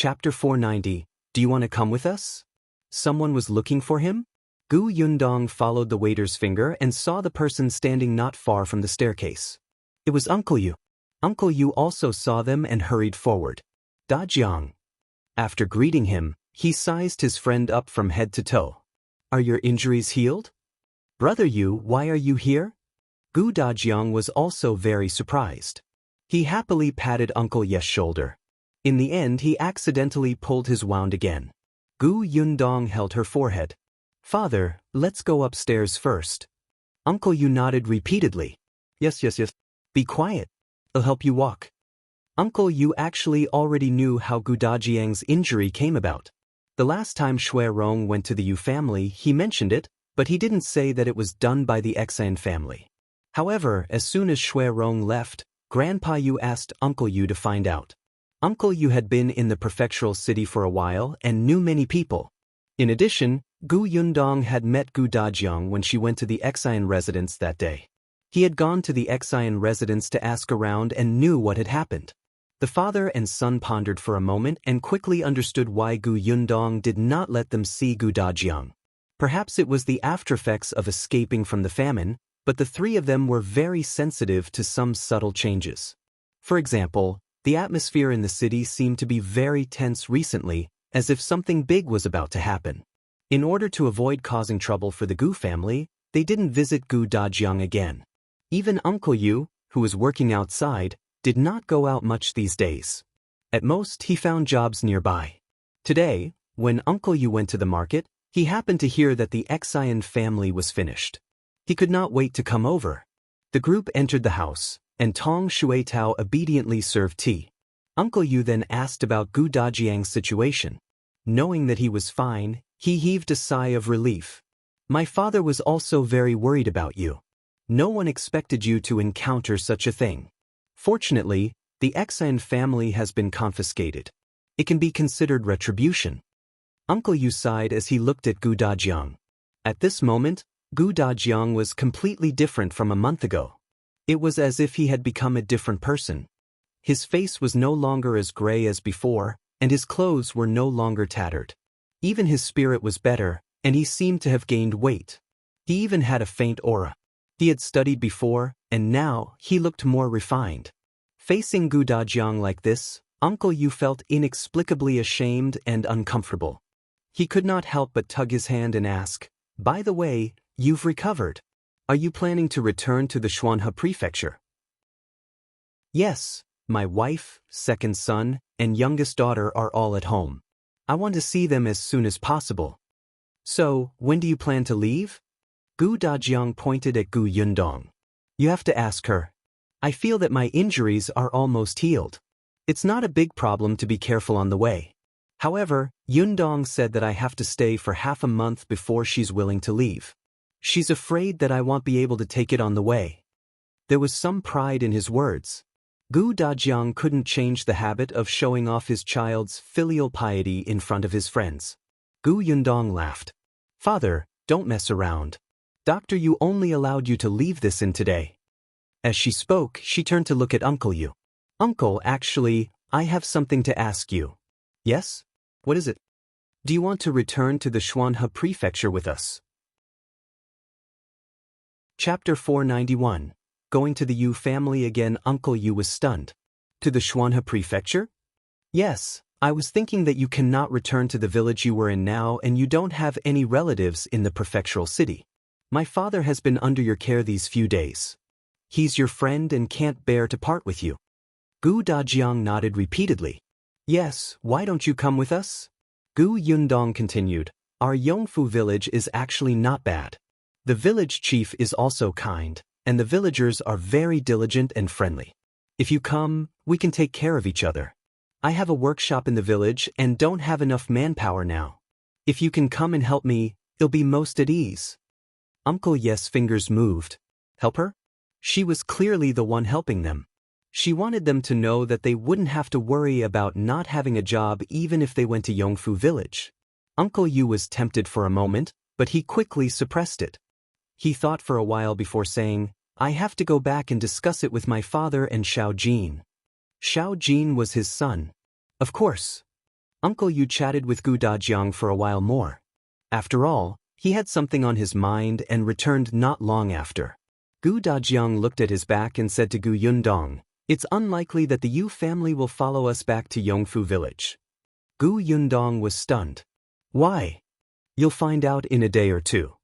Chapter 490, Do you want to come with us? Someone was looking for him? Gu Yundong followed the waiter's finger and saw the person standing not far from the staircase. It was Uncle Yu. Uncle Yu also saw them and hurried forward. Dajiang. After greeting him, he sized his friend up from head to toe. Are your injuries healed? Brother Yu, why are you here? Gu Dajiang was also very surprised. He happily patted Uncle Ye's shoulder. In the end, he accidentally pulled his wound again. Gu Yundong held her forehead. Father, let's go upstairs first. Uncle Yu nodded repeatedly. Yes. Be quiet. I'll help you walk. Uncle Yu actually already knew how Gu Dajiang's injury came about. The last time Xiulan went to the Yu family, he mentioned it, but he didn't say that it was done by the Xiulan family. However, as soon as Xiulan left, Grandpa Yu asked Uncle Yu to find out. Uncle Yu had been in the prefectural city for a while and knew many people. In addition, Gu Yundong had met Gu Dajiang when she went to the Xiulan residence that day. He had gone to the Xiulan residence to ask around and knew what had happened. The father and son pondered for a moment and quickly understood why Gu Yundong did not let them see Gu Dajiang. Perhaps it was the aftereffects of escaping from the famine, but the three of them were very sensitive to some subtle changes. For example, the atmosphere in the city seemed to be very tense recently, as if something big was about to happen. In order to avoid causing trouble for the Gu family, they didn't visit Gu Dajiang again. Even Uncle Yu, who was working outside, did not go out much these days. At most, he found jobs nearby. Today, when Uncle Yu went to the market, he happened to hear that the Xiulan family was finished. He could not wait to come over. The group entered the house, and Tong Shuitao obediently served tea. Uncle Yu then asked about Gu Dajiang's situation. Knowing that he was fine, he heaved a sigh of relief. My father was also very worried about you. No one expected you to encounter such a thing. Fortunately, the Xiulan family has been confiscated. It can be considered retribution. Uncle Yu sighed as he looked at Gu Dajiang. At this moment, Gu Dajiang was completely different from a month ago. It was as if he had become a different person. His face was no longer as gray as before, and his clothes were no longer tattered. Even his spirit was better, and he seemed to have gained weight. He even had a faint aura. He had studied before, and now he looked more refined. Facing Gu Dajiang like this, Uncle Yu felt inexplicably ashamed and uncomfortable. He could not help but tug his hand and ask, By the way, you've recovered. Are you planning to return to the Xuanhe prefecture? Yes, my wife, second son, and youngest daughter are all at home. I want to see them as soon as possible. So, when do you plan to leave? Gu Dajiang pointed at Gu Yundong. You have to ask her. I feel that my injuries are almost healed. It's not a big problem to be careful on the way. However, Yundong said that I have to stay for half a month before she's willing to leave. She's afraid that I won't be able to take it on the way. There was some pride in his words. Gu Dajiang couldn't change the habit of showing off his child's filial piety in front of his friends. Gu Yundong laughed. Father, don't mess around. Dr. Yu only allowed you to leave this in today. As she spoke, she turned to look at Uncle Yu. Uncle, actually, I have something to ask you. Yes? What is it? Do you want to return to the Xuanhe prefecture with us? Chapter 491. Going to the Yu family again. Uncle Yu was stunned. To the Xuanhe prefecture? Yes, I was thinking that you cannot return to the village you were in now and you don't have any relatives in the prefectural city. My father has been under your care these few days. He's your friend and can't bear to part with you. Gu Dajiang nodded repeatedly. Yes, why don't you come with us? Gu Yundong continued. Our Yongfu village is actually not bad. The village chief is also kind, and the villagers are very diligent and friendly. If you come, we can take care of each other. I have a workshop in the village and don't have enough manpower now. If you can come and help me, it'll be most at ease. Uncle Ye's fingers moved. Help her? She was clearly the one helping them. She wanted them to know that they wouldn't have to worry about not having a job even if they went to Yongfu village. Uncle Yu was tempted for a moment, but he quickly suppressed it. He thought for a while before saying, I have to go back and discuss it with my father and Xiao Jin. Xiao Jin was his son. Of course. Uncle Yu chatted with Gu Dajiang for a while more. After all, he had something on his mind and returned not long after. Gu Dajiang looked at his back and said to Gu Yundong, "It's unlikely that the Yu family will follow us back to Yongfu village." Gu Yundong was stunned. "Why?" "You'll find out in a day or two."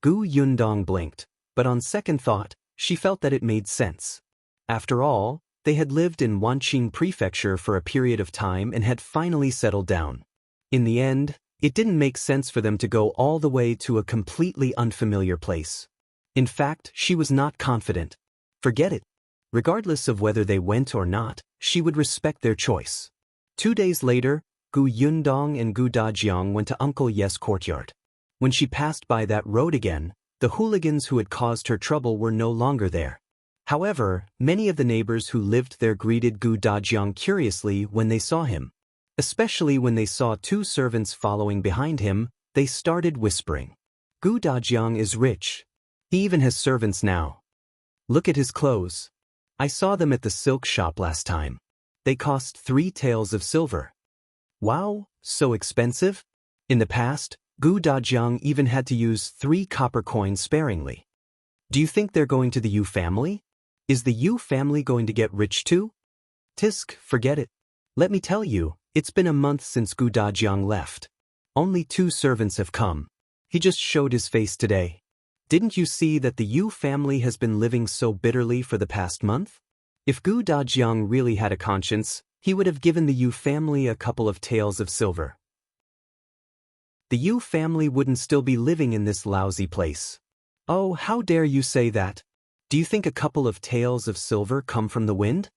Gu Yundong blinked, but on second thought, she felt that it made sense. After all, they had lived in Wanqing Prefecture for a period of time and had finally settled down. In the end, it didn't make sense for them to go all the way to a completely unfamiliar place. In fact, she was not confident. Forget it. Regardless of whether they went or not, she would respect their choice. 2 days later, Gu Yundong and Gu Dajiang went to Uncle Ye's courtyard. When she passed by that road again, the hooligans who had caused her trouble were no longer there. However, many of the neighbors who lived there greeted Gu Dajiang curiously when they saw him. Especially when they saw 2 servants following behind him, they started whispering. "Gu Dajiang is rich. He even has servants now. Look at his clothes. I saw them at the silk shop last time. They cost 3 taels of silver. Wow, so expensive?" In the past, Gu Dajiang even had to use 3 copper coins sparingly. "Do you think they're going to the Yu family? Is the Yu family going to get rich too?" "Tisk, forget it. Let me tell you, it's been a month since Gu Dajiang left. Only 2 servants have come. He just showed his face today. Didn't you see that the Yu family has been living so bitterly for the past month?" If Gu Dajiang really had a conscience, he would have given the Yu family a couple of taels of silver. The Yu family wouldn't still be living in this lousy place. "Oh, how dare you say that? Do you think a couple of taels of silver come from the wind?"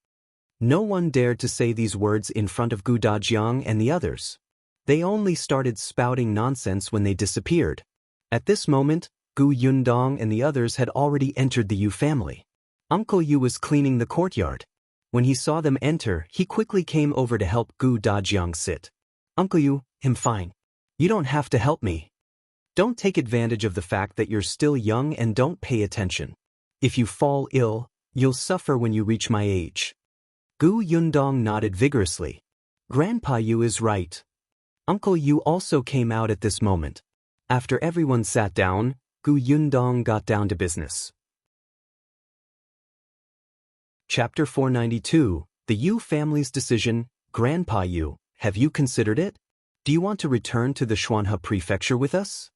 No one dared to say these words in front of Gu Dajiang and the others. They only started spouting nonsense when they disappeared. At this moment, Gu Yundong and the others had already entered the Yu family. Uncle Yu was cleaning the courtyard. When he saw them enter, he quickly came over to help Gu Dajiang sit. "Uncle Yu, I'm fine. You don't have to help me. Don't take advantage of the fact that you're still young and don't pay attention. If you fall ill, you'll suffer when you reach my age." Gu Yundong nodded vigorously. "Grandpa Yu is right." Uncle Yu also came out at this moment. After everyone sat down, Gu Yundong got down to business. Chapter 492, The Yu Family's Decision. "Grandpa Yu, have you considered it? Do you want to return to the Xuanhe Prefecture with us?"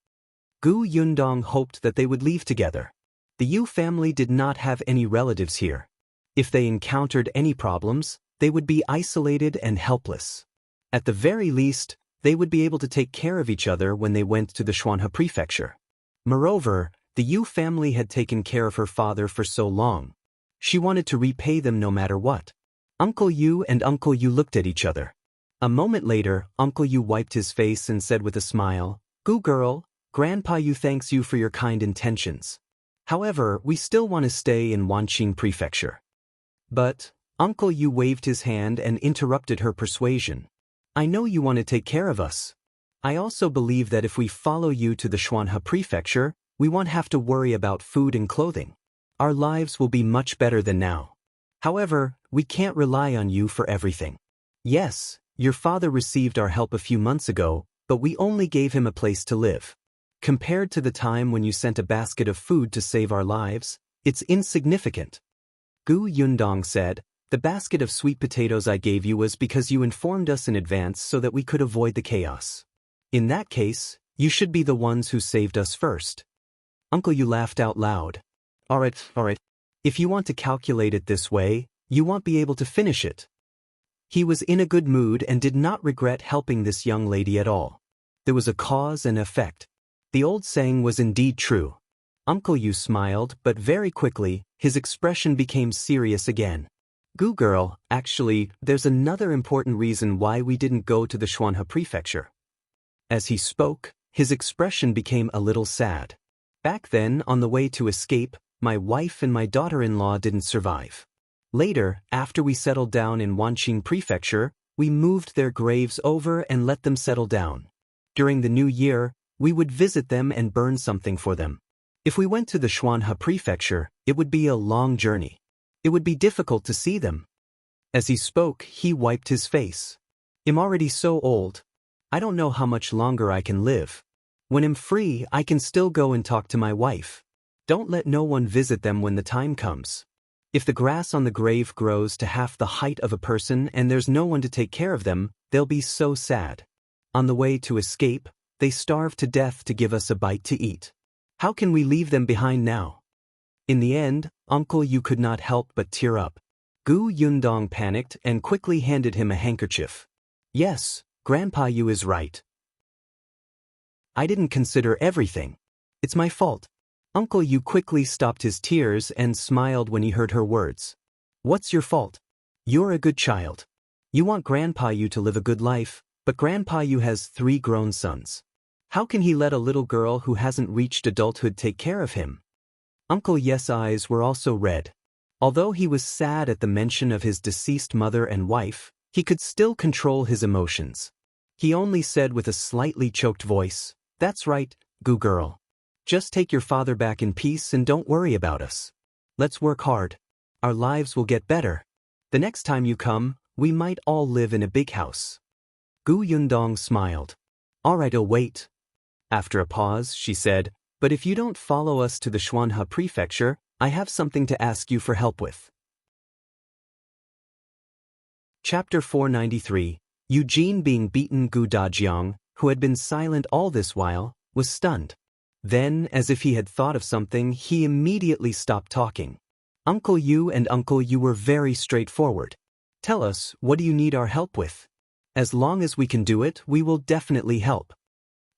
Gu Yundong hoped that they would leave together. The Yu family did not have any relatives here. If they encountered any problems, they would be isolated and helpless. At the very least, they would be able to take care of each other when they went to the Xuanhe Prefecture. Moreover, the Yu family had taken care of her father for so long. She wanted to repay them no matter what. Uncle Yu and Uncle Yu looked at each other. A moment later, Uncle Yu wiped his face and said with a smile, "Gu girl, Grandpa Yu thanks you for your kind intentions. However, we still want to stay in Wanqing Prefecture." But Uncle Yu waved his hand and interrupted her persuasion. "I know you want to take care of us. I also believe that if we follow you to the Xuanhe Prefecture, we won't have to worry about food and clothing. Our lives will be much better than now. However, we can't rely on you for everything. Yes, your father received our help a few months ago, but we only gave him a place to live. Compared to the time when you sent a basket of food to save our lives, it's insignificant." Gu Yundong said, "The basket of sweet potatoes I gave you was because you informed us in advance so that we could avoid the chaos. In that case, you should be the ones who saved us first." Uncle Yu laughed out loud. All right. If you want to calculate it this way, you won't be able to finish it." He was in a good mood and did not regret helping this young lady at all. There was a cause and effect. The old saying was indeed true. Uncle Yu smiled, but very quickly, his expression became serious again. "Gu girl, actually, there's another important reason why we didn't go to the Xuanhe Prefecture." As he spoke, his expression became a little sad. "Back then, on the way to escape, my wife and my daughter-in-law didn't survive. Later, after we settled down in Wanqing Prefecture, we moved their graves over and let them settle down. During the new year, we would visit them and burn something for them. If we went to the Xuanhe Prefecture, it would be a long journey. It would be difficult to see them." As he spoke, he wiped his face. I'm already so old. I don't know how much longer I can live. When I'm free, I can still go and talk to my wife. Don't let no one visit them when the time comes. If the grass on the grave grows to half the height of a person and there's no one to take care of them, they'll be so sad. On the way to escape, they starve to death to give us a bite to eat. How can we leave them behind now? In the end, Uncle Yu could not help but tear up. Gu Yundong panicked and quickly handed him a handkerchief. Yes, Grandpa Yu is right. I didn't consider everything. It's my fault. Uncle Yu quickly stopped his tears and smiled when he heard her words. What's your fault? You're a good child. You want Grandpa Yu to live a good life, but Grandpa Yu has 3 grown sons. How can he let a little girl who hasn't reached adulthood take care of him? Uncle Ye's eyes were also red. Although he was sad at the mention of his deceased mother and wife, he could still control his emotions. He only said with a slightly choked voice, "That's right, Gu girl. Just take your father back in peace and don't worry about us. Let's work hard. Our lives will get better. The next time you come, we might all live in a big house." Gu Yundong smiled. All right, I'll wait. After a pause, she said, "But if you don't follow us to the Xuanhe prefecture, I have something to ask you for help with." Chapter 493. Eugene being beaten. Gu Dajiang, who had been silent all this while, was stunned. Then, as if he had thought of something, he immediately stopped talking. Uncle Yu and Uncle Yu were very straightforward. Tell us, what do you need our help with? As long as we can do it, we will definitely help.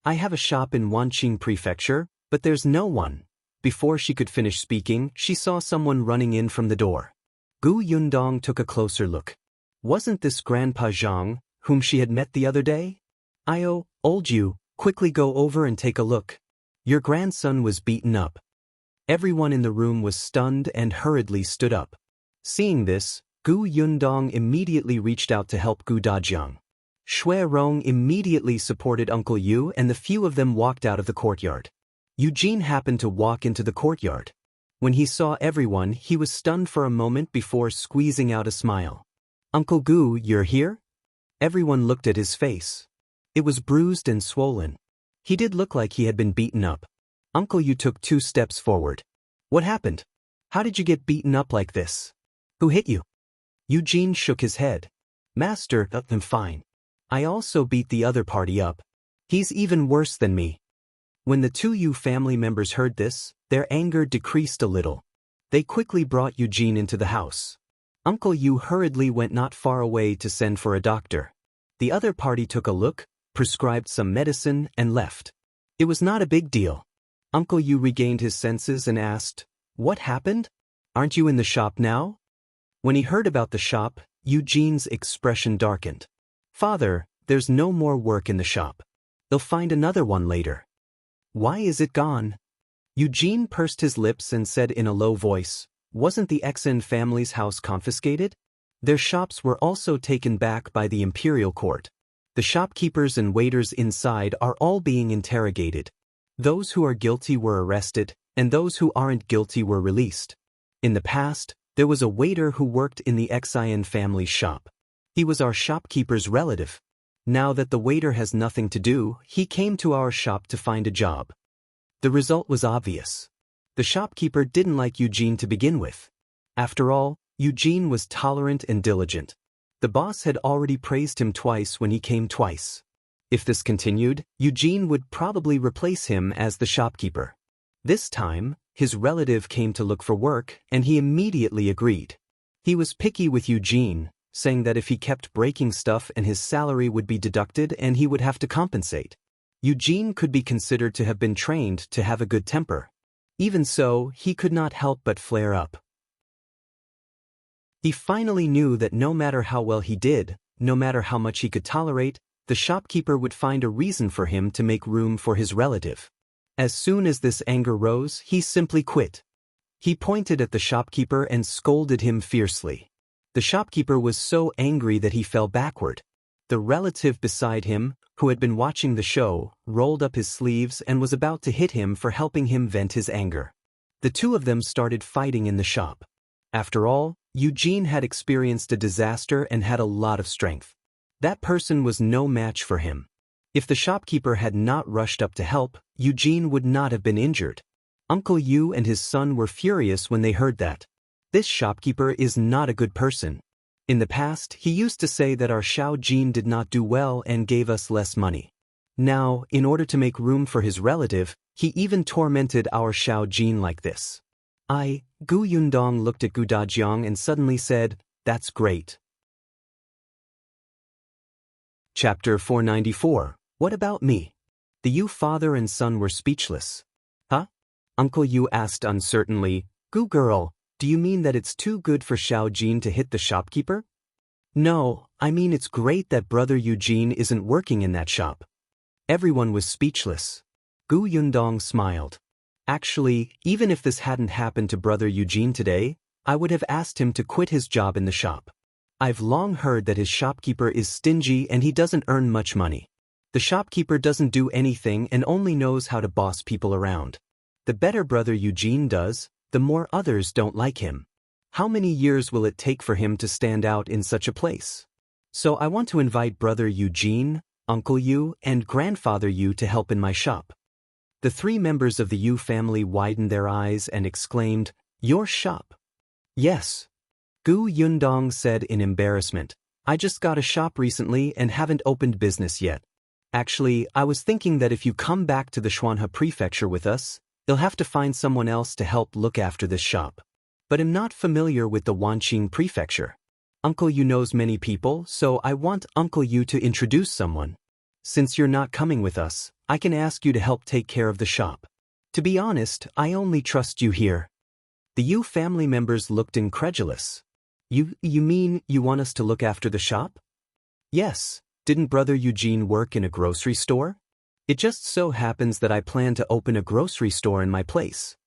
I have a shop in Wanqing Prefecture, but there's no one. Before she could finish speaking, she saw someone running in from the door. Gu Yundong took a closer look. Wasn't this Grandpa Zhang, whom she had met the other day? Old Yu, quickly go over and take a look. Your grandson was beaten up. Everyone in the room was stunned and hurriedly stood up. Seeing this, Gu Yundong immediately reached out to help Gu Dajiang. Shui Rong immediately supported Uncle Yu and the few of them walked out of the courtyard. Eugene happened to walk into the courtyard. When he saw everyone, he was stunned for a moment before squeezing out a smile. Uncle Gu, you're here? Everyone looked at his face. It was bruised and swollen. He did look like he had been beaten up. Uncle Yu took 2 steps forward. What happened? How did you get beaten up like this? Who hit you? Eugene shook his head. Master, I'm fine. I also beat the other party up. He's even worse than me. When the 2 Yu family members heard this, their anger decreased a little. They quickly brought Eugene into the house. Uncle Yu hurriedly went not far away to send for a doctor. The other party took a look, prescribed some medicine, and left. It was not a big deal. Uncle Yu regained his senses and asked, What happened? Aren't you in the shop now? When he heard about the shop, Eugene's expression darkened. Father, there's no more work in the shop. They'll find another one later. Why is it gone? Eugene pursed his lips and said in a low voice, Wasn't the Xen family's house confiscated? Their shops were also taken back by the imperial court. The shopkeepers and waiters inside are all being interrogated. Those who are guilty were arrested, and those who aren't guilty were released. In the past, there was a waiter who worked in the Xen family's shop. He was our shopkeeper's relative. Now that the waiter has nothing to do, he came to our shop to find a job. The result was obvious. The shopkeeper didn't like Eugene to begin with. After all, Eugene was tolerant and diligent. The boss had already praised him twice when he came twice. If this continued, Eugene would probably replace him as the shopkeeper. This time, his relative came to look for work, and he immediately agreed. He was picky with Eugene, saying that if he kept breaking stuff and his salary would be deducted and he would have to compensate. Eugene could be considered to have been trained to have a good temper. Even so, he could not help but flare up. He finally knew that no matter how well he did, no matter how much he could tolerate, the shopkeeper would find a reason for him to make room for his relative. As soon as this anger rose, he simply quit. He pointed at the shopkeeper and scolded him fiercely. The shopkeeper was so angry that he fell backward. The relative beside him, who had been watching the show, rolled up his sleeves and was about to hit him for helping him vent his anger. The 2 of them started fighting in the shop. After all, Eugene had experienced a disaster and had a lot of strength. That person was no match for him. If the shopkeeper had not rushed up to help, Eugene would not have been injured. Uncle Yu and his son were furious when they heard that. This shopkeeper is not a good person. In the past, he used to say that our Xiao Jin did not do well and gave us less money. Now, in order to make room for his relative, he even tormented our Xiao Jin like this. Gu Yundong looked at Gu Dajiang and suddenly said, "That's great." Chapter 494. What about me? The Yu father and son were speechless. Huh? Uncle Yu asked uncertainly, "Gu girl, do you mean that it's too good for Xiao Jin to hit the shopkeeper?" "No, I mean it's great that brother Eugene isn't working in that shop." Everyone was speechless. Gu Yundong smiled. "Actually, even if this hadn't happened to brother Eugene today, I would have asked him to quit his job in the shop. I've long heard that his shopkeeper is stingy and he doesn't earn much money. The shopkeeper doesn't do anything and only knows how to boss people around. The better brother Eugene does, the more others don't like him. How many years will it take for him to stand out in such a place? So I want to invite brother Eugene, Uncle Yu, and grandfather Yu to help in my shop." The three members of the Yu family widened their eyes and exclaimed, "Your shop?" "Yes." Gu Yundong said in embarrassment, "I just got a shop recently and haven't opened business yet. Actually, I was thinking that if you come back to the Xuanhe prefecture with us, you'll have to find someone else to help look after this shop. But I'm not familiar with the Wanqing prefecture. Uncle Yu knows many people, so I want Uncle Yu to introduce someone. Since you're not coming with us, I can ask you to help take care of the shop. To be honest, I only trust you here." The Yu family members looked incredulous. You mean you want us to look after the shop?" "Yes, didn't brother Eugene work in a grocery store? It just so happens that I plan to open a grocery store in my place."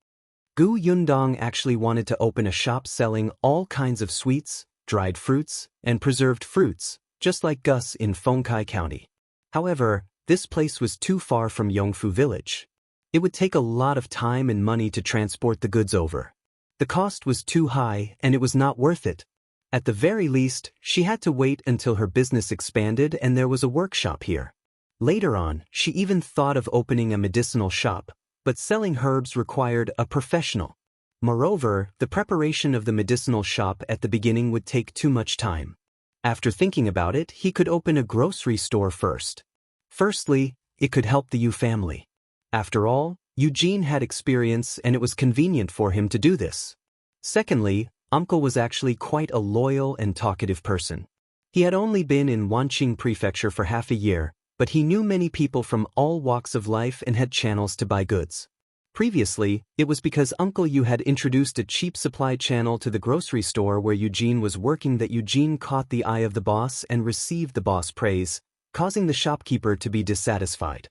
Gu Yundong actually wanted to open a shop selling all kinds of sweets, dried fruits, and preserved fruits, just like Gus in Fengkai County. However, this place was too far from Yongfu village. It would take a lot of time and money to transport the goods over. The cost was too high and it was not worth it. At the very least, she had to wait until her business expanded and there was a workshop here. Later on, she even thought of opening a medicinal shop, but selling herbs required a professional. Moreover, the preparation of the medicinal shop at the beginning would take too much time. After thinking about it, he could open a grocery store first. Firstly, it could help the Yu family. After all, Eugene had experience and it was convenient for him to do this. Secondly, Uncle was actually quite a loyal and talkative person. He had only been in Wanqing prefecture for half a year, but he knew many people from all walks of life and had channels to buy goods. Previously, it was because Uncle Yu had introduced a cheap supply channel to the grocery store where Eugene was working that Eugene caught the eye of the boss and received the boss praise, causing the shopkeeper to be dissatisfied.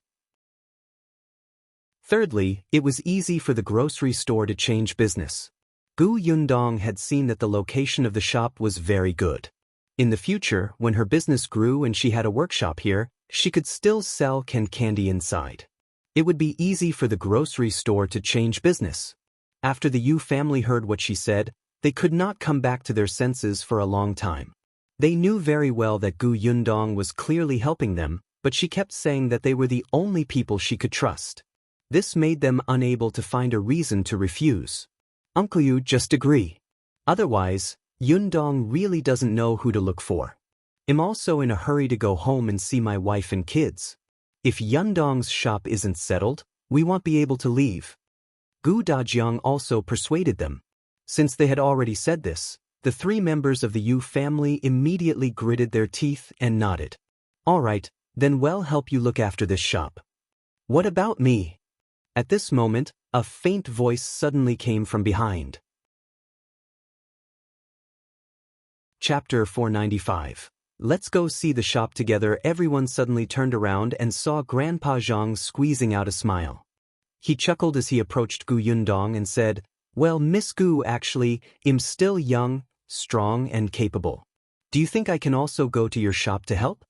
Thirdly, it was easy for the grocery store to change business. Gu Yundong had seen that the location of the shop was very good. In the future, when her business grew and she had a workshop here, she could still sell candy inside. It would be easy for the grocery store to change business. After the Yu family heard what she said, they could not come back to their senses for a long time. They knew very well that Gu Yundong was clearly helping them, but she kept saying that they were the only people she could trust. This made them unable to find a reason to refuse. Uncle Yu just agree. Otherwise, Yundong really doesn't know who to look for. I'm also in a hurry to go home and see my wife and kids. If Yundong's shop isn't settled, we won't be able to leave. Gu Dajiang also persuaded them. Since they had already said this, the three members of the Yu family immediately gritted their teeth and nodded. All right, then we'll help you look after this shop. What about me? At this moment, a faint voice suddenly came from behind. Chapter 495. Let's go see the shop together. Everyone suddenly turned around and saw Grandpa Zhang squeezing out a smile. He chuckled as he approached Gu Yundong and said, Well, Miss Gu, actually, I'm still young, strong, and capable. Do you think I can also go to your shop to help?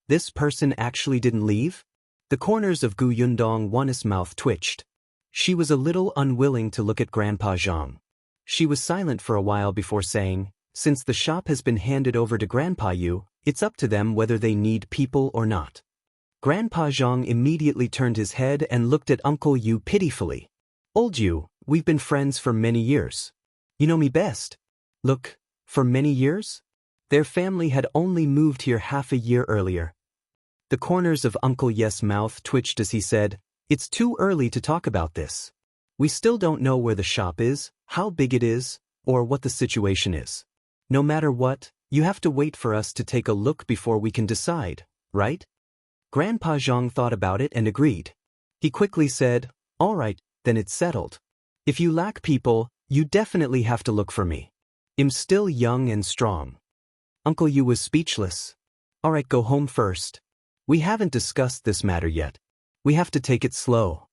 This person actually didn't leave? The corners of Gu Yundong's mouth twitched. She was a little unwilling to look at Grandpa Zhang. She was silent for a while before saying, Since the shop has been handed over to Grandpa Yu, it's up to them whether they need people or not. Grandpa Zhang immediately turned his head and looked at Uncle Yu pitifully. Old Yu, we've been friends for many years. You know me best. Look, for many years? Their family had only moved here half a year earlier. The corners of Uncle Ye's mouth twitched as he said, "It's too early to talk about this. We still don't know where the shop is, how big it is, or what the situation is. No matter what, you have to wait for us to take a look before we can decide, right?" Grandpa Zhang thought about it and agreed. He quickly said, "All right, then it's settled. If you lack people, you definitely have to look for me. I'm still young and strong." Uncle Yu was speechless. "All right, go home first. We haven't discussed this matter yet. We have to take it slow."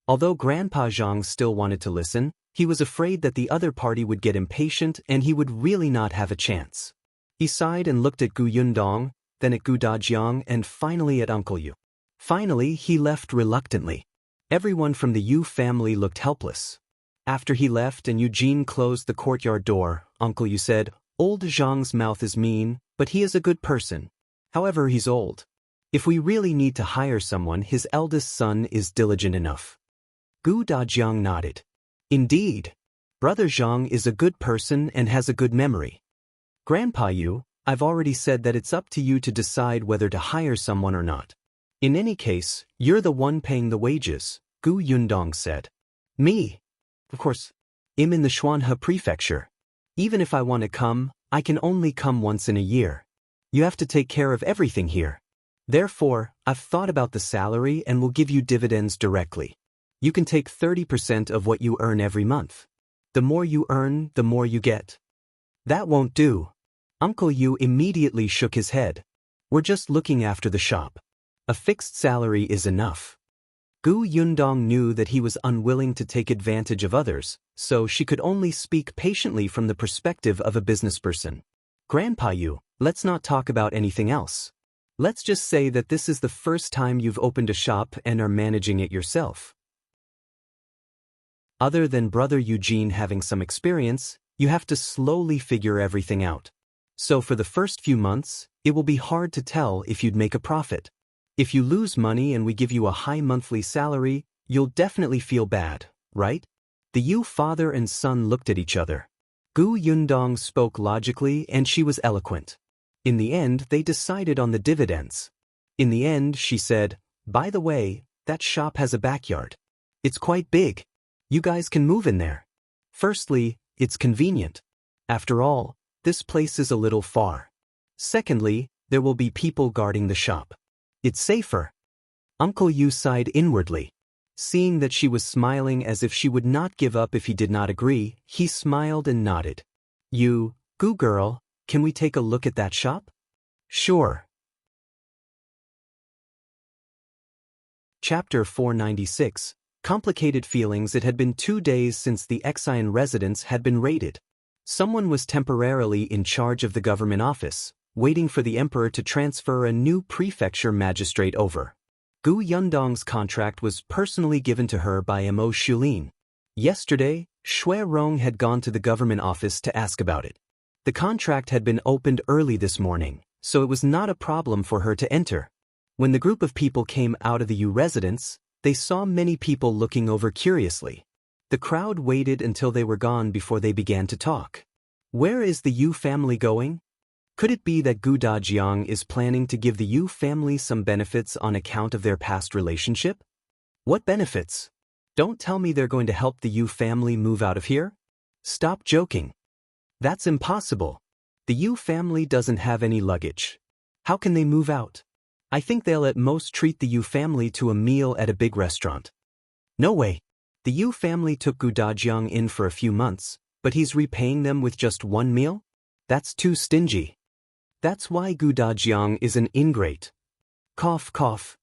Although Grandpa Zhang still wanted to listen, he was afraid that the other party would get impatient and he would really not have a chance. He sighed and looked at Gu Yundong, then at Gu Dajiang and finally at Uncle Yu. Finally, he left reluctantly. Everyone from the Yu family looked helpless. After he left and Eugene closed the courtyard door, Uncle Yu said, "Old Zhang's mouth is mean, but he is a good person. However, he's old. If we really need to hire someone, his eldest son is diligent enough." Gu Dajiang nodded. "Indeed. Brother Zhang is a good person and has a good memory. Grandpa Yu, I've already said that it's up to you to decide whether to hire someone or not. In any case, you're the one paying the wages," Gu Yundong said. "Me? Of course. I'm in the Xuanhe prefecture. Even if I want to come, I can only come once in a year. You have to take care of everything here. Therefore, I've thought about the salary and will give you dividends directly. You can take 30% of what you earn every month. The more you earn, the more you get." "That won't do." Uncle Yu immediately shook his head. "We're just looking after the shop. A fixed salary is enough." Gu Yundong knew that he was unwilling to take advantage of others, so she could only speak patiently from the perspective of a businessperson. "Grandpa Yu, let's not talk about anything else. Let's just say that this is the first time you've opened a shop and are managing it yourself. Other than brother Eugene having some experience, you have to slowly figure everything out. So for the first few months, it will be hard to tell if you'd make a profit. If you lose money and we give you a high monthly salary, you'll definitely feel bad, right?" The Yu father and son looked at each other. Gu Yundong spoke logically and she was eloquent. In the end, they decided on the dividends. In the end, she said, "By the way, that shop has a backyard. It's quite big. You guys can move in there. Firstly, it's convenient. After all, this place is a little far. Secondly, there will be people guarding the shop. It's safer." Uncle Yu sighed inwardly. Seeing that she was smiling as if she would not give up if he did not agree, he smiled and nodded. "You, Gu girl, can we take a look at that shop?" "Sure." Chapter 496. Complicated feelings. It had been 2 days since the Xiulan residence had been raided. Someone was temporarily in charge of the government office, waiting for the emperor to transfer a new prefecture magistrate over. Gu Yundong's contract was personally given to her by Mo Xiulan. Yesterday, Shui Rong had gone to the government office to ask about it. The contract had been opened early this morning, so it was not a problem for her to enter. When the group of people came out of the Yu residence, they saw many people looking over curiously. The crowd waited until they were gone before they began to talk. "Where is the Yu family going? Could it be that Gu Dajiang is planning to give the Yu family some benefits on account of their past relationship? What benefits? Don't tell me they're going to help the Yu family move out of here? Stop joking. That's impossible. The Yu family doesn't have any luggage. How can they move out? I think they'll at most treat the Yu family to a meal at a big restaurant." "No way. The Yu family took Gu Dajiang in for a few months, but he's repaying them with just one meal? That's too stingy. That's why Gu Dajiang is an ingrate." Cough, cough.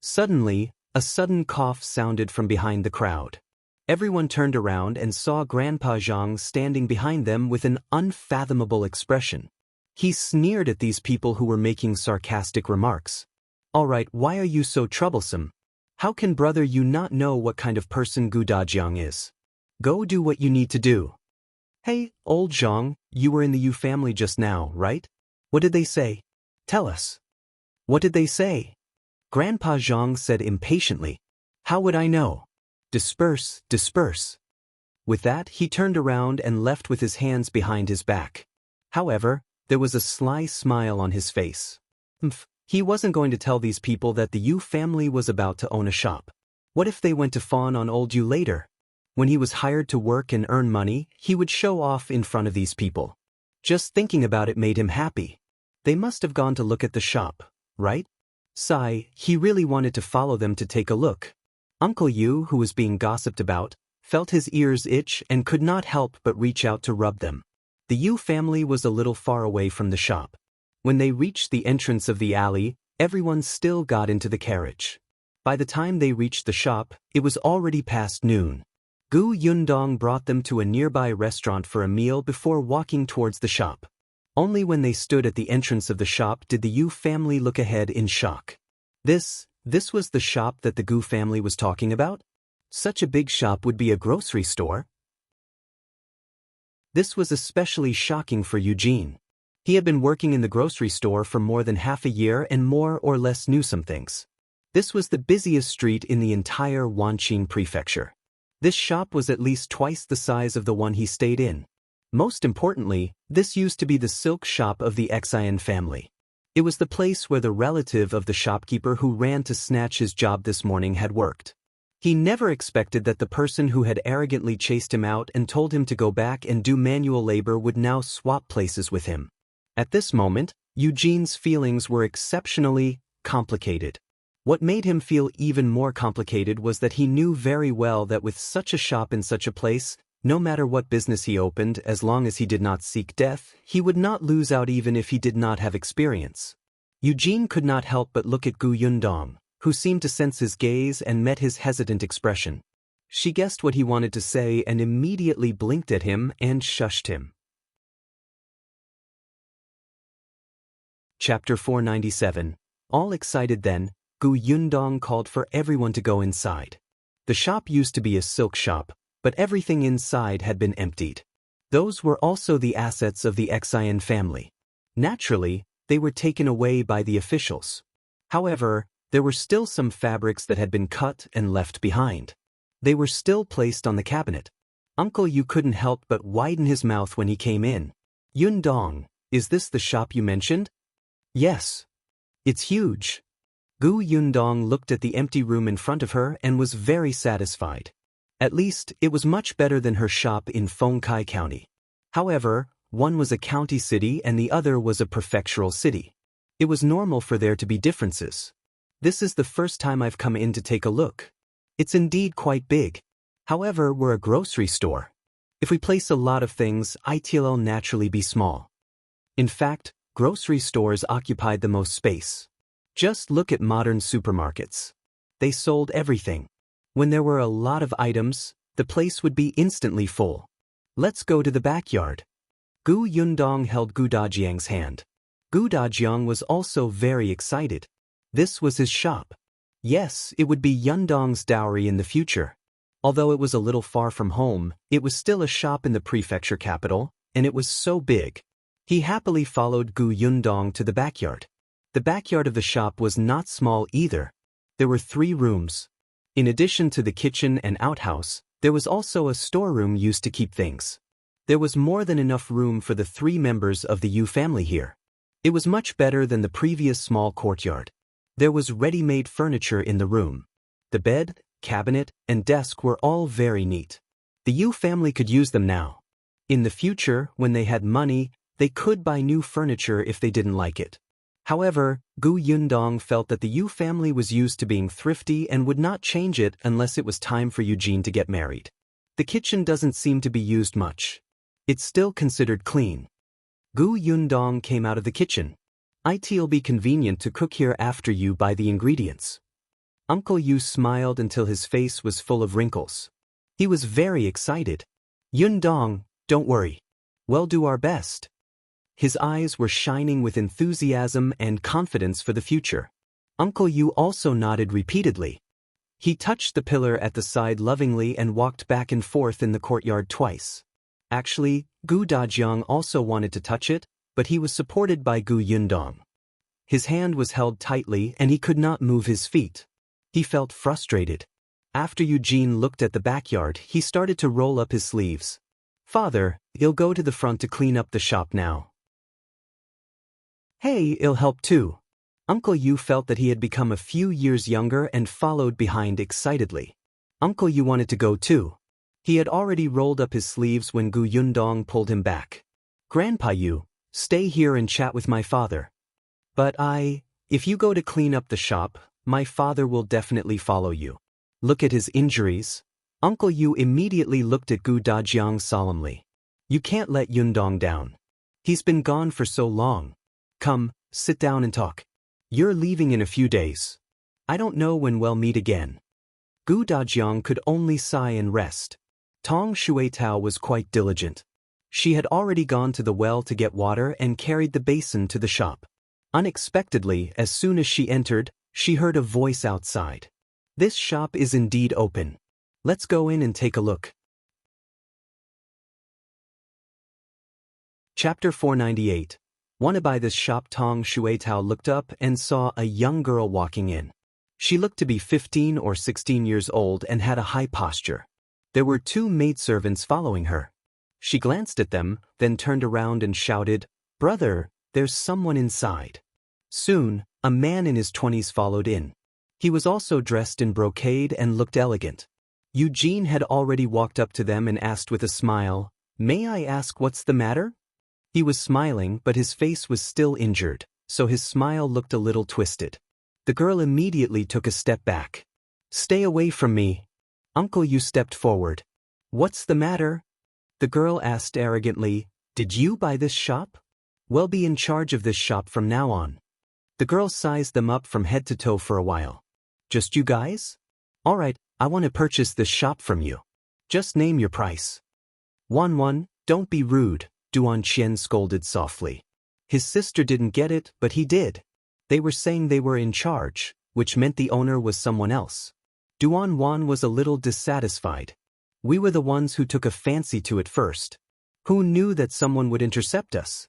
Suddenly, a sudden cough sounded from behind the crowd. Everyone turned around and saw Grandpa Zhang standing behind them with an unfathomable expression. He sneered at these people who were making sarcastic remarks. "All right, why are you so troublesome? How can brother you not know what kind of person Gu Dajiang is? Go do what you need to do." Hey, old Zhang, you were in the Yu family just now, right? What did they say? Tell us. What did they say? Grandpa Zhang said impatiently. How would I know? Disperse, disperse. With that, he turned around and left with his hands behind his back. However, there was a sly smile on his face. He wasn't going to tell these people that the Yu family was about to own a shop. What if they went to fawn on old Yu later? When he was hired to work and earn money, he would show off in front of these people. Just thinking about it made him happy. They must have gone to look at the shop, right? He really wanted to follow them to take a look. Uncle Yu, who was being gossiped about, felt his ears itch and could not help but reach out to rub them. The Yu family was a little far away from the shop. When they reached the entrance of the alley, everyone still got into the carriage. By the time they reached the shop, it was already past noon. Yundong brought them to a nearby restaurant for a meal before walking towards the shop. Only when they stood at the entrance of the shop did the Yu family look ahead in shock. This was the shop that the Gu family was talking about? Such a big shop would be a grocery store? This was especially shocking for Eugene. He had been working in the grocery store for more than half a year and more or less knew some things. This was the busiest street in the entire Wanqing prefecture. This shop was at least twice the size of the one he stayed in. Most importantly, this used to be the silk shop of the Xiulan family. It was the place where the relative of the shopkeeper who ran to snatch his job this morning had worked. He never expected that the person who had arrogantly chased him out and told him to go back and do manual labor would now swap places with him. At this moment, Eugene's feelings were exceptionally complicated. What made him feel even more complicated was that he knew very well that with such a shop in such a place, no matter what business he opened, as long as he did not seek death, he would not lose out even if he did not have experience. Eugene could not help but look at Yundong, who seemed to sense his gaze and met his hesitant expression. She guessed what he wanted to say and immediately blinked at him and shushed him. Chapter 497. All excited then, Yundong called for everyone to go inside. The shop used to be a silk shop, but everything inside had been emptied. Those were also the assets of the Xiulan family. Naturally, they were taken away by the officials. However, there were still some fabrics that had been cut and left behind. They were still placed on the cabinet. Uncle Yu couldn't help but widen his mouth when he came in. Yundong, is this the shop you mentioned? Yes. It's huge. Yundong looked at the empty room in front of her and was very satisfied. At least, it was much better than her shop in Fengkai County. However, one was a county city and the other was a prefectural city. It was normal for there to be differences. This is the first time I've come in to take a look. It's indeed quite big. However, we're a grocery store. If we place a lot of things, it'll naturally be small. In fact, grocery stores occupied the most space. Just look at modern supermarkets. They sold everything. When there were a lot of items, the place would be instantly full. Let's go to the backyard. Yundong held Dajiang's hand. Dajiang was also very excited. This was his shop. Yes, it would be Yundong's dowry in the future. Although it was a little far from home, it was still a shop in the prefecture capital, and it was so big. He happily followed Yundong to the backyard. The backyard of the shop was not small either. There were 3 rooms. In addition to the kitchen and outhouse, there was also a storeroom used to keep things. There was more than enough room for the 3 members of the Yu family here. It was much better than the previous small courtyard. There was ready-made furniture in the room. The bed, cabinet, and desk were all very neat. The Yu family could use them now. In the future, when they had money, they could buy new furniture if they didn't like it. However, Yundong felt that the Yu family was used to being thrifty and would not change it unless it was time for Eugene to get married. The kitchen doesn't seem to be used much. It's still considered clean. Yundong came out of the kitchen. It'll be convenient to cook here after you buy the ingredients. Uncle Yu smiled until his face was full of wrinkles. He was very excited. Yundong, don't worry. We'll do our best. His eyes were shining with enthusiasm and confidence for the future. Uncle Yu also nodded repeatedly. He touched the pillar at the side lovingly and walked back and forth in the courtyard twice. Actually, Gu Dajiang also wanted to touch it, but he was supported by Gu Yundong. His hand was held tightly and he could not move his feet. He felt frustrated. After Eugene looked at the backyard, he started to roll up his sleeves. Father, I'll go to the front to clean up the shop now. Hey, I'll help too. Uncle Yu felt that he had become a few years younger and followed behind excitedly. Uncle Yu wanted to go too. He had already rolled up his sleeves when Gu Yundong pulled him back. Grandpa Yu, stay here and chat with my father. But if you go to clean up the shop, my father will definitely follow you. Look at his injuries. Uncle Yu immediately looked at Gu Dajiang solemnly. You can't let Yundong down. He's been gone for so long. Come, sit down and talk. You're leaving in a few days. I don't know when we'll meet again. Gu Dajiang could only sigh and rest. Tong Shuitao was quite diligent. She had already gone to the well to get water and carried the basin to the shop. Unexpectedly, as soon as she entered, she heard a voice outside. This shop is indeed open. Let's go in and take a look. Chapter 498. Wanna buy this shop? Tong Shuitao looked up and saw a young girl walking in. She looked to be 15 or 16 years old and had a high posture. There were 2 maidservants following her. She glanced at them, then turned around and shouted, "Brother, there's someone inside." Soon, a man in his 20s followed in. He was also dressed in brocade and looked elegant. Eugene had already walked up to them and asked with a smile, "May I ask what's the matter?" He was smiling, but his face was still injured, so his smile looked a little twisted. The girl immediately took a step back. "Stay away from me." Uncle Yu stepped forward. "What's the matter?" The girl asked arrogantly, "Did you buy this shop? Well, be in charge of this shop from now on." The girl sized them up from head to toe for a while. "Just you guys? All right, I want to purchase this shop from you. Just name your price." "Wan, don't be rude," Duan Chen scolded softly. His sister didn't get it, but he did. They were saying they were in charge, which meant the owner was someone else. Duan Wan was a little dissatisfied. "We were the ones who took a fancy to it first. Who knew that someone would intercept us?"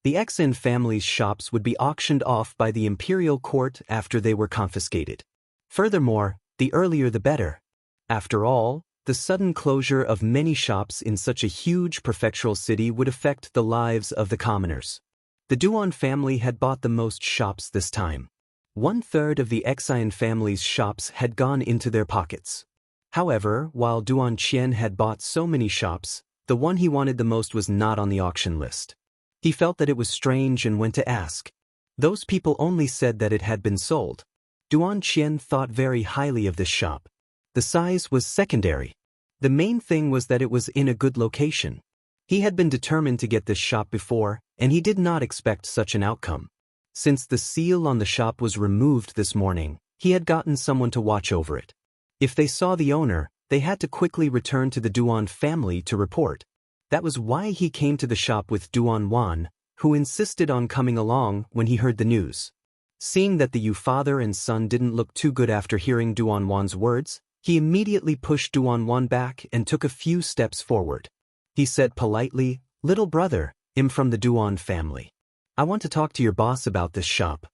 The Xen family's shops would be auctioned off by the imperial court after they were confiscated. Furthermore, the earlier the better. After all, the sudden closure of many shops in such a huge prefectural city would affect the lives of the commoners. The Duan family had bought the most shops this time. 1/3 of the Xian family's shops had gone into their pockets. However, while Duan Qian had bought so many shops, the one he wanted the most was not on the auction list. He felt that it was strange and went to ask. Those people only said that it had been sold. Duan Qian thought very highly of this shop. The size was secondary. The main thing was that it was in a good location. He had been determined to get this shop before, and he did not expect such an outcome. Since the seal on the shop was removed this morning, he had gotten someone to watch over it. If they saw the owner, they had to quickly return to the Duan family to report. That was why he came to the shop with Duan Wan, who insisted on coming along when he heard the news. Seeing that the Yu father and son didn't look too good after hearing Duan Wan's words, he immediately pushed Duan Wan back and took a few steps forward. He said politely, "Little brother, I'm from the Duan family. I want to talk to your boss about this shop.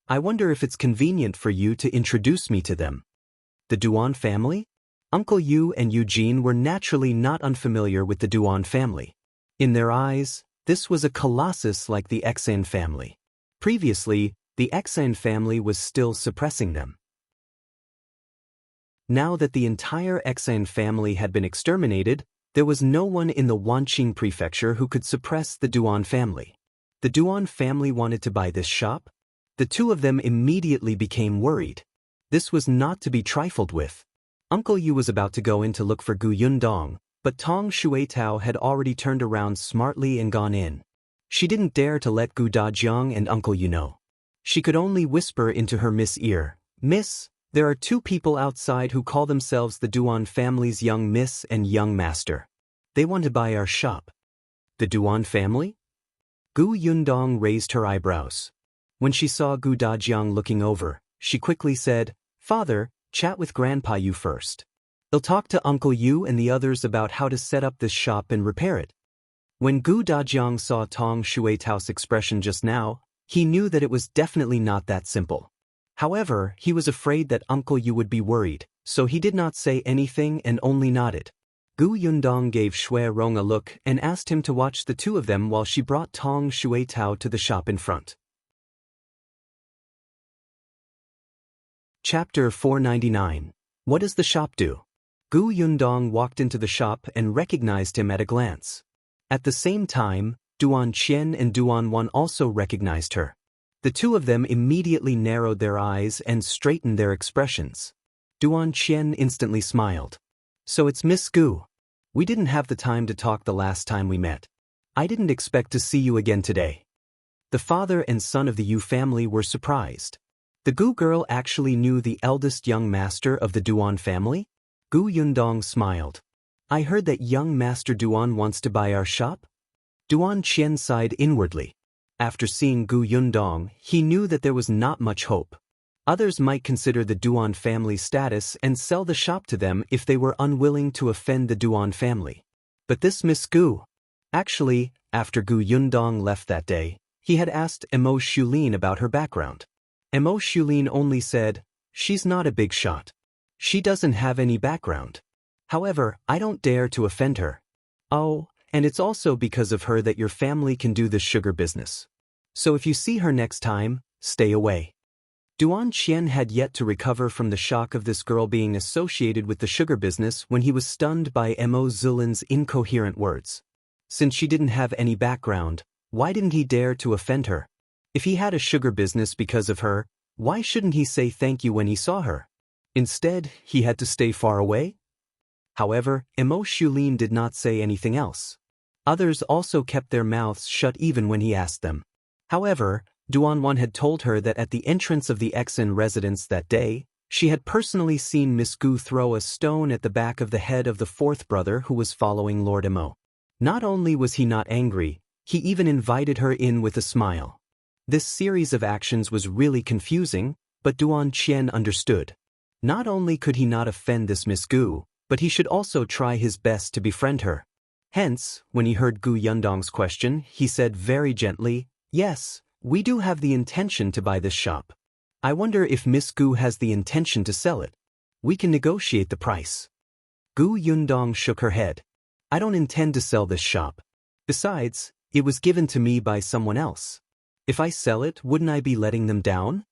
I wonder if it's convenient for you to introduce me to them." The Duan family? Uncle Yu and Eugene were naturally not unfamiliar with the Duan family. In their eyes, this was a colossus like the Xan family. Previously, the Xan family was still suppressing them. Now that the entire Xan family had been exterminated, there was no one in the Wanqing prefecture who could suppress the Duan family. The Duan family wanted to buy this shop? The two of them immediately became worried. This was not to be trifled with. Uncle Yu was about to go in to look for Gu Yundong, but Tong Shuitao had already turned around smartly and gone in. She didn't dare to let Gu Dajiang and Uncle Yu know. She could only whisper into her Miss' ear, "Miss, there are 2 people outside who call themselves the Duan family's young miss and young master. They want to buy our shop." The Duan family? Gu Yundong raised her eyebrows. When she saw Gu Dajiang looking over, she quickly said, "Father, chat with Grandpa Yu first. He'll talk to Uncle Yu and the others about how to set up this shop and repair it. When Gu Dajiang saw Tong Shuetao's expression just now, he knew that it was definitely not that simple. However, he was afraid that Uncle Yu would be worried, so he did not say anything and only nodded. Gu Yundong gave Shui Rong a look and asked him to watch the two of them while she brought Tong Shuetao to the shop in front. Chapter 499. What does the shop do? Gu Yundong walked into the shop and recognized him at a glance. At the same time, Duan Qian and Duan Wan also recognized her. The two of them immediately narrowed their eyes and straightened their expressions. Duan Qian instantly smiled. So it's Miss Gu. We didn't have the time to talk the last time we met. I didn't expect to see you again today. The father and son of the Yu family were surprised. The Gu girl actually knew the eldest young master of the Duan family? Gu Yundong smiled. I heard that young Master Duan wants to buy our shop? Duan Qian sighed inwardly. After seeing Gu Yundong, he knew that there was not much hope. Others might consider the Duan family status and sell the shop to them if they were unwilling to offend the Duan family. But this Miss Gu. Actually, after Gu Yundong left that day, he had asked Mo Xiulan about her background. Mo Xiulan only said, "She's not a big shot. She doesn't have any background. However, I don't dare to offend her. Oh, and it's also because of her that your family can do this sugar business. So if you see her next time, stay away." Duan Qian had yet to recover from the shock of this girl being associated with the sugar business when he was stunned by Mo Xiulan's incoherent words. Since she didn't have any background, why didn't he dare to offend her? If he had a sugar business because of her, why shouldn't he say thank you when he saw her? Instead, he had to stay far away? However, Mo Xiulan did not say anything else. Others also kept their mouths shut even when he asked them. However, Duan Wan had told her that at the entrance of the Exin residence that day, she had personally seen Miss Gu throw a stone at the back of the head of the fourth brother who was following Lord Mo. Not only was he not angry, he even invited her in with a smile. This series of actions was really confusing, but Duan Qian understood. Not only could he not offend this Miss Gu, but he should also try his best to befriend her. Hence, when he heard Gu Yundong's question, he said very gently, "Yes, we do have the intention to buy this shop. I wonder if Miss Gu has the intention to sell it. We can negotiate the price." Gu Yundong shook her head. "I don't intend to sell this shop. Besides, it was given to me by someone else. If I sell it, wouldn't I be letting them down?"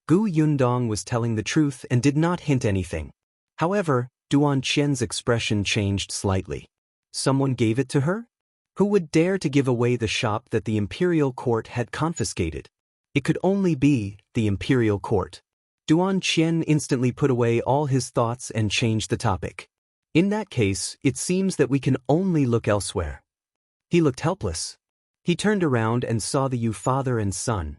Gu Yundong was telling the truth and did not hint anything. However, Duan Qian's expression changed slightly. Someone gave it to her? Who would dare to give away the shop that the imperial court had confiscated? It could only be the imperial court. Duan Qian instantly put away all his thoughts and changed the topic. In that case, it seems that we can only look elsewhere. He looked helpless. He turned around and saw the Yu father and son.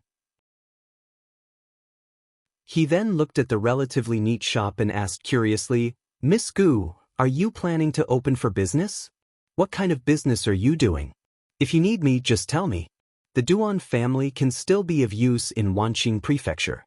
He then looked at the relatively neat shop and asked curiously, "Miss Gu, are you planning to open for business? What kind of business are you doing? If you need me, just tell me. The Duan family can still be of use in Wanqing Prefecture."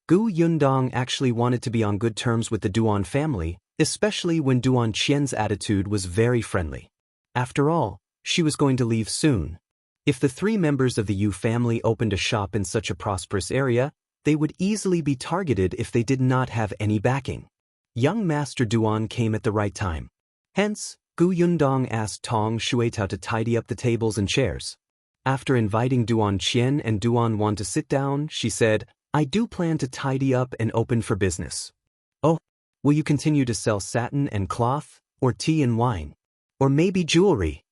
Gu Yundong actually wanted to be on good terms with the Duan family, especially when Duan Qian's attitude was very friendly. After all, she was going to leave soon. If the three members of the Yu family opened a shop in such a prosperous area, they would easily be targeted if they did not have any backing. Young Master Duan came at the right time. Hence, Gu Yundong asked Tong Shuetao to tidy up the tables and chairs. After inviting Duan Qian and Duan Wan to sit down, she said, "I do plan to tidy up and open for business." "Oh, will you continue to sell satin and cloth, or tea and wine? Or maybe jewelry?"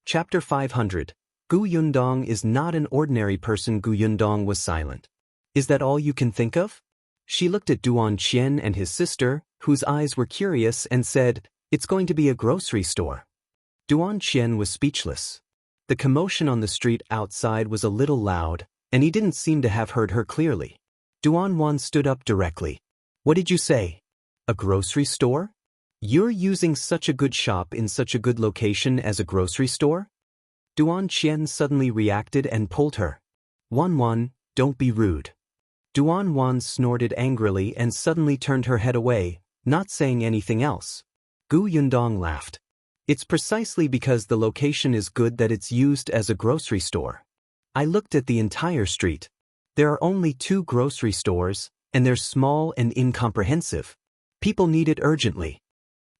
Chapter 500. Gu Yundong is not an ordinary person. Gu Yundong was silent. "Is that all you can think of?" She looked at Duan Qian and his sister, whose eyes were curious, and said, "It's going to be a grocery store." Duan Qian was speechless. The commotion on the street outside was a little loud, and he didn't seem to have heard her clearly. Duan Wan stood up directly. "What did you say? A grocery store? You're using such a good shop in such a good location as a grocery store?" Duan Qian suddenly reacted and pulled her. Wan, don't be rude." Duan Wan snorted angrily and suddenly turned her head away, not saying anything else. Gu Yundong laughed. It's precisely because the location is good that it's used as a grocery store. I looked at the entire street. There are only 2 grocery stores, and they're small and incomprehensive. People need it urgently.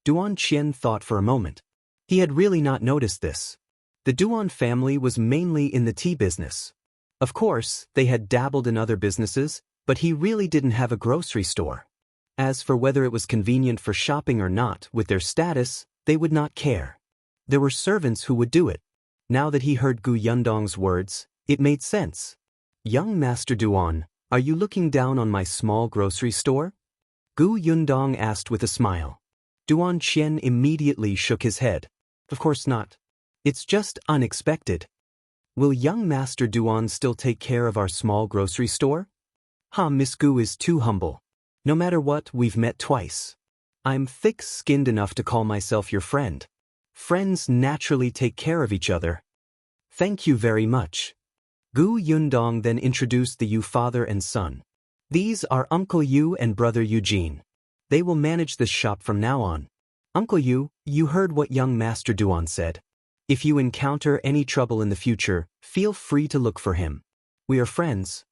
Duan Qian thought for a moment. He had really not noticed this. The Duan family was mainly in the tea business. Of course, they had dabbled in other businesses, but he really didn't have a grocery store. As for whether it was convenient for shopping or not, with their status, they would not care. There were servants who would do it. Now that he heard Gu Yundong's words, it made sense. Young Master Duan, are you looking down on my small grocery store? Gu Yundong asked with a smile. Duan Qian immediately shook his head. Of course not. It's just unexpected. Will young Master Duan still take care of our small grocery store? Miss Gu is too humble. No matter what, we've met twice. I'm thick-skinned enough to call myself your friend. Friends naturally take care of each other. Thank you very much. Gu Yundong then introduced the Yu father and son. These are Uncle Yu and Brother Eugene. They will manage this shop from now on. Uncle Yu, you heard what young Master Duan said. If you encounter any trouble in the future, feel free to look for him. We are friends.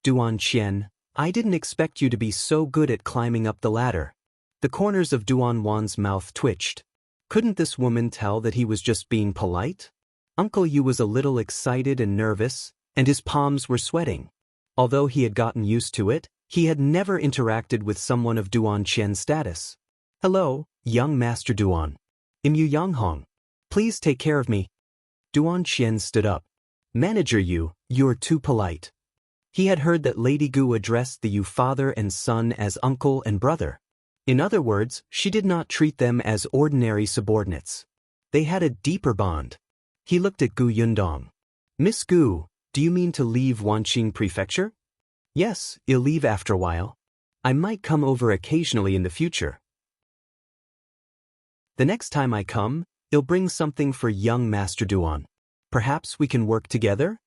Duan Qian, I didn't expect you to be so good at climbing up the ladder. The corners of Duan Wan's mouth twitched. Couldn't this woman tell that he was just being polite? Uncle Yu was a little excited and nervous, and his palms were sweating. Although he had gotten used to it, he had never interacted with someone of Duan Qian's status. Hello, young Master Duan. I'm Yu Yanghong. Please take care of me. Duan Qian stood up. Manager Yu, you're too polite. He had heard that Lady Gu addressed the Yu father and son as uncle and brother. In other words, she did not treat them as ordinary subordinates. They had a deeper bond. He looked at Gu Yundong. Miss Gu, do you mean to leave Wanqing Prefecture? Yes, I'll leave after a while. I might come over occasionally in the future. The next time I come, I'll bring something for young Master Duan. Perhaps we can work together?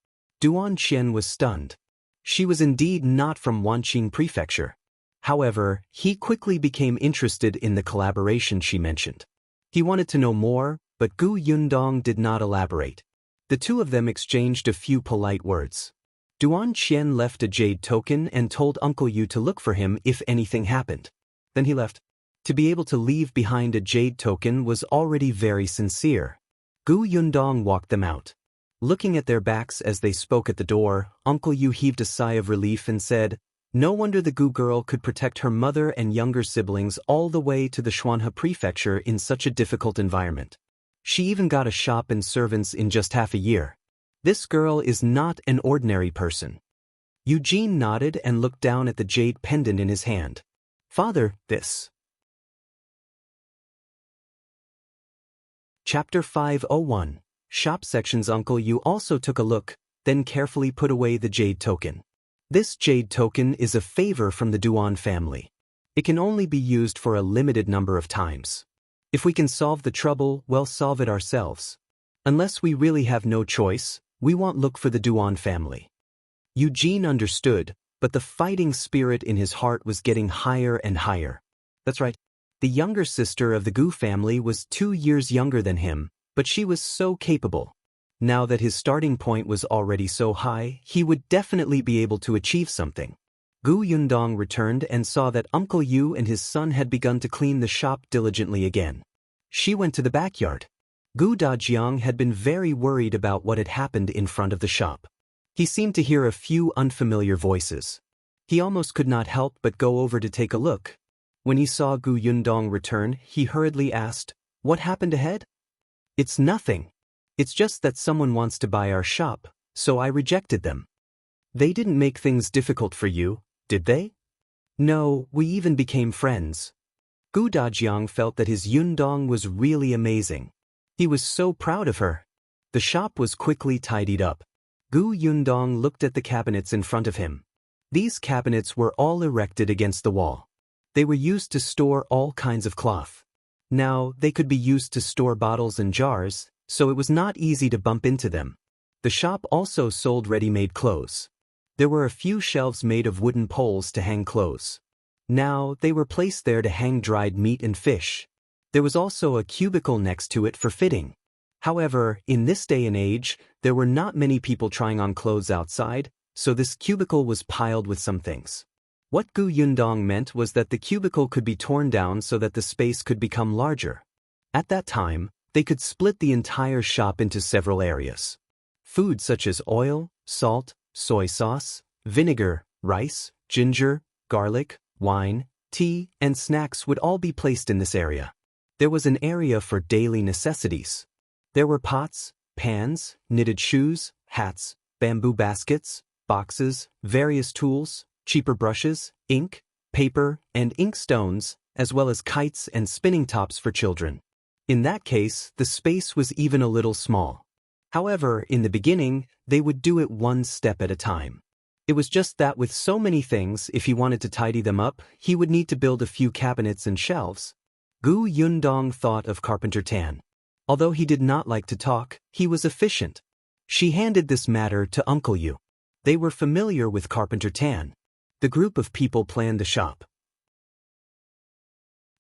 Duan Qian was stunned. She was indeed not from Wanqing Prefecture. However, he quickly became interested in the collaboration she mentioned. He wanted to know more, but Gu Yundong did not elaborate. The two of them exchanged a few polite words. Duan Qian left a jade token and told Uncle Yu to look for him if anything happened. Then he left. To be able to leave behind a jade token was already very sincere. Gu Yundong walked them out. Looking at their backs as they spoke at the door, Uncle Yu heaved a sigh of relief and said, no wonder the Gu girl could protect her mother and younger siblings all the way to the Xuanhe Prefecture in such a difficult environment. She even got a shop and servants in just half a year. This girl is not an ordinary person. Eugene nodded and looked down at the jade pendant in his hand. Father, this. Chapter 501. Shop sections. Uncle Yu also took a look, then carefully put away the jade token. This jade token is a favor from the Duan family. It can only be used for a limited number of times. If we can solve the trouble, we'll solve it ourselves. Unless we really have no choice, we won't look for the Duan family. Eugene understood, but the fighting spirit in his heart was getting higher and higher. That's right. The younger sister of the Gu family was 2 years younger than him, but she was so capable. Now that his starting point was already so high, he would definitely be able to achieve something. Gu Yundong returned and saw that Uncle Yu and his son had begun to clean the shop diligently again. She went to the backyard. Gu Dajiang had been very worried about what had happened in front of the shop. He seemed to hear a few unfamiliar voices. He almost could not help but go over to take a look. When he saw Gu Yundong return, he hurriedly asked, "What happened ahead?" "It's nothing. It's just that someone wants to buy our shop, so I rejected them." "They didn't make things difficult for you, did they?" "No, we even became friends." Gu Dajiang felt that his Yundong was really amazing. He was so proud of her. The shop was quickly tidied up. Gu Yundong looked at the cabinets in front of him. These cabinets were all erected against the wall. They were used to store all kinds of cloth. Now, they could be used to store bottles and jars, so it was not easy to bump into them. The shop also sold ready-made clothes. There were a few shelves made of wooden poles to hang clothes. Now, they were placed there to hang dried meat and fish. There was also a cubicle next to it for fitting. However, in this day and age, there were not many people trying on clothes outside, so this cubicle was piled with some things. What Gu Yundong meant was that the cubicle could be torn down so that the space could become larger. At that time, they could split the entire shop into several areas. Food such as oil, salt, soy sauce, vinegar, rice, ginger, garlic, wine, tea, and snacks would all be placed in this area. There was an area for daily necessities. There were pots, pans, knitted shoes, hats, bamboo baskets, boxes, various tools, cheaper brushes, ink, paper, and ink stones, as well as kites and spinning tops for children. In that case, the space was even a little small. However, in the beginning, they would do it one step at a time. It was just that with so many things, if he wanted to tidy them up, he would need to build a few cabinets and shelves. Gu Yundong thought of Carpenter Tan. Although he did not like to talk, he was efficient. She handed this matter to Uncle Yu. They were familiar with Carpenter Tan. The group of people planned the shop.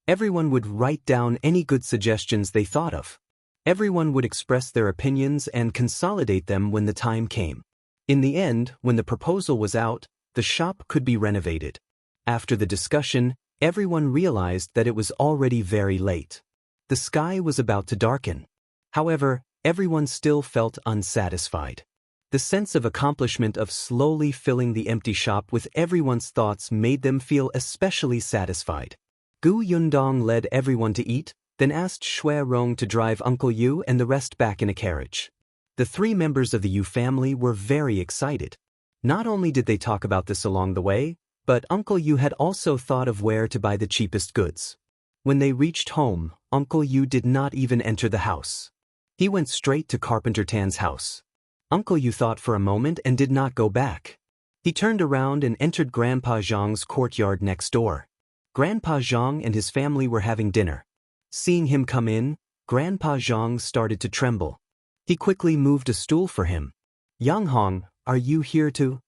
Everyone would write down any good suggestions they thought of. Everyone would express their opinions and consolidate them when the time came. In the end, when the proposal was out, the shop could be renovated. After the discussion, everyone realized that it was already very late. The sky was about to darken. However, everyone still felt unsatisfied. The sense of accomplishment of slowly filling the empty shop with everyone's thoughts made them feel especially satisfied. Gu Yundong led everyone to eat, then asked Shui Rong to drive Uncle Yu and the rest back in a carriage. The 3 members of the Yu family were very excited. Not only did they talk about this along the way, but Uncle Yu had also thought of where to buy the cheapest goods. When they reached home, Uncle Yu did not even enter the house. He went straight to Carpenter Tan's house. Uncle Yu thought for a moment and did not go back. He turned around and entered Grandpa Zhang's courtyard next door. Grandpa Zhang and his family were having dinner. Seeing him come in, Grandpa Zhang started to tremble. He quickly moved a stool for him. "Yang Hong, are you here too?"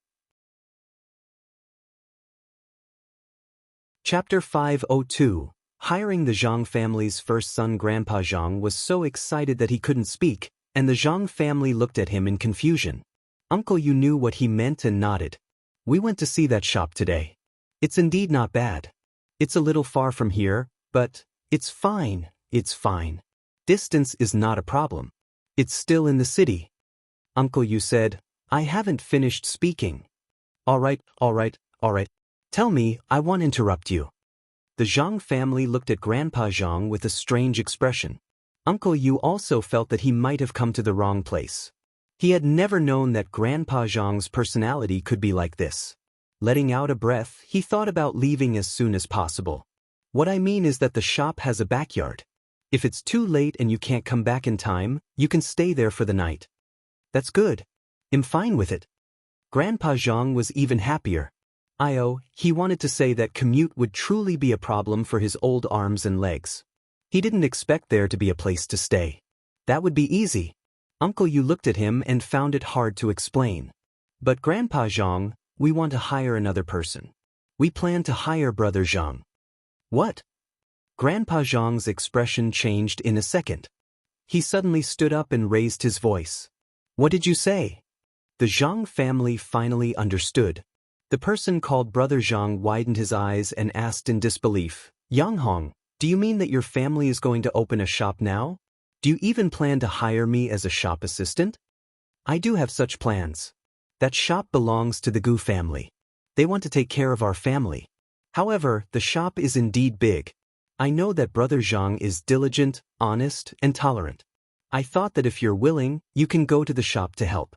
Chapter 502. Hiring the Zhang family's first son. Grandpa Zhang was so excited that he couldn't speak, and the Zhang family looked at him in confusion. Uncle Yu knew what he meant and nodded. "We went to see that shop today. It's indeed not bad. It's a little far from here, but it's fine, it's fine. Distance is not a problem. It's still in the city." Uncle Yu said, "I haven't finished speaking." All right. Tell me, I won't interrupt you." The Zhang family looked at Grandpa Zhang with a strange expression. Uncle Yu also felt that he might have come to the wrong place. He had never known that Grandpa Zhang's personality could be like this. Letting out a breath, he thought about leaving as soon as possible. "What I mean is that the shop has a backyard. If it's too late and you can't come back in time, you can stay there for the night." "That's good. I'm fine with it." Grandpa Zhang was even happier. He wanted to say that commute would truly be a problem for his old arms and legs. He didn't expect there to be a place to stay. That would be easy. Uncle Yu looked at him and found it hard to explain. "But Grandpa Zhang, we want to hire another person. We plan to hire Brother Zhang." "What?" Grandpa Zhang's expression changed in a second. He suddenly stood up and raised his voice. "What did you say?" The Zhang family finally understood. The person called Brother Zhang widened his eyes and asked in disbelief, "Yang Hong, do you mean that your family is going to open a shop now? Do you even plan to hire me as a shop assistant?" "I do have such plans. That shop belongs to the Gu family. They want to take care of our family. However, the shop is indeed big. I know that Brother Zhang is diligent, honest, and tolerant. I thought that if you're willing, you can go to the shop to help."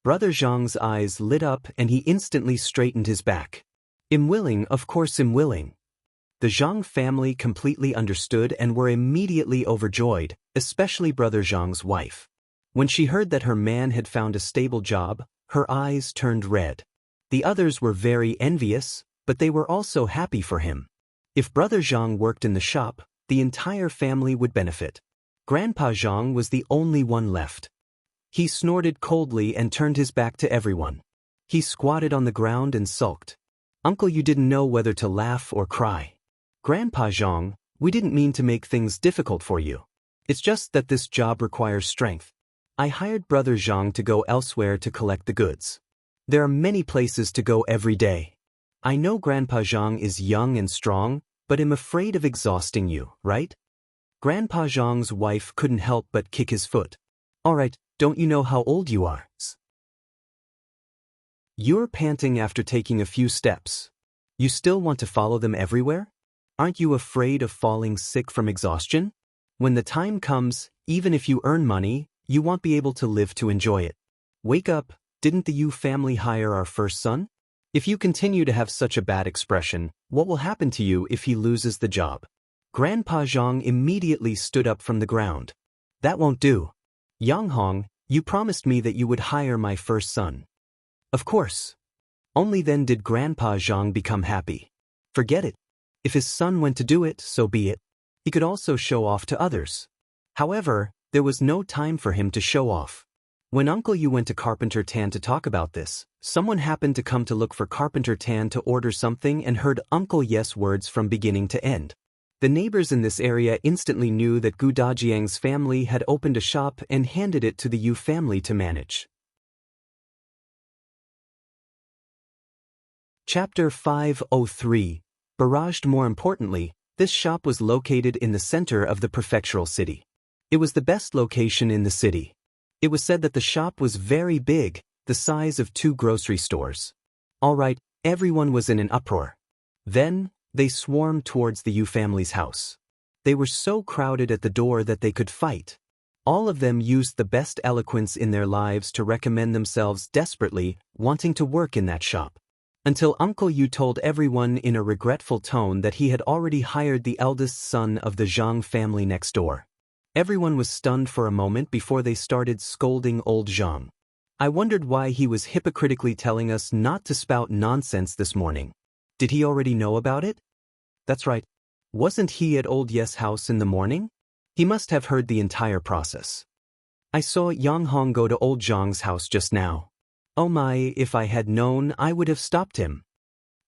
Brother Zhang's eyes lit up and he instantly straightened his back. "I'm willing, of course I'm willing." The Zhang family completely understood and were immediately overjoyed, especially Brother Zhang's wife. When she heard that her man had found a stable job, her eyes turned red. The others were very envious, but they were also happy for him. If Brother Zhang worked in the shop, the entire family would benefit. Grandpa Zhang was the only one left. He snorted coldly and turned his back to everyone. He squatted on the ground and sulked. Uncle Yu didn't know whether to laugh or cry. "Grandpa Zhang, We didn't mean to make things difficult for you. It's just that this job requires strength. I hired Brother Zhang to go elsewhere to collect the goods. There are many places to go every day. I know Grandpa Zhang is young and strong, but am afraid of exhausting you, right? Grandpa Zhang's wife couldn't help but kick his foot. Alright, don't you know how old you are? You're panting after taking a few steps. You still want to follow them everywhere? Aren't you afraid of falling sick from exhaustion? When the time comes, even if you earn money, you won't be able to live to enjoy it. Wake up, didn't the Yu family hire our first son? If you continue to have such a bad expression, what will happen to you if he loses the job? Grandpa Zhang immediately stood up from the ground. That won't do. Yang Hong, you promised me that you would hire my first son. Of course. Only then did Grandpa Zhang become happy. Forget it. If his son went to do it, so be it. He could also show off to others. However, there was no time for him to show off. When Uncle Yu went to Carpenter Tan to talk about this, someone happened to come to look for Carpenter Tan to order something and heard Uncle Yes' words from beginning to end. The neighbors in this area instantly knew that Gu Dajiang's family had opened a shop and handed it to the Yu family to manage. Chapter 503. Barraged. More importantly, this shop was located in the center of the prefectural city. It was the best location in the city. It was said that the shop was very big, the size of 2 grocery stores. Alright, everyone was in an uproar. Then, they swarmed towards the Yu family's house. They were so crowded at the door that they could fight. All of them used the best eloquence in their lives to recommend themselves desperately, wanting to work in that shop. Until Uncle Yu told everyone in a regretful tone that he had already hired the eldest son of the Zhang family next door. Everyone was stunned for a moment before they started scolding old Zhang. I wondered why he was hypocritically telling us not to spout nonsense this morning. Did he already know about it? That's right. Wasn't he at old Yes' house in the morning? He must have heard the entire process. I saw Yang Hong go to old Zhang's house just now. Oh my, if I had known, I would have stopped him.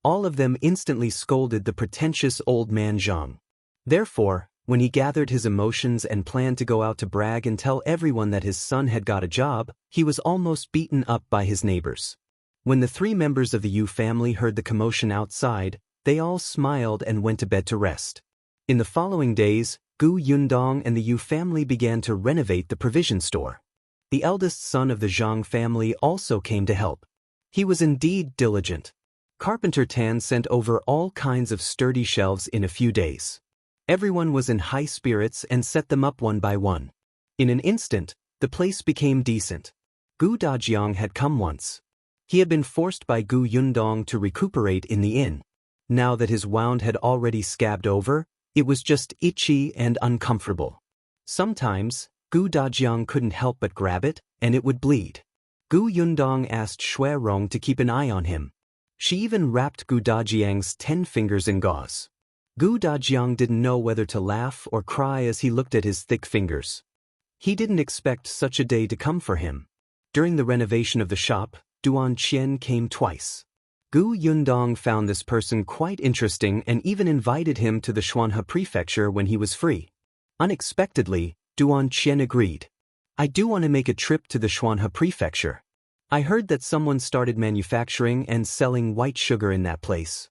All of them instantly scolded the pretentious old man Zhang. Therefore, when he gathered his emotions and planned to go out to brag and tell everyone that his son had got a job, he was almost beaten up by his neighbors. When the 3 members of the Yu family heard the commotion outside, they all smiled and went to bed to rest. In the following days, Gu Yundong and the Yu family began to renovate the provision store. The eldest son of the Zhang family also came to help. He was indeed diligent. Carpenter Tan sent over all kinds of sturdy shelves in a few days. Everyone was in high spirits and set them up one by one. In an instant, the place became decent. Gu Dajiang had come once. He had been forced by Gu Yundong to recuperate in the inn. Now that his wound had already scabbed over, it was just itchy and uncomfortable. Sometimes, Gu Dajiang couldn't help but grab it, and it would bleed. Gu Yundong asked Shui Rong to keep an eye on him. She even wrapped Gu Dajiang's 10 fingers in gauze. Gu Dajiang didn't know whether to laugh or cry as he looked at his thick fingers. He didn't expect such a day to come for him. During the renovation of the shop, Duan Chen came twice. Gu Yundong found this person quite interesting and even invited him to the Xuanhe prefecture when he was free. Unexpectedly, Duan Chen agreed. I do want to make a trip to the Xuanhe prefecture. I heard that someone started manufacturing and selling white sugar in that place.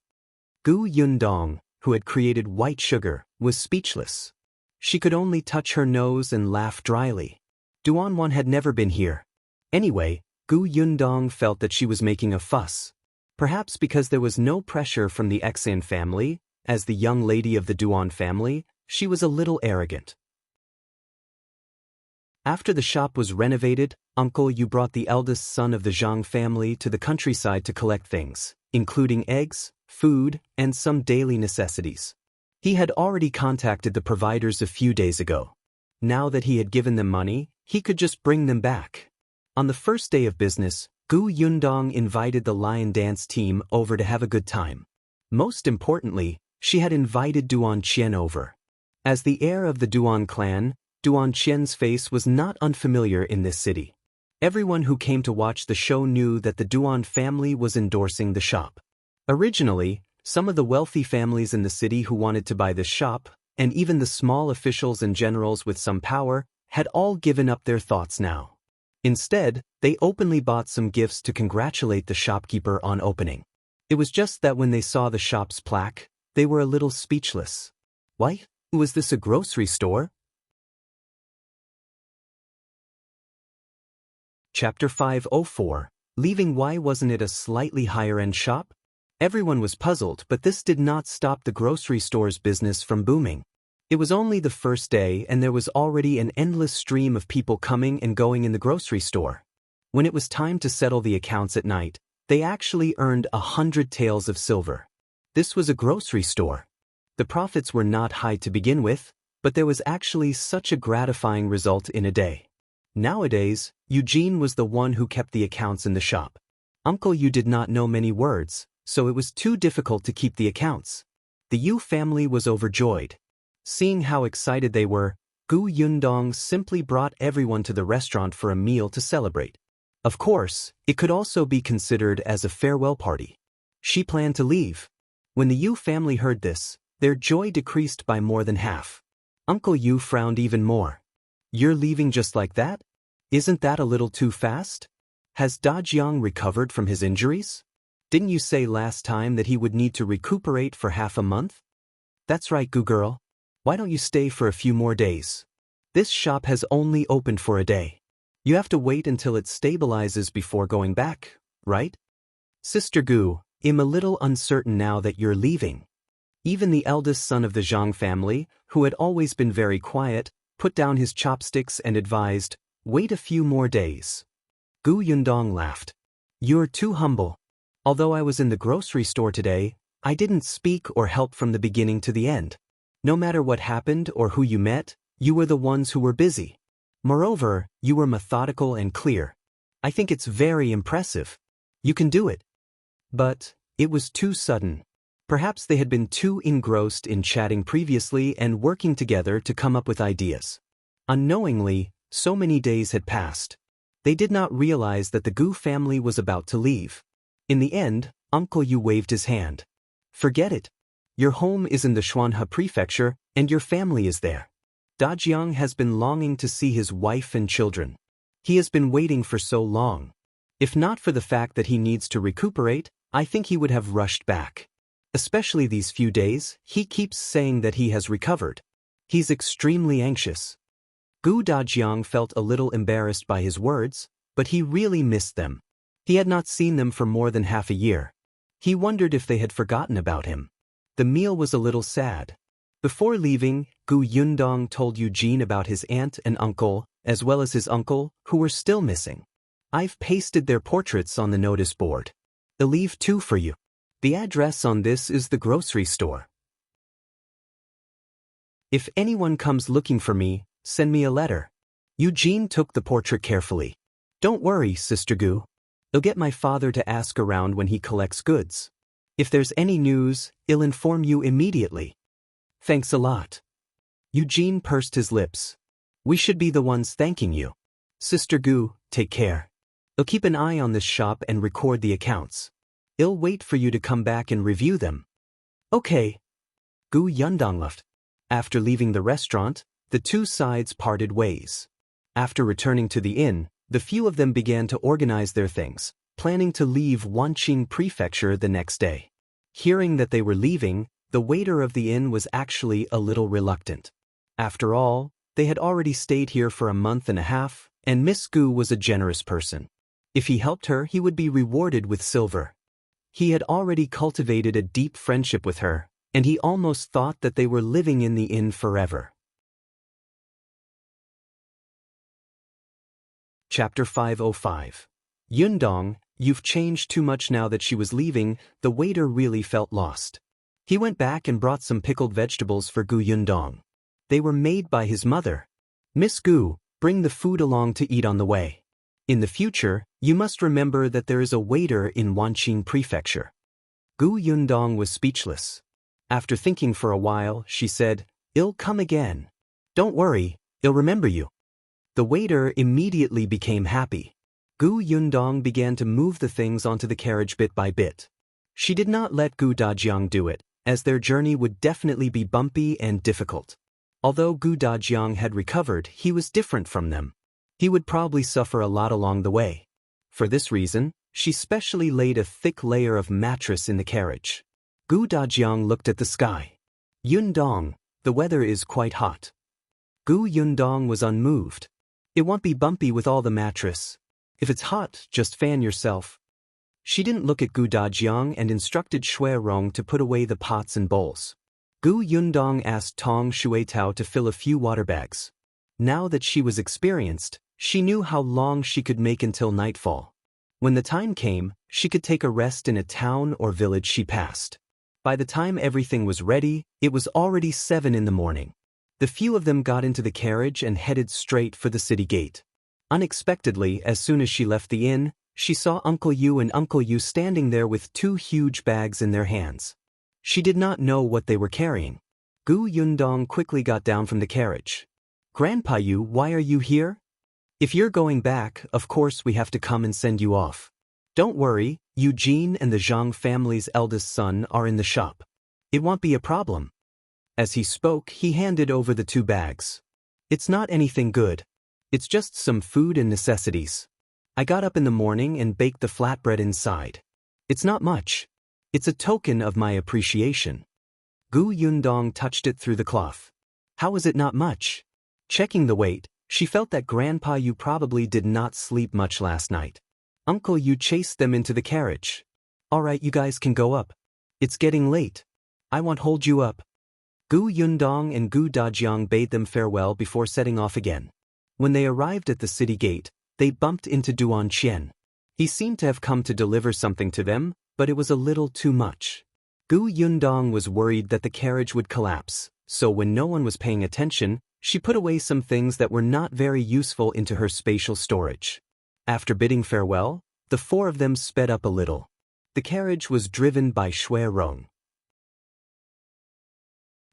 Gu Yundong, who had created white sugar, was speechless. She could only touch her nose and laugh dryly. Duan Wan had never been here. Anyway, Gu Yundong felt that she was making a fuss. Perhaps because there was no pressure from the Xan family, as the young lady of the Duan family, she was a little arrogant. After the shop was renovated, Uncle Yu brought the eldest son of the Zhang family to the countryside to collect things, including eggs, food, and some daily necessities. He had already contacted the providers a few days ago. Now that he had given them money, he could just bring them back. On the first day of business, Gu Yundong invited the lion dance team over to have a good time. Most importantly, she had invited Duan Chen over. As the heir of the Duan clan, Duan Chen's face was not unfamiliar in this city. Everyone who came to watch the show knew that the Duan family was endorsing the shop. Originally, some of the wealthy families in the city who wanted to buy this shop, and even the small officials and generals with some power had all given up their thoughts now. Instead, they openly bought some gifts to congratulate the shopkeeper on opening. It was just that when they saw the shop's plaque, they were a little speechless. Why? Was this a grocery store? Chapter 504. Leaving. Why wasn't it a slightly higher-end shop? Everyone was puzzled, but this did not stop the grocery store's business from booming. It was only the first day and there was already an endless stream of people coming and going in the grocery store. When it was time to settle the accounts at night, they actually earned 100 taels of silver. This was a grocery store. The profits were not high to begin with, but there was actually such a gratifying result in a day. Nowadays, Eugene was the one who kept the accounts in the shop. Uncle Yu did not know many words, so it was too difficult to keep the accounts. The Yu family was overjoyed. Seeing how excited they were, Gu Yundong simply brought everyone to the restaurant for a meal to celebrate. Of course, it could also be considered as a farewell party. She planned to leave. When the Yu family heard this, their joy decreased by more than half. Uncle Yu frowned even more. You're leaving just like that? Isn't that a little too fast? Has Dajiang recovered from his injuries? Didn't you say last time that he would need to recuperate for half a month? That's right, Gu girl. Why don't you stay for a few more days? This shop has only opened for a day. You have to wait until it stabilizes before going back, right? Sister Gu, I'm a little uncertain now that you're leaving. Even the eldest son of the Zhang family, who had always been very quiet, put down his chopsticks and advised, wait a few more days. Gu Yundong laughed. You're too humble. Although I was in the grocery store today, I didn't speak or help from the beginning to the end. No matter what happened or who you met, you were the ones who were busy. Moreover, you were methodical and clear. I think it's very impressive. You can do it. But it was too sudden. Perhaps they had been too engrossed in chatting previously and working together to come up with ideas. Unknowingly, so many days had passed. They did not realize that the Gu family was about to leave. In the end, Uncle Yu waved his hand. Forget it. Your home is in the Xuanhe prefecture, and your family is there. Dajiang has been longing to see his wife and children. He has been waiting for so long. If not for the fact that he needs to recuperate, I think he would have rushed back. Especially these few days, he keeps saying that he has recovered. He's extremely anxious. Gu Dajiang felt a little embarrassed by his words, but he really missed them. He had not seen them for more than half a year. He wondered if they had forgotten about him. The meal was a little sad. Before leaving, Gu Yundong told Eugene about his aunt and uncle, as well as his uncle, who were still missing. I've pasted their portraits on the notice board. I'll leave two for you. The address on this is the grocery store. If anyone comes looking for me, send me a letter. Eugene took the portrait carefully. Don't worry, Sister Gu. I'll get my father to ask around when he collects goods. If there's any news, I'll inform you immediately. Thanks a lot. Eugene pursed his lips. We should be the ones thanking you. Sister Gu, take care. I'll keep an eye on this shop and record the accounts. I'll wait for you to come back and review them. Okay. Gu Yundong left. After leaving the restaurant, the two sides parted ways. After returning to the inn, the few of them began to organize their things, planning to leave Wanqing Prefecture the next day. Hearing that they were leaving, the waiter of the inn was actually a little reluctant. After all, they had already stayed here for a month and a half, and Miss Gu was a generous person. If he helped her, he would be rewarded with silver. He had already cultivated a deep friendship with her, and he almost thought that they were living in the inn forever. Chapter 505. Yundong, you've changed too much. Now that she was leaving, the waiter really felt lost. He went back and brought some pickled vegetables for Gu Yundong. They were made by his mother. Miss Gu, bring the food along to eat on the way. In the future, you must remember that there is a waiter in Wanqing Prefecture. Gu Yundong was speechless. After thinking for a while, she said, I'll come again. Don't worry, I'll remember you. The waiter immediately became happy. Gu Yundong began to move the things onto the carriage bit by bit. She did not let Gu Dajiang do it, as their journey would definitely be bumpy and difficult. Although Gu Dajiang had recovered, he was different from them. He would probably suffer a lot along the way. For this reason, she specially laid a thick layer of mattress in the carriage. Gu Dajiang looked at the sky. Yundong, the weather is quite hot. Gu Yundong was unmoved. It won't be bumpy with all the mattress. If it's hot, just fan yourself. She didn't look at Gu Dajiang and instructed Shuirong to put away the pots and bowls. Gu Yundong asked Tong Shuitao to fill a few water bags. Now that she was experienced, she knew how long she could make until nightfall. When the time came, she could take a rest in a town or village she passed. By the time everything was ready, it was already 7 in the morning. The few of them got into the carriage and headed straight for the city gate. Unexpectedly, as soon as she left the inn, she saw Uncle Yu and Uncle Yu standing there with 2 huge bags in their hands. She did not know what they were carrying. Gu Yundong quickly got down from the carriage. "Grandpa Yu, why are you here? If you're going back, of course we have to come and send you off. Don't worry, Eugene and the Zhang family's eldest son are in the shop. It won't be a problem." As he spoke, he handed over the 2 bags. "It's not anything good. It's just some food and necessities. I got up in the morning and baked the flatbread inside. It's not much. It's a token of my appreciation." Gu Yundong touched it through the cloth. "How is it not much?" Checking the weight, she felt that Grandpa Yu probably did not sleep much last night. Uncle Yu chased them into the carriage. "All right, you guys can go up. It's getting late. I won't hold you up." Gu Yundong and Gu Dajiang bade them farewell before setting off again. When they arrived at the city gate, they bumped into Duan Chen. He seemed to have come to deliver something to them, but it was a little too much. Gu Yundong was worried that the carriage would collapse, so when no one was paying attention, she put away some things that were not very useful into her spatial storage. After bidding farewell, the 4 of them sped up a little. The carriage was driven by Shuirong.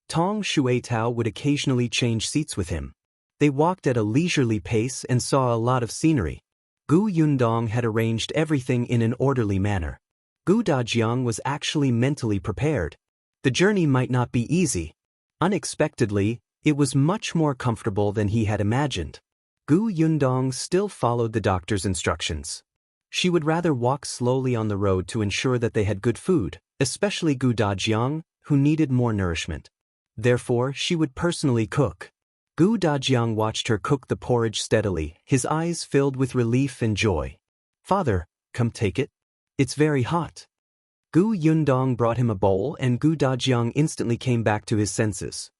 Tong Shuitao would occasionally change seats with him. They walked at a leisurely pace and saw a lot of scenery. Gu Yundong had arranged everything in an orderly manner. Gu Dajiang was actually mentally prepared. The journey might not be easy. Unexpectedly, it was much more comfortable than he had imagined. Gu Yundong still followed the doctor's instructions. She would rather walk slowly on the road to ensure that they had good food, especially Gu Dajiang, who needed more nourishment. Therefore, she would personally cook. Gu Dajiang watched her cook the porridge steadily, his eyes filled with relief and joy. "Father, come take it. It's very hot." Gu Yundong brought him a bowl and Gu Dajiang instantly came back to his senses.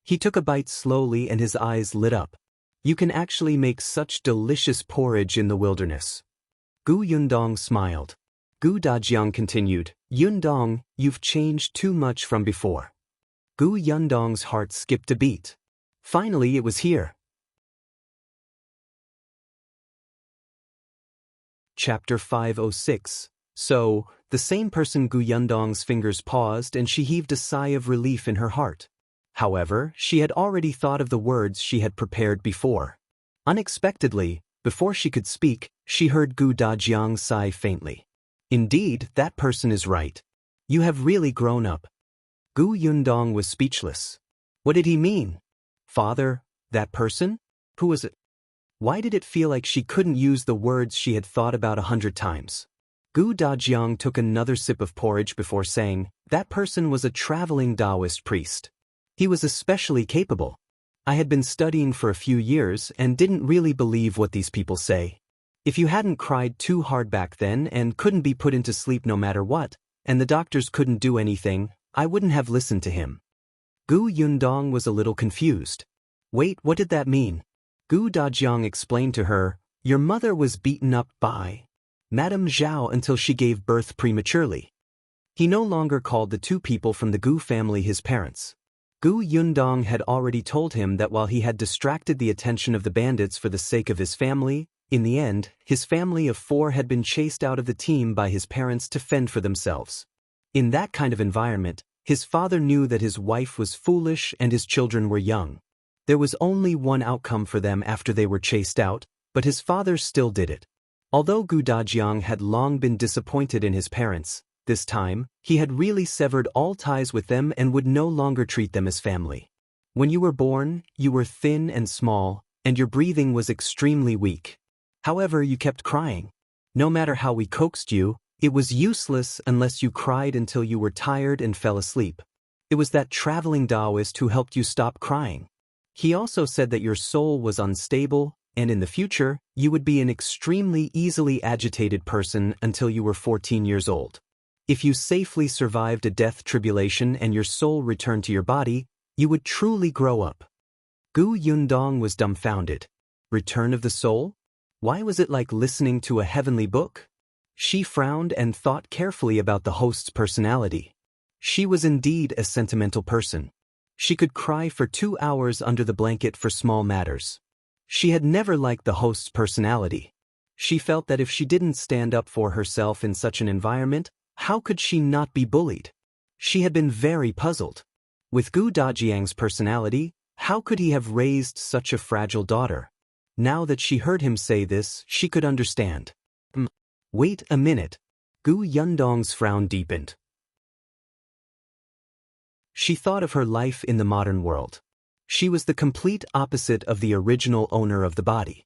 He took a bite slowly and his eyes lit up. "You can actually make such delicious porridge in the wilderness." Gu Yundong smiled. Gu Dajiang continued, "Yundong, you've changed too much from before." Gu Yundong's heart skipped a beat. Finally it was here. Chapter 506. So, the same person. Gu Yundong's fingers paused and she heaved a sigh of relief in her heart. However, she had already thought of the words she had prepared before. Unexpectedly, before she could speak, she heard Gu Dajiang sigh faintly. "Indeed, that person is right. You have really grown up." Gu Yundong was speechless. What did he mean? "Father, that person? Who was it?" Why did it feel like she couldn't use the words she had thought about 100 times? Gu Dajiang took another sip of porridge before saying, "That person was a traveling Taoist priest. He was especially capable. I had been studying for a few years and didn't really believe what these people say. If you hadn't cried too hard back then and couldn't be put into sleep no matter what, and the doctors couldn't do anything, I wouldn't have listened to him." Gu Yundong was a little confused. "Wait, what did that mean?" Gu Dajiang explained to her, "Your mother was beaten up by Madame Zhao until she gave birth prematurely." He no longer called the 2 people from the Gu family his parents. Gu Yundong had already told him that while he had distracted the attention of the bandits for the sake of his family, in the end, his family of 4 had been chased out of the team by his parents to fend for themselves. In that kind of environment, his father knew that his wife was foolish and his children were young. There was only one outcome for them after they were chased out, but his father still did it. Although Gu Dajiang had long been disappointed in his parents, This time, he had really severed all ties with them and would no longer treat them as family. When you were born, you were thin and small, and your breathing was extremely weak. However, you kept crying. No matter how we coaxed you, it was useless unless you cried until you were tired and fell asleep. It was that traveling Taoist who helped you stop crying. He also said that your soul was unstable, and in the future, you would be an extremely easily agitated person until you were 14 years old. If you safely survived a death tribulation and your soul returned to your body, you would truly grow up. Gu Yundong was dumbfounded. Return of the soul? Why was it like listening to a heavenly book? She frowned and thought carefully about the host's personality. She was indeed a sentimental person. She could cry for 2 hours under the blanket for small matters. She had never liked the host's personality. She felt that if she didn't stand up for herself in such an environment, how could she not be bullied? She had been very puzzled. With Gu Dajiang's personality, how could he have raised such a fragile daughter? Now that she heard him say this, she could understand. Wait a minute. Gu Yundong's frown deepened. She thought of her life in the modern world. She was the complete opposite of the original owner of the body.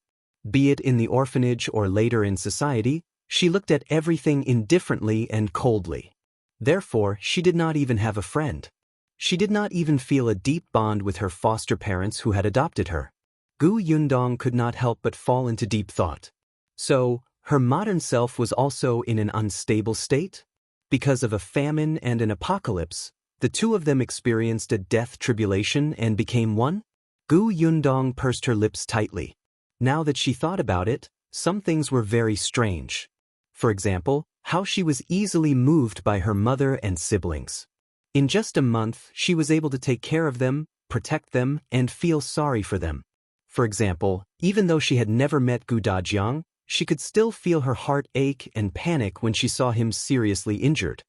Be it in the orphanage or later in society, she looked at everything indifferently and coldly. Therefore, she did not even have a friend. She did not even feel a deep bond with her foster parents who had adopted her. Gu Yundong could not help but fall into deep thought. So, her modern self was also in an unstable state? Because of a famine and an apocalypse, the two of them experienced a death tribulation and became one? Gu Yundong pursed her lips tightly. Now that she thought about it, some things were very strange. For example, how she was easily moved by her mother and siblings. In just a month, she was able to take care of them, protect them, and feel sorry for them. For example, even though she had never met Gu Dajiang, she could still feel her heart ache and panic when she saw him seriously injured.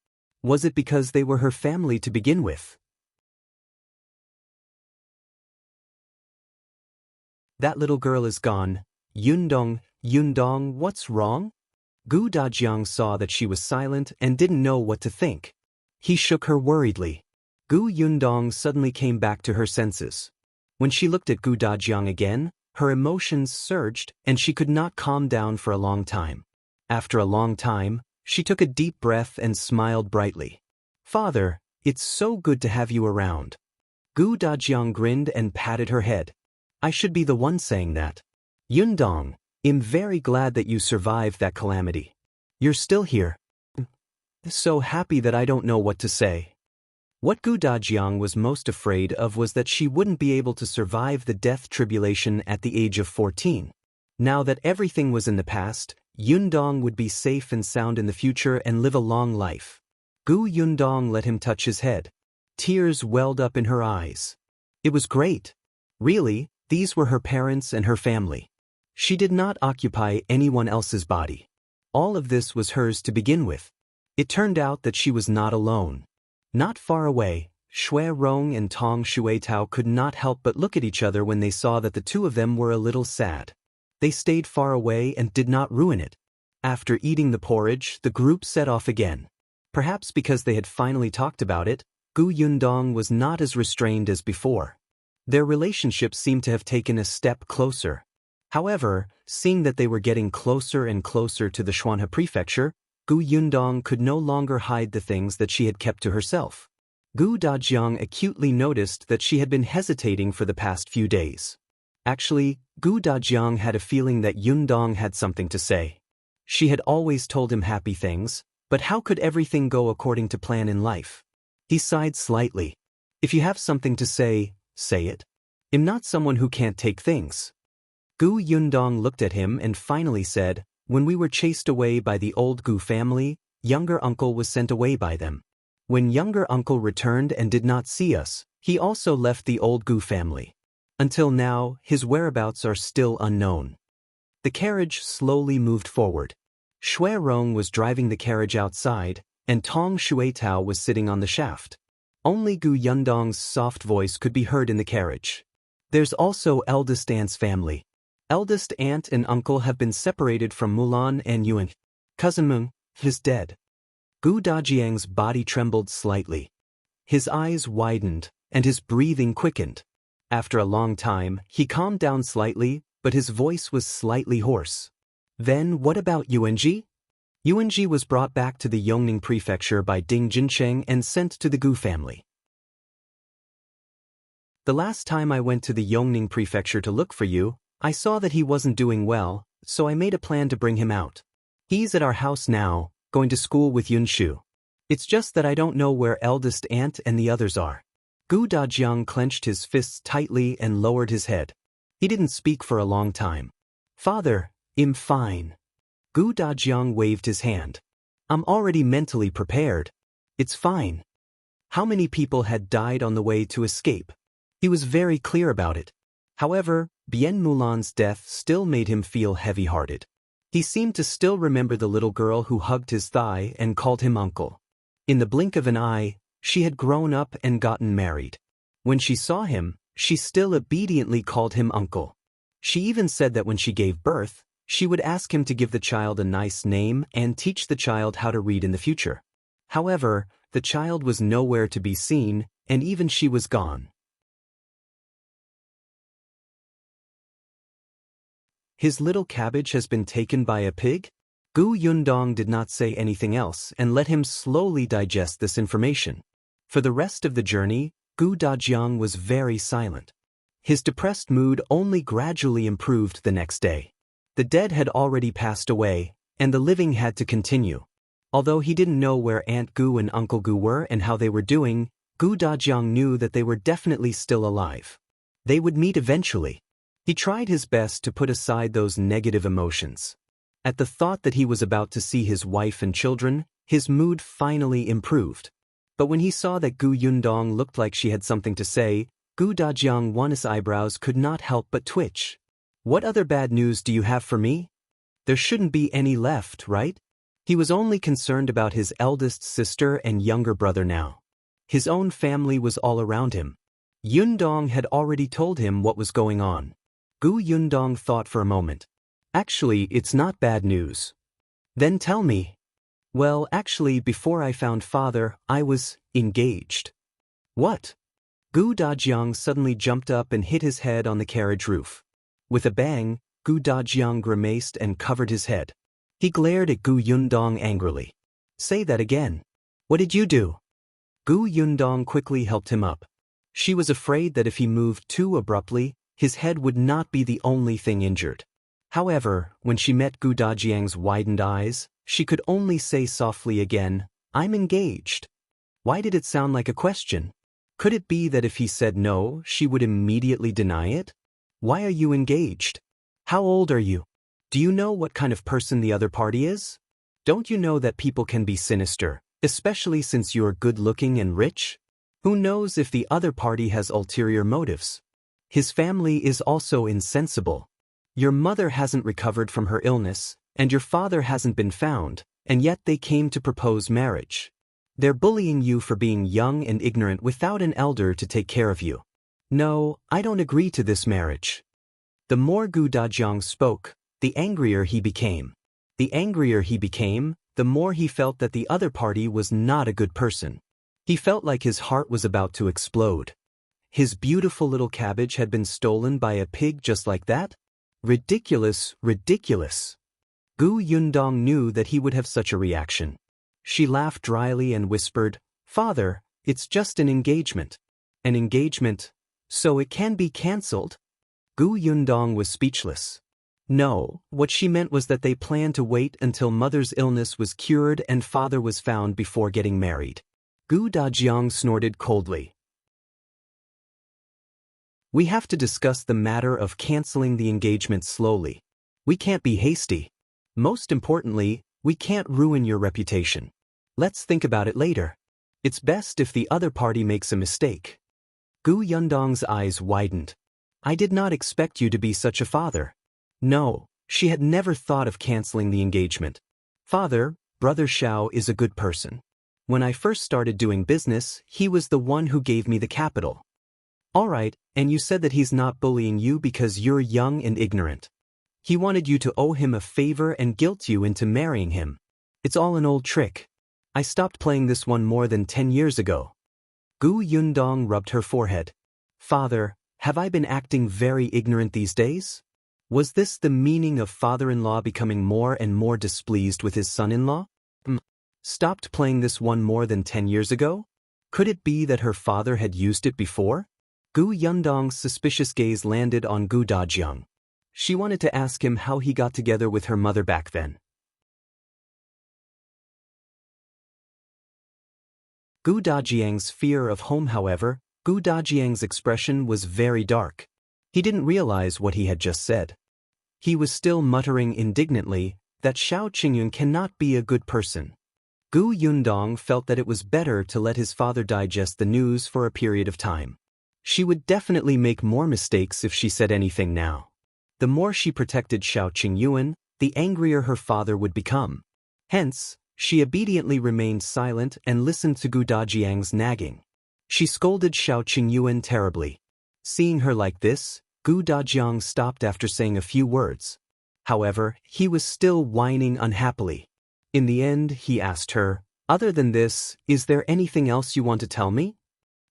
Was it because they were her family to begin with? That little girl is gone. Yundong, what's wrong? Gu Dajiang saw that she was silent and didn't know what to think. He shook her worriedly. Gu Yundong suddenly came back to her senses. When she looked at Gu Dajiang again, her emotions surged and she could not calm down for a long time. After a long time, she took a deep breath and smiled brightly. Father, it's so good to have you around. Gu Dajiang grinned and patted her head. I should be the one saying that. Yundong, I'm very glad that you survived that calamity. You're still here. So happy that I don't know what to say. What Gu Dajiang was most afraid of was that she wouldn't be able to survive the death tribulation at the age of 14. Now that everything was in the past, Yundong would be safe and sound in the future and live a long life. Gu Yundong let him touch his head. Tears welled up in her eyes. It was great. Really, these were her parents and her family. She did not occupy anyone else's body. All of this was hers to begin with. It turned out that she was not alone. Not far away, Shui Rong and Tong Shuitao could not help but look at each other when they saw that the two of them were a little sad. They stayed far away and did not ruin it. After eating the porridge, the group set off again. Perhaps because they had finally talked about it, Gu Yundong was not as restrained as before. Their relationship seemed to have taken a step closer. However, seeing that they were getting closer and closer to the Xuanhe prefecture, Gu Yundong could no longer hide the things that she had kept to herself. Gu Dajiang acutely noticed that she had been hesitating for the past few days. Actually, Gu Dajiang had a feeling that Yundong had something to say. She had always told him happy things, but how could everything go according to plan in life? He sighed slightly. If you have something to say, say it. I'm not someone who can't take things. Gu Yundong looked at him and finally said, when we were chased away by the old Gu family, younger uncle was sent away by them. When younger uncle returned and did not see us, he also left the old Gu family. Until now, his whereabouts are still unknown. The carriage slowly moved forward. Shui Rong was driving the carriage outside, and Tong Shuitao was sitting on the shaft. Only Gu Yundong's soft voice could be heard in the carriage. There's also eldest aunt's family. Eldest aunt and uncle have been separated from Mulan and Yuan. Cousin Meng is dead. Gu Dajiang's body trembled slightly. His eyes widened, and his breathing quickened. After a long time, he calmed down slightly, but his voice was slightly hoarse. Then what about Yuanji? Yuanji was brought back to the Yongning prefecture by Ding Jincheng and sent to the Gu family. The last time I went to the Yongning prefecture to look for you, I saw that he wasn't doing well, so I made a plan to bring him out. He's at our house now, going to school with Yunshu. It's just that I don't know where eldest aunt and the others are. Gu Dajiang clenched his fists tightly and lowered his head. He didn't speak for a long time. Father, I'm fine. Gu Dajiang waved his hand. I'm already mentally prepared. It's fine. How many people had died on the way to escape? He was very clear about it. However, Bien Mulan's death still made him feel heavy-hearted. He seemed to still remember the little girl who hugged his thigh and called him uncle. In the blink of an eye, she had grown up and gotten married. When she saw him, she still obediently called him uncle. She even said that when she gave birth, she would ask him to give the child a nice name and teach the child how to read in the future. However, the child was nowhere to be seen, and even she was gone. His little Cabbage has been taken by a pig? Gu Yundong did not say anything else and let him slowly digest this information. For the rest of the journey, Gu Dajiang was very silent. His depressed mood only gradually improved the next day. The dead had already passed away, and the living had to continue. Although he didn't know where Aunt Gu and Uncle Gu were and how they were doing, Gu Dajiang knew that they were definitely still alive. They would meet eventually. He tried his best to put aside those negative emotions. At the thought that he was about to see his wife and children, his mood finally improved. But when he saw that Gu Yundong looked like she had something to say, Gu Dajiang's eyebrows could not help but twitch. What other bad news do you have for me? There shouldn't be any left, right? He was only concerned about his eldest sister and younger brother now. His own family was all around him. Yundong had already told him what was going on. Gu Yundong thought for a moment. Actually, it's not bad news. Then tell me. Well, actually, before I found father, I was engaged. What? Gu Dajiang suddenly jumped up and hit his head on the carriage roof. With a bang, Gu Dajiang grimaced and covered his head. He glared at Gu Yundong angrily. Say that again. What did you do? Gu Yundong quickly helped him up. She was afraid that if he moved too abruptly, his head would not be the only thing injured. However, when she met Gu Dajiang's widened eyes, she could only say softly again, I'm engaged. Why did it sound like a question? Could it be that if he said no, she would immediately deny it? Why are you engaged? How old are you? Do you know what kind of person the other party is? Don't you know that people can be sinister, especially since you're good-looking and rich? Who knows if the other party has ulterior motives? His family is also insensible. Your mother hasn't recovered from her illness, and your father hasn't been found, and yet they came to propose marriage. They're bullying you for being young and ignorant without an elder to take care of you. No, I don't agree to this marriage. The more Gu Dajiang spoke, the angrier he became. The angrier he became, the more he felt that the other party was not a good person. He felt like his heart was about to explode. His beautiful little Cabbage had been stolen by a pig just like that? Ridiculous, ridiculous. Gu Yundong knew that he would have such a reaction. She laughed dryly and whispered, Father, it's just an engagement. An engagement? So it can be cancelled? Gu Yundong was speechless. No, what she meant was that they planned to wait until mother's illness was cured and father was found before getting married. Gu Dajiang snorted coldly. We have to discuss the matter of canceling the engagement slowly. We can't be hasty. Most importantly, we can't ruin your reputation. Let's think about it later. It's best if the other party makes a mistake. Gu Yundong's eyes widened. I did not expect you to be such a father. No, she had never thought of canceling the engagement. Father, Brother Xiao is a good person. When I first started doing business, he was the one who gave me the capital. All right, and you said that he's not bullying you because you're young and ignorant. He wanted you to owe him a favor and guilt you into marrying him. It's all an old trick. I stopped playing this one more than 10 years ago. Gu Yundong rubbed her forehead. Father, have I been acting very ignorant these days? Was this the meaning of father-in-law becoming more and more displeased with his son-in-law? Stopped playing this one more than 10 years ago? Could it be that her father had used it before? Gu Yundong's suspicious gaze landed on Gu Dajiang. She wanted to ask him how he got together with her mother back then. Gu Dajiang's fear of home, however, Gu Dajiang's expression was very dark. He didn't realize what he had just said. He was still muttering indignantly that Xiao Qingyun cannot be a good person. Gu Yundong felt that it was better to let his father digest the news for a period of time. She would definitely make more mistakes if she said anything now. The more she protected Xiao Qingyun, the angrier her father would become. Hence, she obediently remained silent and listened to Gu Dajiang's nagging. She scolded Xiao Qingyun terribly. Seeing her like this, Gu Dajiang stopped after saying a few words. However, he was still whining unhappily. In the end, he asked her, "Other than this, is there anything else you want to tell me?"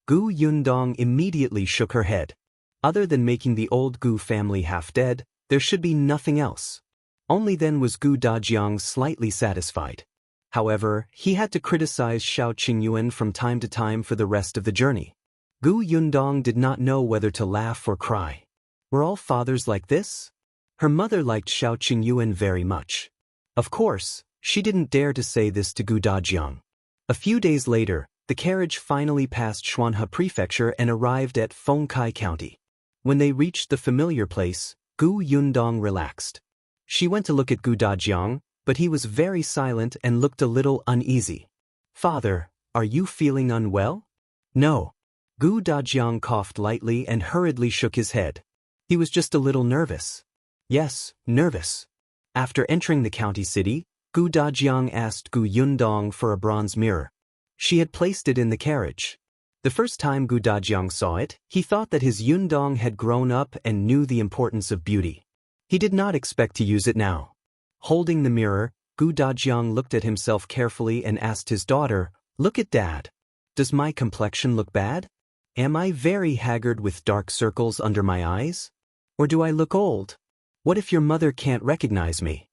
Gu Yundong immediately shook her head. Other than making the old Gu family half dead, there should be nothing else. Only then was Gu Dajiang slightly satisfied. However, he had to criticize Xiao Qingyun from time to time for the rest of the journey. Gu Yundong did not know whether to laugh or cry. Were all fathers like this? Her mother liked Xiao Qingyun very much. Of course, she didn't dare to say this to Gu Dajiang. A few days later, the carriage finally passed Xuanhe Prefecture and arrived at Fengkai County. When they reached the familiar place, Gu Yundong relaxed. She went to look at Gu Dajiang, but he was very silent and looked a little uneasy. "Father, are you feeling unwell?" "No." Gu Dajiang coughed lightly and hurriedly shook his head. He was just a little nervous. "Yes, nervous." After entering the county city, Gu Dajiang asked Gu Yundong for a bronze mirror. She had placed it in the carriage. The first time Gu Dajiang saw it, he thought that his Yundong had grown up and knew the importance of beauty. He did not expect to use it now. Holding the mirror, Gu Dajiang looked at himself carefully and asked his daughter, "Look at Dad. Does my complexion look bad? Am I very haggard with dark circles under my eyes? Or do I look old? What if your mother can't recognize me?"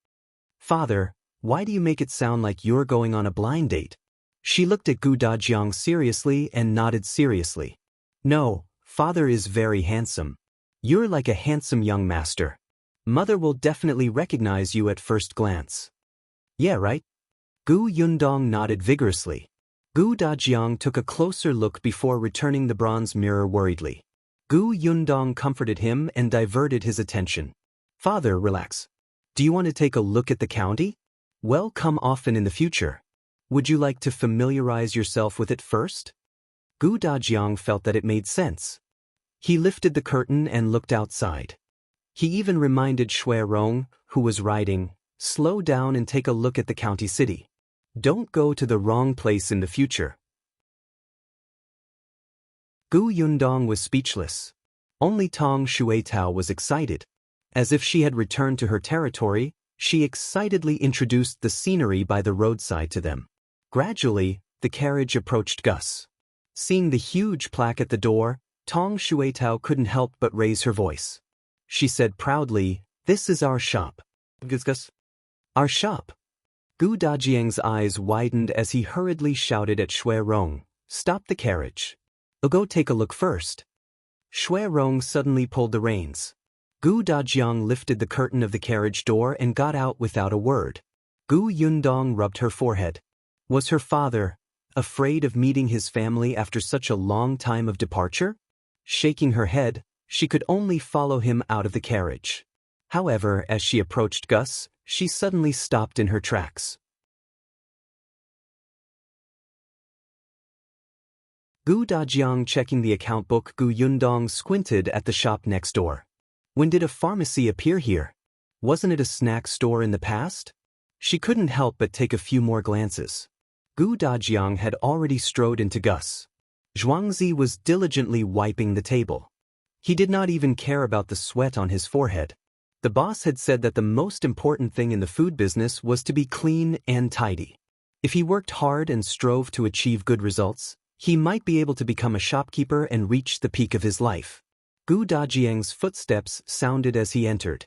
"Father, why do you make it sound like you're going on a blind date?" She looked at Gu Dajiang seriously and nodded seriously. "No, Father is very handsome. You're like a handsome young master. Mother will definitely recognize you at first glance." "Yeah, right?" Gu Yundong nodded vigorously. Gu Dajiang took a closer look before returning the bronze mirror worriedly. Gu Yundong comforted him and diverted his attention. "Father, relax. Do you want to take a look at the county? Well, come often in the future. Would you like to familiarize yourself with it first?" Gu Dajiang felt that it made sense. He lifted the curtain and looked outside. He even reminded Shui, who was riding, "Slow down and take a look at the county city. Don't go to the wrong place in the future." Gu Yundong was speechless. Only Tong Shuitao was excited. As if she had returned to her territory, she excitedly introduced the scenery by the roadside to them. Gradually, the carriage approached Gus. Seeing the huge plaque at the door, Tong Shuitao couldn't help but raise her voice. She said proudly, "This is our shop." "Gus? Our shop?" Gu Dajiang's eyes widened as he hurriedly shouted at Shui, "Stop the carriage. I'll go take a look first." Shui suddenly pulled the reins. Gu Dajiang lifted the curtain of the carriage door and got out without a word. Gu Yundong rubbed her forehead. Was her father afraid of meeting his family after such a long time of departure? Shaking her head, she could only follow him out of the carriage. However, as she approached Gus, she suddenly stopped in her tracks. Gu Dajiang checking the account book. Gu Yundong squinted at the shop next door. When did a pharmacy appear here? Wasn't it a snack store in the past? She couldn't help but take a few more glances. Gu Dajiang had already strode into Gus. Zhuangzi was diligently wiping the table. He did not even care about the sweat on his forehead. The boss had said that the most important thing in the food business was to be clean and tidy. If he worked hard and strove to achieve good results, he might be able to become a shopkeeper and reach the peak of his life. Gu Dajiang's footsteps sounded as he entered.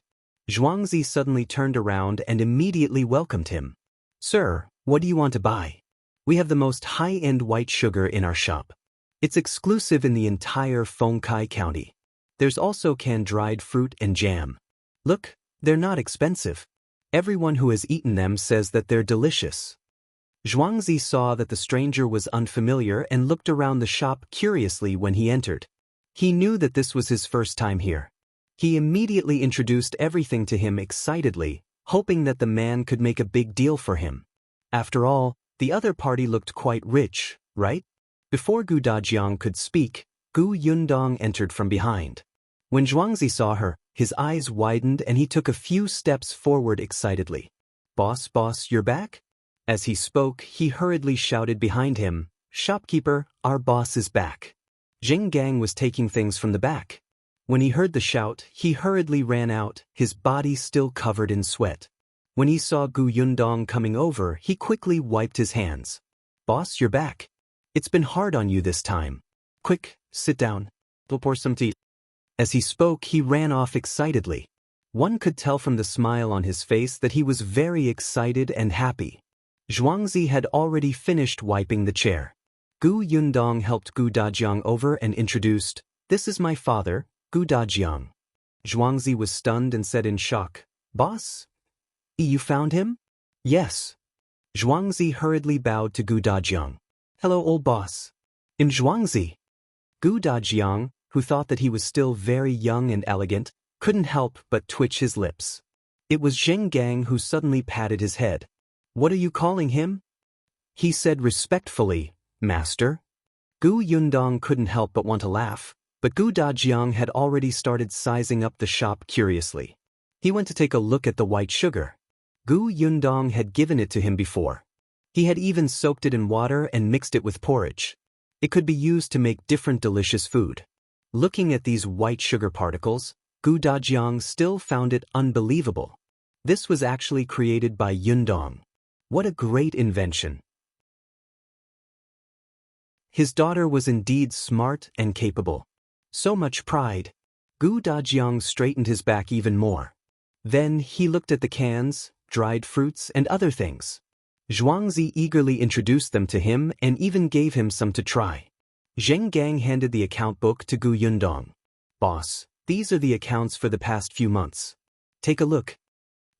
Zhuangzi suddenly turned around and immediately welcomed him. Sir, what do you want to buy? We have the most high-end white sugar in our shop. It's exclusive in the entire Fengkai County. There's also canned dried fruit and jam. Look, they're not expensive. Everyone who has eaten them says that they're delicious. Zhuangzi saw that the stranger was unfamiliar and looked around the shop curiously when he entered. He knew that this was his first time here. He immediately introduced everything to him excitedly, hoping that the man could make a big deal for him. After all, the other party looked quite rich, right? Before Gu Dajiang could speak, Gu Yundong entered from behind. When Zhuangzi saw her, his eyes widened and he took a few steps forward excitedly. Boss, you're back? As he spoke, he hurriedly shouted behind him, Shopkeeper, our boss is back. Zhang was taking things from the back. When he heard the shout, he hurriedly ran out, his body still covered in sweat. When he saw Gu Yundong coming over, he quickly wiped his hands. Boss, you're back. It's been hard on you this time. Quick, sit down. We'll pour some tea. As he spoke, he ran off excitedly. One could tell from the smile on his face that he was very excited and happy. Zhuangzi had already finished wiping the chair. Gu Yundong helped Gu Dajiang over and introduced, This is my father, Gu Dajiang. Zhuangzi was stunned and said in shock, Boss? You found him? Yes. Zhuangzi hurriedly bowed to Gu Dajiang. Hello, old boss. I'm Zhuangzi. Gu Dajiang, who thought that he was still very young and elegant, couldn't help but twitch his lips. It was Zhang who suddenly patted his head. What are you calling him? He said respectfully, Master. Gu Yundong couldn't help but want to laugh, but Gu Dajiang had already started sizing up the shop curiously. He went to take a look at the white sugar. Gu Yundong had given it to him before. He had even soaked it in water and mixed it with porridge. It could be used to make different delicious food. Looking at these white sugar particles, Gu Dajiang still found it unbelievable. This was actually created by Yundong. What a great invention. His daughter was indeed smart and capable. So much pride. Gu Dajiang straightened his back even more. Then he looked at the cans, dried fruits, and other things. Zhuangzi eagerly introduced them to him and even gave him some to try. Zhang handed the account book to Gu Yundong. Boss, these are the accounts for the past few months. Take a look.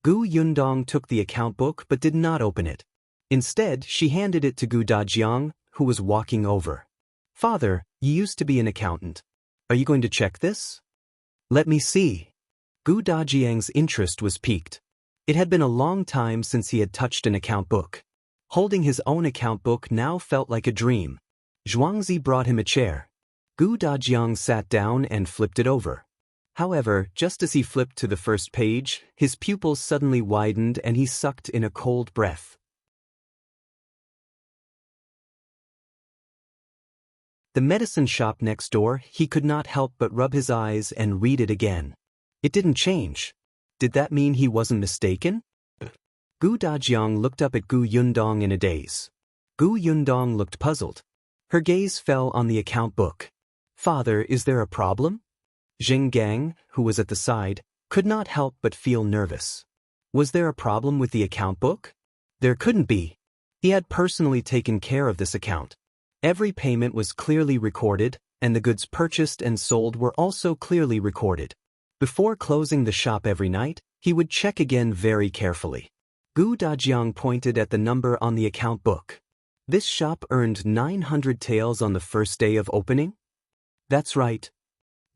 Gu Yundong took the account book but did not open it. Instead, she handed it to Gu Dajiang, who was walking over. Father, you used to be an accountant. Are you going to check this? Let me see. Gu Dajiang's interest was piqued. It had been a long time since he had touched an account book. Holding his own account book now felt like a dream. Zhuangzi brought him a chair. Gu Dajiang sat down and flipped it over. However, just as he flipped to the first page, his pupils suddenly widened and he sucked in a cold breath. The medicine shop next door, he could not help but rub his eyes and read it again. It didn't change. Did that mean he wasn't mistaken? Gu Dajiang looked up at Gu Yundong in a daze. Gu Yundong looked puzzled. Her gaze fell on the account book. Father, is there a problem? Zhang, who was at the side, could not help but feel nervous. Was there a problem with the account book? There couldn't be. He had personally taken care of this account. Every payment was clearly recorded, and the goods purchased and sold were also clearly recorded. Before closing the shop every night, he would check again very carefully. Gu Dajiang pointed at the number on the account book. This shop earned 900 taels on the first day of opening? That's right.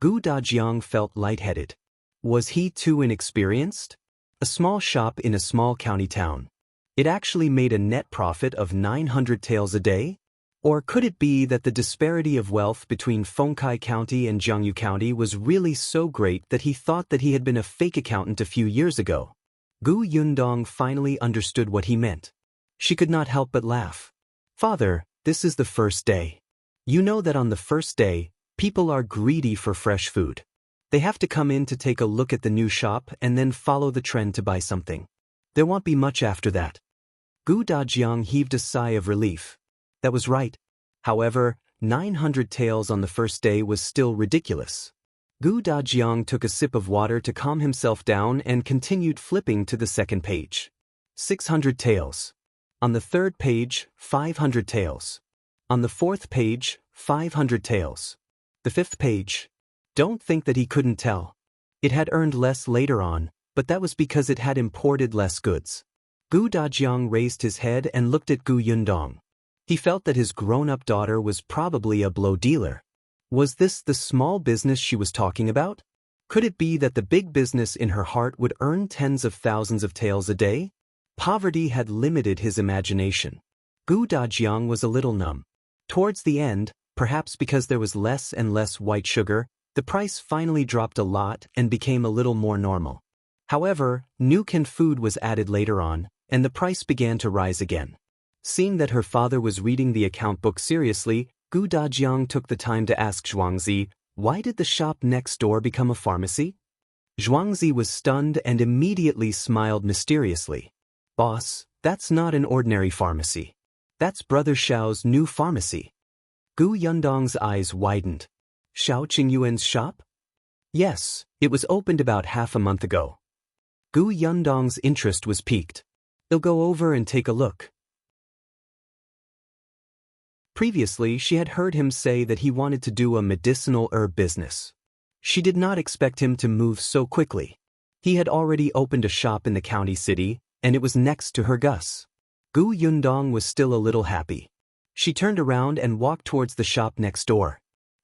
Gu Dajiang felt lightheaded. Was he too inexperienced? A small shop in a small county town. It actually made a net profit of 900 taels a day? Or could it be that the disparity of wealth between Fengkai County and Jiangyu County was really so great that he thought that he had been a fake accountant a few years ago? Gu Yundong finally understood what he meant. She could not help but laugh. Father, this is the first day. You know that on the first day, people are greedy for fresh food. They have to come in to take a look at the new shop and then follow the trend to buy something. There won't be much after that. Gu Dajiang heaved a sigh of relief. That was right. However, 900 taels on the first day was still ridiculous. Gu Dajiang took a sip of water to calm himself down and continued flipping to the second page. 600 taels. On the third page, 500 taels. On the fourth page, 500 taels. The fifth page. Don't think that he couldn't tell. It had earned less later on, but that was because it had imported less goods. Gu Dajiang raised his head and looked at Gu Yundong. He felt that his grown-up daughter was probably a blow dealer. Was this the small business she was talking about? Could it be that the big business in her heart would earn tens of thousands of taels a day? Poverty had limited his imagination. Gu Dajiang was a little numb. Towards the end, perhaps because there was less and less white sugar, the price finally dropped a lot and became a little more normal. However, new canned food was added later on, and the price began to rise again. Seeing that her father was reading the account book seriously, Gu Dajiang took the time to ask Zhuangzi, why did the shop next door become a pharmacy? Zhuangzi was stunned and immediately smiled mysteriously. Boss, that's not an ordinary pharmacy. That's Brother Xiao's new pharmacy. Gu Yundong's eyes widened. Xiao Qingyuan's shop? Yes, it was opened about half a month ago. Gu Yundong's interest was piqued. They'll go over and take a look. Previously, she had heard him say that he wanted to do a medicinal herb business. She did not expect him to move so quickly. He had already opened a shop in the county city, and it was next to her Gus. Gu Yundong was still a little happy. She turned around and walked towards the shop next door.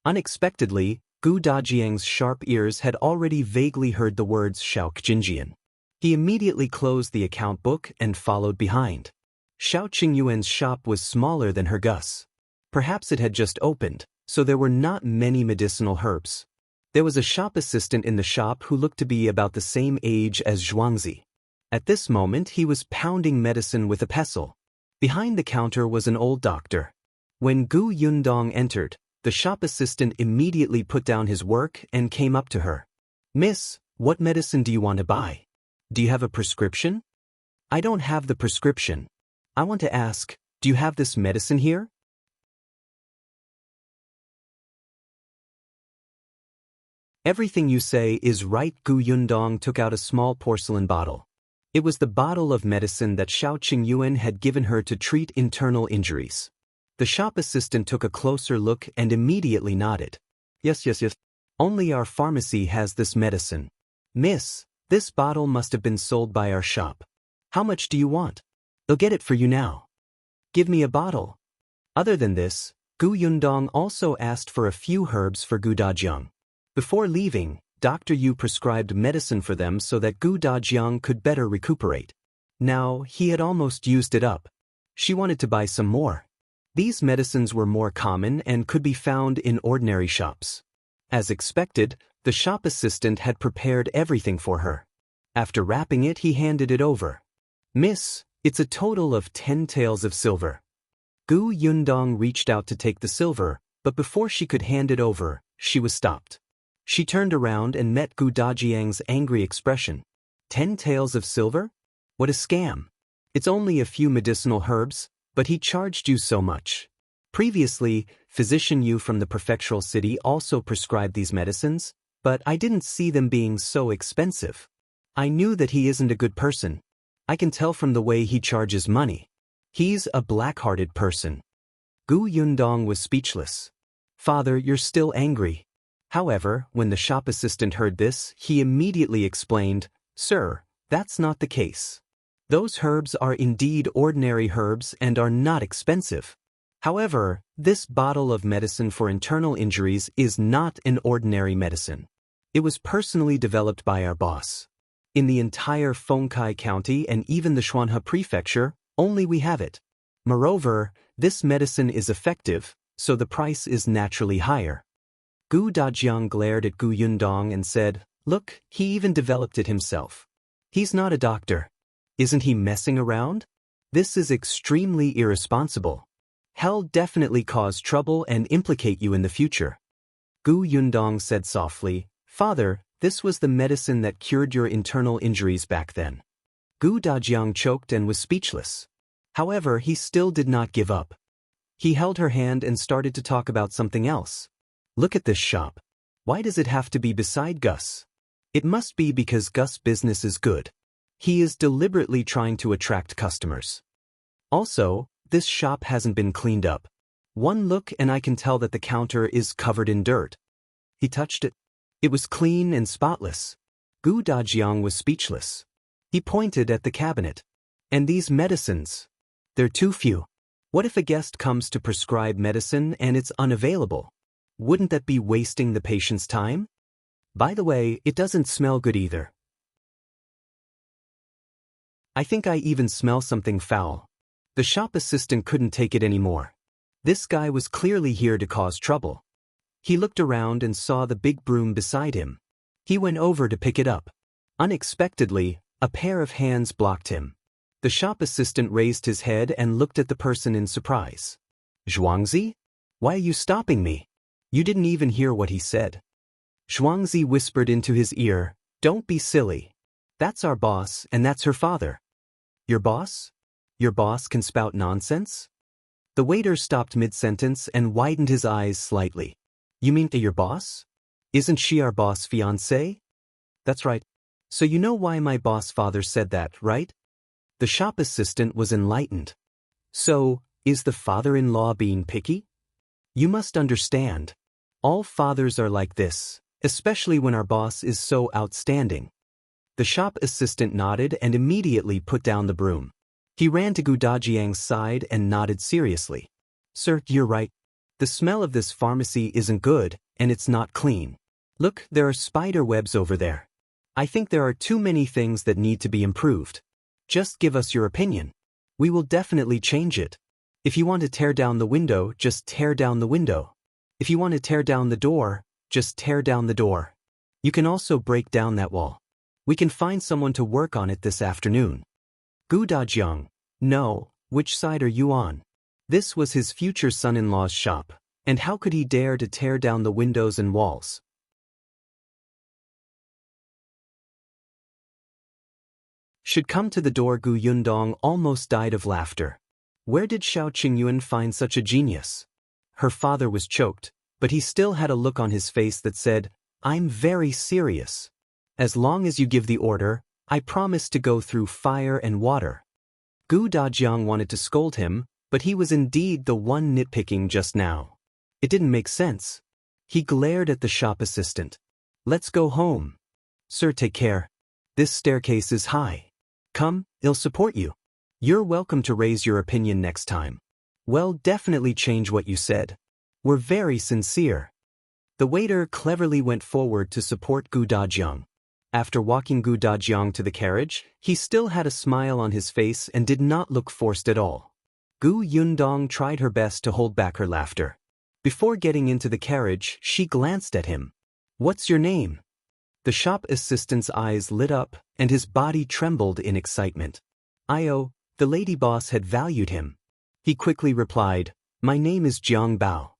Unexpectedly, Gu Dajiang's sharp ears had already vaguely heard the words Xiao Qinjian. He immediately closed the account book and followed behind. Xiao Qingyuan's shop was smaller than her Gus. Perhaps it had just opened, so there were not many medicinal herbs. There was a shop assistant in the shop who looked to be about the same age as Zhuangzi. At this moment he was pounding medicine with a pestle. Behind the counter was an old doctor. When Gu Yundong entered, the shop assistant immediately put down his work and came up to her. Miss, what medicine do you want to buy? Do you have a prescription? I don't have the prescription. I want to ask, do you have this medicine here? Everything you say is right. Gu Yundong took out a small porcelain bottle. It was the bottle of medicine that Xiao Qingyuan had given her to treat internal injuries. The shop assistant took a closer look and immediately nodded. Yes. Only our pharmacy has this medicine. Miss, this bottle must have been sold by our shop. How much do you want? They'll get it for you now. Give me a bottle. Other than this, Gu Yundong also asked for a few herbs for Gu Dajiang. Before leaving, Dr. Yu prescribed medicine for them so that Gu Dajiang could better recuperate. Now, he had almost used it up. She wanted to buy some more. These medicines were more common and could be found in ordinary shops. As expected, the shop assistant had prepared everything for her. After wrapping it, he handed it over. Miss, it's a total of 10 taels of silver. Gu Yundong reached out to take the silver, but before she could hand it over, she was stopped. She turned around and met Gu Dajiang's angry expression. 10 taels of silver? What a scam. It's only a few medicinal herbs, but he charged you so much. Previously, Physician Yu from the prefectural city also prescribed these medicines, but I didn't see them being so expensive. I knew that he isn't a good person. I can tell from the way he charges money. He's a black-hearted person. Gu Yundong was speechless. Father, you're still angry. However, when the shop assistant heard this, he immediately explained, Sir, that's not the case. Those herbs are indeed ordinary herbs and are not expensive. However, this bottle of medicine for internal injuries is not an ordinary medicine. It was personally developed by our boss. In the entire Fengkai County and even the Xuanhe Prefecture, only we have it. Moreover, this medicine is effective, so the price is naturally higher. Gu Dajiang glared at Gu Yundong and said, Look, he even developed it himself. He's not a doctor. Isn't he messing around? This is extremely irresponsible. He'll definitely cause trouble and implicate you in the future. Gu Yundong said softly, Father, this was the medicine that cured your internal injuries back then. Gu Dajiang choked and was speechless. However, he still did not give up. He held her hand and started to talk about something else. Look at this shop. Why does it have to be beside Gus? It must be because Gus' business is good. He is deliberately trying to attract customers. Also, this shop hasn't been cleaned up. One look and I can tell that the counter is covered in dirt. He touched it. It was clean and spotless. Gu Dajiang was speechless. He pointed at the cabinet. And these medicines? They're too few. What if a guest comes to prescribe medicine and it's unavailable? Wouldn't that be wasting the patient's time? By the way, it doesn't smell good either. I think I even smell something foul. The shop assistant couldn't take it anymore. This guy was clearly here to cause trouble. He looked around and saw the big broom beside him. He went over to pick it up. Unexpectedly, a pair of hands blocked him. The shop assistant raised his head and looked at the person in surprise. Zhuangzi? Why are you stopping me? You didn't even hear what he said. Zhuangzi whispered into his ear, "Don't be silly. That's our boss and that's her father." Your boss? Your boss can spout nonsense? The waiter stopped mid-sentence and widened his eyes slightly. You mean your boss? Isn't she our boss fiancé? That's right. So you know why my boss father said that, right? The shop assistant was enlightened. So, is the father-in-law being picky? You must understand. All fathers are like this, especially when our boss is so outstanding. The shop assistant nodded and immediately put down the broom. He ran to Gu Dajiang's side and nodded seriously. Sir, you're right. The smell of this pharmacy isn't good, and it's not clean. Look, there are spider webs over there. I think there are too many things that need to be improved. Just give us your opinion. We will definitely change it. If you want to tear down the window, just tear down the window. If you want to tear down the door, just tear down the door. You can also break down that wall. We can find someone to work on it this afternoon. Gu Dajiang, no, which side are you on? This was his future son-in-law's shop, and how could he dare to tear down the windows and walls? Should come to the door. Gu Yundong almost died of laughter. Where did Xiao Qingyuan find such a genius? Her father was choked, but he still had a look on his face that said, I'm very serious. As long as you give the order, I promise to go through fire and water. Gu Dajiang wanted to scold him, but he was indeed the one nitpicking just now. It didn't make sense. He glared at the shop assistant. Let's go home. Sir, take care. This staircase is high. Come, I'll support you. You're welcome to raise your opinion next time. Well, definitely change what you said. We're very sincere. The waiter cleverly went forward to support Gu Dajiang. After walking Gu Dajiang to the carriage, he still had a smile on his face and did not look forced at all. Gu Yundong tried her best to hold back her laughter. Before getting into the carriage, she glanced at him. What's your name? The shop assistant's eyes lit up, and his body trembled in excitement. The lady boss had valued him. He quickly replied, My name is Jiang Bao.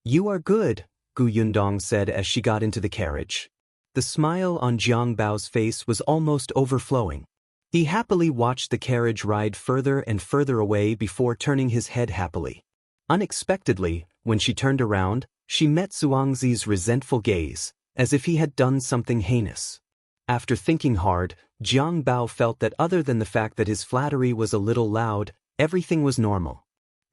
You are good, Gu Yundong said as she got into the carriage. The smile on Jiang Bao's face was almost overflowing. He happily watched the carriage ride further and further away before turning his head happily. Unexpectedly, when she turned around, she met Zhuangzi's resentful gaze, as if he had done something heinous. After thinking hard, Jiang Bao felt that other than the fact that his flattery was a little loud, everything was normal.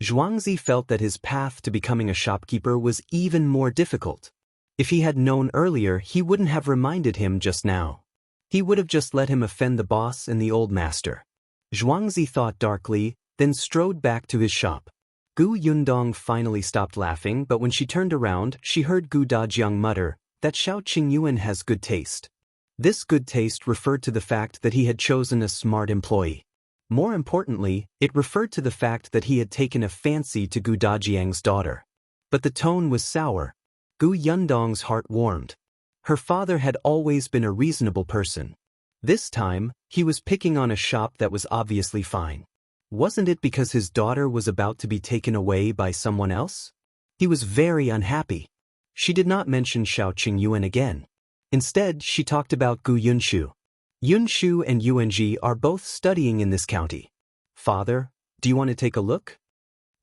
Zhuangzi felt that his path to becoming a shopkeeper was even more difficult. If he had known earlier, he wouldn't have reminded him just now. He would have just let him offend the boss and the old master. Zhuangzi thought darkly, then strode back to his shop. Gu Yundong finally stopped laughing, but when she turned around, she heard Gu Dajiang mutter, that Xiao Qingyuan has good taste. This good taste referred to the fact that he had chosen a smart employee. More importantly, it referred to the fact that he had taken a fancy to Gu Dajiang's daughter. But the tone was sour. Gu Yundong's heart warmed. Her father had always been a reasonable person. This time, he was picking on a shop that was obviously fine. Wasn't it because his daughter was about to be taken away by someone else? He was very unhappy. She did not mention Xiao Qingyuan again. Instead, she talked about Gu Yunshu. Yunshu and Yuanji are both studying in this county. Father, Do you want to take a look?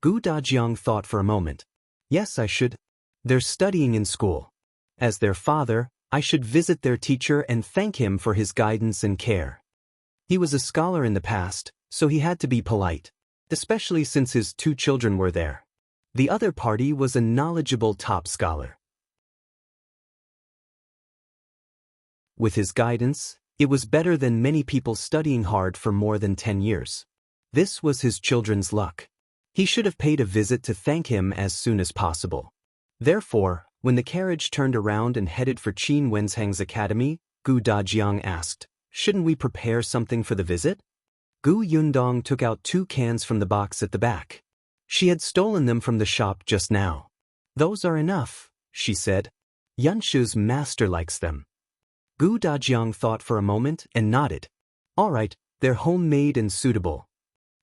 Gu Dajiang thought for a moment. Yes, I should. They're studying in school. As their father, I should visit their teacher and thank him for his guidance and care. He was a scholar in the past, so he had to be polite, especially since his 2 children were there. The other party was a knowledgeable top scholar. With his guidance, it was better than many people studying hard for more than 10 years. This was his children's luck. He should have paid a visit to thank him as soon as possible. Therefore, when the carriage turned around and headed for Qin Wenzhang's academy, Gu Dajiang asked, "Shouldn't we prepare something for the visit?" Gu Yundong took out 2 cans from the box at the back. She had stolen them from the shop just now. "Those are enough," she said. "Yunshu's master likes them." Gu Dajiang thought for a moment and nodded. "All right, they're homemade and suitable."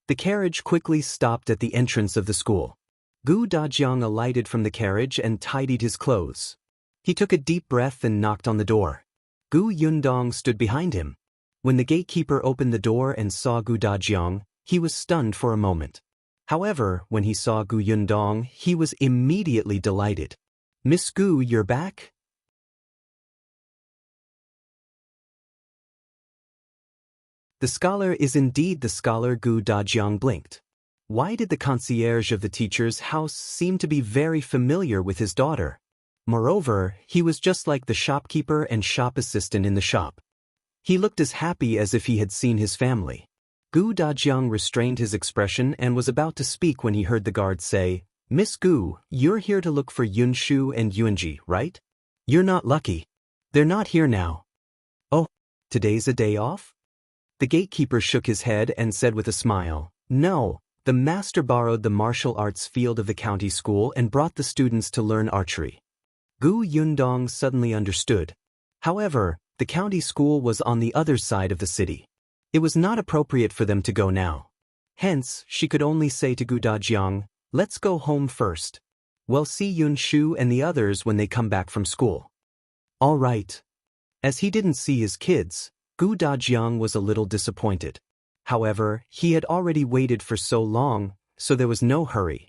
The carriage quickly stopped at the entrance of the school. Gu Dajiang alighted from the carriage and tidied his clothes. He took a deep breath and knocked on the door. Gu Yundong stood behind him. When the gatekeeper opened the door and saw Gu Dajiang, he was stunned for a moment. However, when he saw Gu Yundong, he was immediately delighted. "Miss Gu, you're back?" The scholar is indeed the scholar. Gu Dajiang blinked. Why did the concierge of the teacher's house seem to be very familiar with his daughter? Moreover, he was just like the shopkeeper and shop assistant in the shop. He looked as happy as if he had seen his family. Gu Dajiang restrained his expression and was about to speak when he heard the guard say, "Miss Gu, you're here to look for Yunshu and Yunji, right? You're not lucky. They're not here now." "Oh, today's a day off?" The gatekeeper shook his head and said with a smile, "No, the master borrowed the martial arts field of the county school and brought the students to learn archery." Gu Yundong suddenly understood. However, the county school was on the other side of the city. It was not appropriate for them to go now. Hence, she could only say to Gu Dajiang, "Let's go home first. We'll see Yunshu and the others when they come back from school." "All right." As he didn't see his kids, Gu Dajiang was a little disappointed. However, he had already waited for so long, so there was no hurry.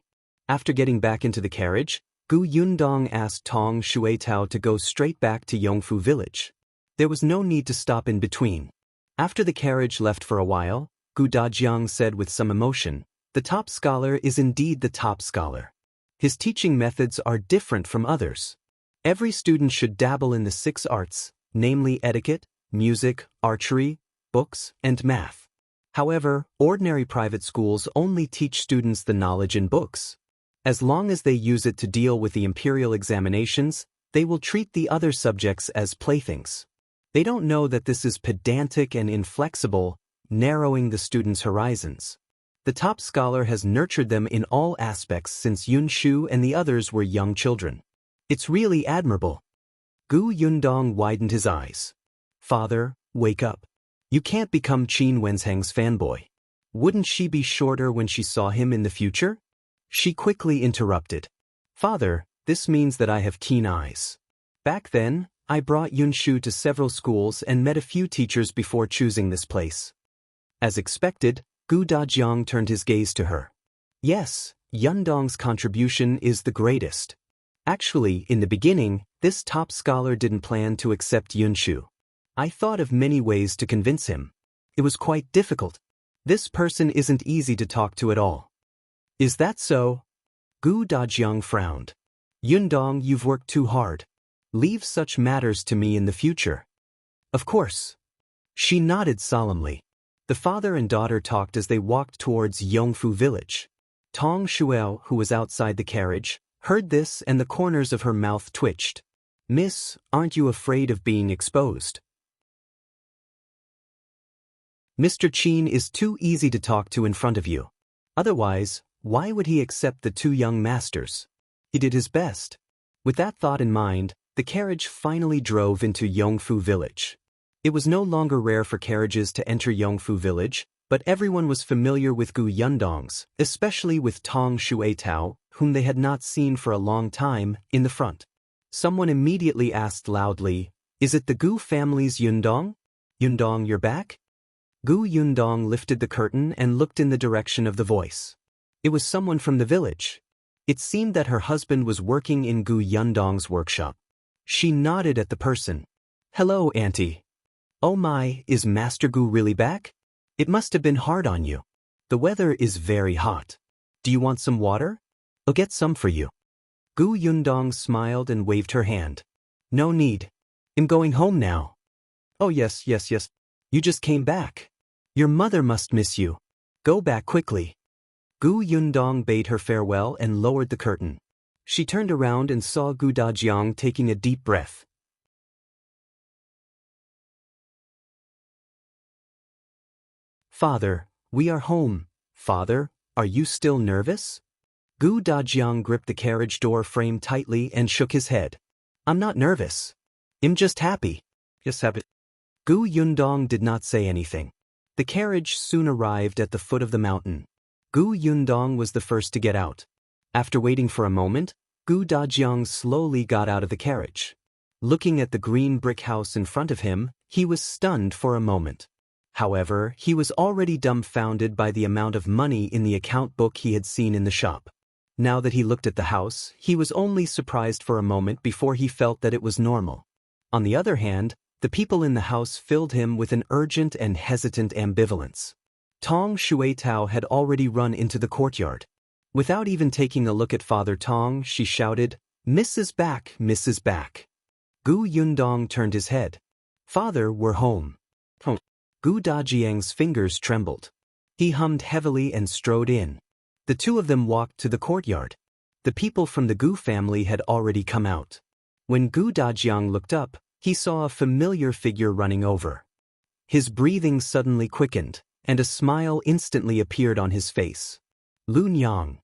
After getting back into the carriage, Gu Yundong asked Tong Shuetao to go straight back to Yongfu village. There was no need to stop in between. After the carriage left for a while, Gu Dajiang said with some emotion, "The top scholar is indeed the top scholar. His teaching methods are different from others. Every student should dabble in the 6 arts, namely etiquette, music, archery, books, and math. However, ordinary private schools only teach students the knowledge in books. As long as they use it to deal with the imperial examinations, they will treat the other subjects as playthings. They don't know that this is pedantic and inflexible, narrowing the students' horizons. The top scholar has nurtured them in all aspects since Yunshu and the others were young children. It's really admirable." Gu Yundong widened his eyes. "Father, wake up. You can't become Qin Wenzhang's fanboy. Wouldn't she be shorter when she saw him in the future?" She quickly interrupted. "Father, this means that I have keen eyes. Back then, I brought Yunshu to several schools and met a few teachers before choosing this place." As expected, Gu Dajiang turned his gaze to her. "Yes, Yundong's contribution is the greatest. Actually, in the beginning, this top scholar didn't plan to accept Yunshu. I thought of many ways to convince him. It was quite difficult. This person isn't easy to talk to at all." "Is that so?" Gu Dajiang frowned. "Yundong, you've worked too hard. Leave such matters to me in the future." "Of course." She nodded solemnly. The father and daughter talked as they walked towards Yongfu village. Tong Shuao, who was outside the carriage, heard this and the corners of her mouth twitched. "Miss, aren't you afraid of being exposed?" "Mr. Qin is too easy to talk to in front of you. Otherwise, why would he accept the 2 young masters? He did his best." With that thought in mind, the carriage finally drove into Yongfu village. It was no longer rare for carriages to enter Yongfu village, but everyone was familiar with Gu Yundong's, especially with Tong Shuetao, whom they had not seen for a long time, in the front. Someone immediately asked loudly, "Is it the Gu family's Yundong? Yundong, you're back?" Gu Yundong lifted the curtain and looked in the direction of the voice. It was someone from the village. It seemed that her husband was working in Gu Yundong's workshop. She nodded at the person. "Hello, Auntie." "Oh my, is Master Gu really back? It must have been hard on you. The weather is very hot. Do you want some water? I'll get some for you." Gu Yundong smiled and waved her hand. "No need. I'm going home now." "Oh yes. You just came back. Your mother must miss you. Go back quickly." Gu Yundong bade her farewell and lowered the curtain. She turned around and saw Gu Dajiang taking a deep breath. "Father, we are home. Father, are you still nervous?" Gu Dajiang gripped the carriage door frame tightly and shook his head. "I'm not nervous. I'm just happy." "Yes, happy." Gu Yundong did not say anything. The carriage soon arrived at the foot of the mountain. Gu Yundong was the first to get out. After waiting for a moment, Gu Dajiang slowly got out of the carriage. Looking at the green brick house in front of him, he was stunned for a moment. However, he was already dumbfounded by the amount of money in the account book he had seen in the shop. Now that he looked at the house, he was only surprised for a moment before he felt that it was normal. On the other hand, the people in the house filled him with an urgent and hesitant ambivalence. Tong Shuitao had already run into the courtyard. Without even taking a look at Father Tong, she shouted, "Mrs. Back, Mrs. Back." Gu Yundong turned his head. "Father, we're home." Gu Dajiang's fingers trembled. He hummed heavily and strode in. The two of them walked to the courtyard. The people from the Gu family had already come out. When Gu Dajiang looked up, he saw a familiar figure running over. His breathing suddenly quickened, and a smile instantly appeared on his face. Niang.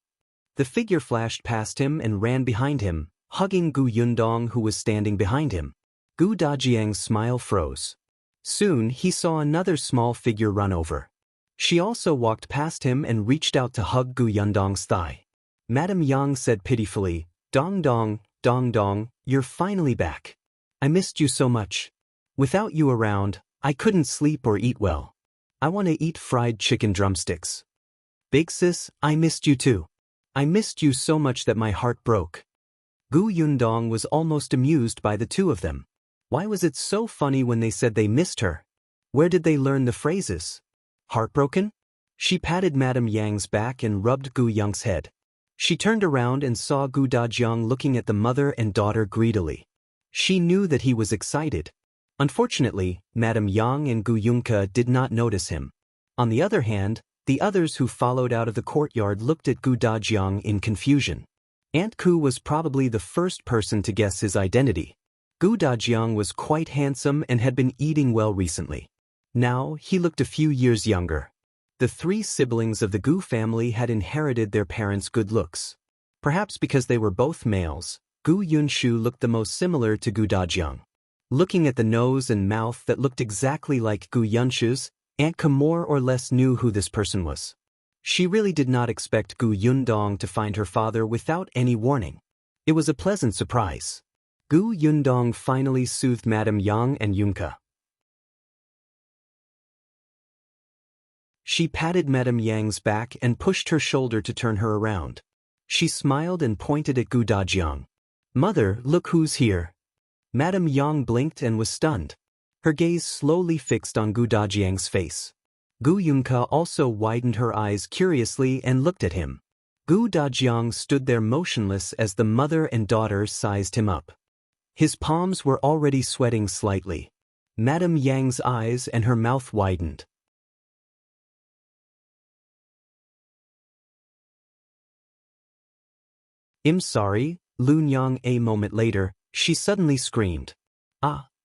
The figure flashed past him and ran behind him, hugging Gu Yundong, who was standing behind him. Gu Dajiang's smile froze. Soon he saw another small figure run over. She also walked past him and reached out to hug Gu Yundong's thigh. Madame Yang said pitifully, Dong Dong, you're finally back. I missed you so much. Without you around, I couldn't sleep or eat well. I want to eat fried chicken drumsticks. Big sis, I missed you too. I missed you so much that my heart broke. Gu Yundong was almost amused by the two of them. Why was it so funny when they said they missed her? Where did they learn the phrases? Heartbroken? She patted Madame Yang's back and rubbed Gu Yung's head. She turned around and saw Gu Dajiang looking at the mother and daughter greedily. She knew that he was excited. Unfortunately, Madame Yang and Gu Yunke did not notice him. On the other hand, the others who followed out of the courtyard looked at Gu Dajiang in confusion. Aunt Ku was probably the first person to guess his identity. Gu Dajiang was quite handsome and had been eating well recently. Now, he looked a few years younger. The three siblings of the Gu family had inherited their parents' good looks. Perhaps because they were both males, Gu Yunshu looked the most similar to Gu Dajiang. Looking at the nose and mouth that looked exactly like Gu Yunshu's, Aunt Ku more or less knew who this person was. She really did not expect Gu Yundong to find her father without any warning. It was a pleasant surprise. Gu Yundong finally soothed Madame Yang and Yunke. She patted Madame Yang's back and pushed her shoulder to turn her around. She smiled and pointed at Gu Dajiang. Mother, look who's here. Madame Yang blinked and was stunned. Her gaze slowly fixed on Gu Dajiang's face. Gu Yunke also widened her eyes curiously and looked at him. Gu Dajiang stood there motionless as the mother and daughter sized him up. His palms were already sweating slightly. Madame Yang's eyes and her mouth widened. I'm sorry, Niang. A moment later, she suddenly screamed.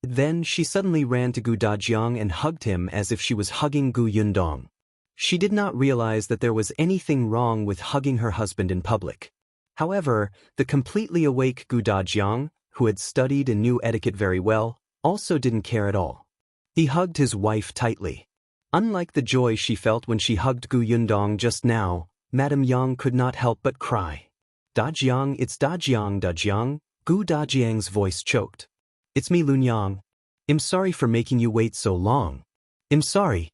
Then she suddenly ran to Gu Dajiang and hugged him as if she was hugging Gu Yundong. She did not realize that there was anything wrong with hugging her husband in public. However, the completely awake Gu Dajiang, who had studied and knew etiquette very well, also didn't care at all. He hugged his wife tightly. Unlike the joy she felt when she hugged Gu Yundong just now, Madame Yang could not help but cry. Dajiang, it's Dajiang. Gu Dajiang's voice choked. It's me, Niang. I'm sorry for making you wait so long. I'm sorry.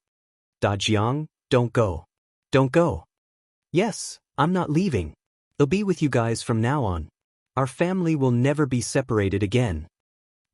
Dajiang, don't go. Don't go. Yes, I'm not leaving. I'll be with you guys from now on. Our family will never be separated again.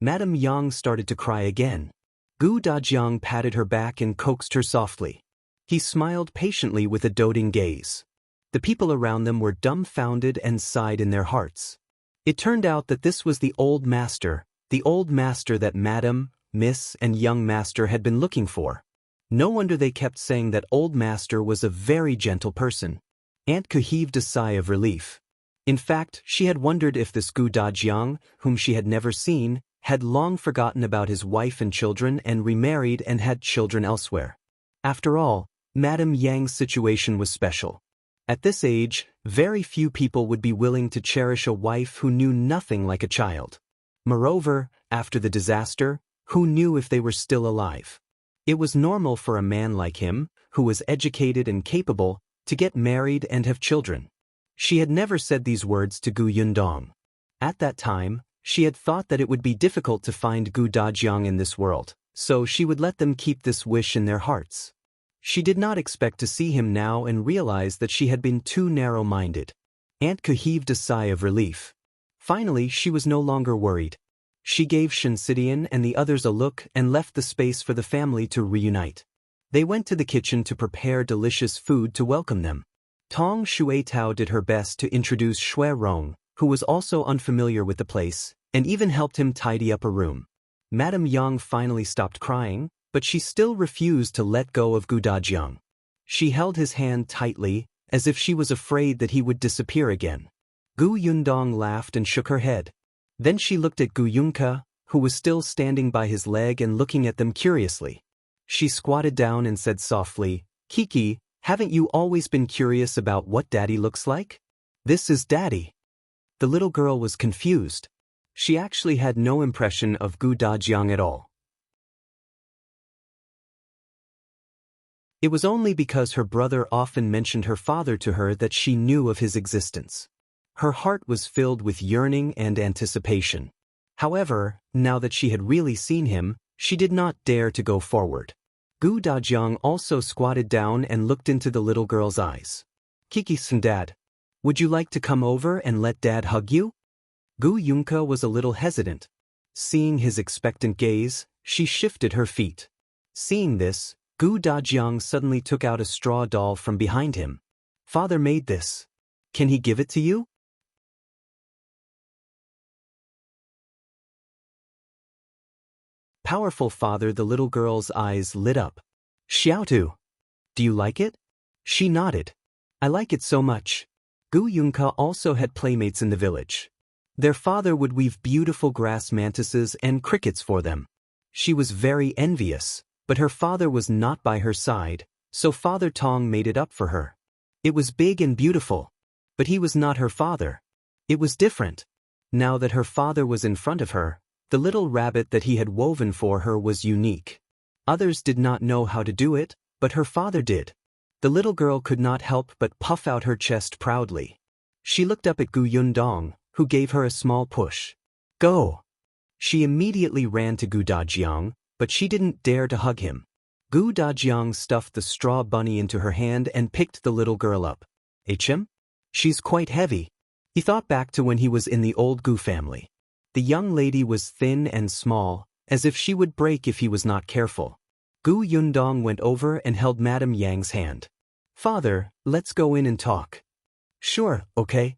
Madame Yang started to cry again. Gu Dajiang patted her back and coaxed her softly. He smiled patiently with a doting gaze. The people around them were dumbfounded and sighed in their hearts. It turned out that this was the old master that Madam, Miss, and young master had been looking for. No wonder they kept saying that old master was a very gentle person. Aunt Ke heaved a sigh of relief. In fact, she had wondered if this Gu Dajiang, whom she had never seen, had long forgotten about his wife and children and remarried and had children elsewhere. After all, Madame Yang's situation was special. At this age, very few people would be willing to cherish a wife who knew nothing like a child. Moreover, after the disaster, who knew if they were still alive? It was normal for a man like him, who was educated and capable, to get married and have children. She had never said these words to Gu Yundong. At that time, she had thought that it would be difficult to find Gu Dajiang in this world, so she would let them keep this wish in their hearts. She did not expect to see him now and realized that she had been too narrow-minded. Aunt Ke heaved a sigh of relief. Finally, she was no longer worried. She gave Shensidian and the others a look and left the space for the family to reunite. They went to the kitchen to prepare delicious food to welcome them. Tong Shuetao did her best to introduce Shui Rong, who was also unfamiliar with the place, and even helped him tidy up a room. Madame Yang finally stopped crying, but she still refused to let go of Gu Dajiang. She held his hand tightly, as if she was afraid that he would disappear again. Gu Yundong laughed and shook her head. Then she looked at Gu Yunke, who was still standing by his leg and looking at them curiously. She squatted down and said softly, "Kiki, haven't you always been curious about what Daddy looks like?" "This is Daddy." The little girl was confused. She actually had no impression of Gu Dajiang at all. It was only because her brother often mentioned her father to her that she knew of his existence. Her heart was filled with yearning and anticipation. However, now that she had really seen him, she did not dare to go forward. Gu Dajiang also squatted down and looked into the little girl's eyes. "Kiki-san, Dad, would you like to come over and let Dad hug you?" Gu Yunke was a little hesitant. Seeing his expectant gaze, she shifted her feet. Seeing this, Gu Dajiang suddenly took out a straw doll from behind him. "Father made this. Can he give it to you?" Powerful father, the little girl's eyes lit up. "Xiaotu, do you like it?" She nodded. "I like it so much." Gu Yunke also had playmates in the village. Their father would weave beautiful grass mantises and crickets for them. She was very envious, but her father was not by her side, so Father Tong made it up for her. It was big and beautiful, but he was not her father. It was different. Now that her father was in front of her, the little rabbit that he had woven for her was unique. Others did not know how to do it, but her father did. The little girl could not help but puff out her chest proudly. She looked up at Gu Yundong, who gave her a small push. "Go!" She immediately ran to Gu Dajiang, but she didn't dare to hug him. Gu Dajiang stuffed the straw bunny into her hand and picked the little girl up. "Him? She's quite heavy." He thought back to when he was in the old Gu family. The young lady was thin and small, as if she would break if he was not careful. Gu Yundong went over and held Madame Yang's hand. "Father, let's go in and talk." "Sure, okay."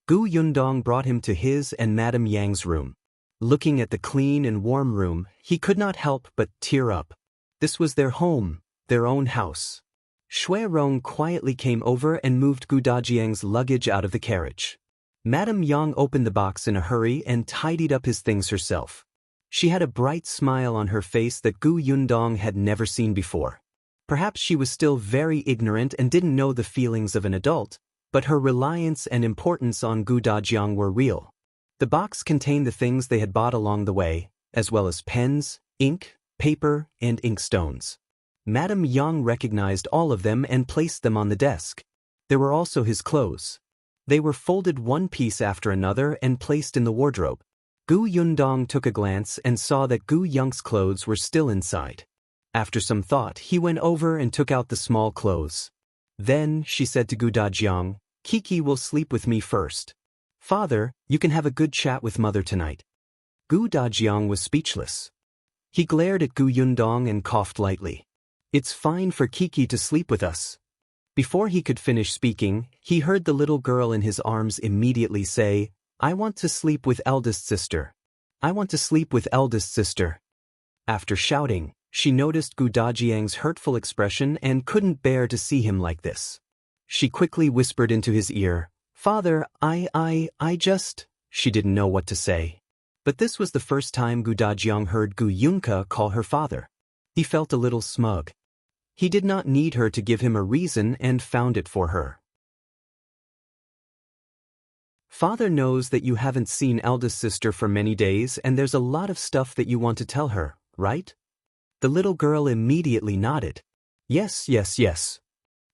Gu Yundong brought him to his and Madame Yang's room. Looking at the clean and warm room, he could not help but tear up. This was their home, their own house. Shui Rong quietly came over and moved Gu Dajiang's luggage out of the carriage. Madame Yang opened the box in a hurry and tidied up his things herself. She had a bright smile on her face that Gu Yundong had never seen before. Perhaps she was still very ignorant and didn't know the feelings of an adult, but her reliance and importance on Gu Dajiang were real. The box contained the things they had bought along the way, as well as pens, ink, paper, and inkstones. Madame Yang recognized all of them and placed them on the desk. There were also his clothes. They were folded one piece after another and placed in the wardrobe. Gu Yundong took a glance and saw that Gu Young's clothes were still inside. After some thought, he went over and took out the small clothes. Then, she said to Gu Dajiang, Kiki will sleep with me first. Father, you can have a good chat with mother tonight. Gu Dajiang was speechless. He glared at Gu Yundong and coughed lightly. It's fine for Kiki to sleep with us. Before he could finish speaking, he heard the little girl in his arms immediately say, I want to sleep with eldest sister. I want to sleep with eldest sister. After shouting, she noticed Gu Dajiang's hurtful expression and couldn't bear to see him like this. She quickly whispered into his ear, Father, I just… She didn't know what to say. But this was the first time Gu Dajiang heard Gu Yunka call her father. He felt a little smug. He did not need her to give him a reason and found it for her. Father knows that you haven't seen eldest sister for many days and there's a lot of stuff that you want to tell her, right? The little girl immediately nodded. Yes.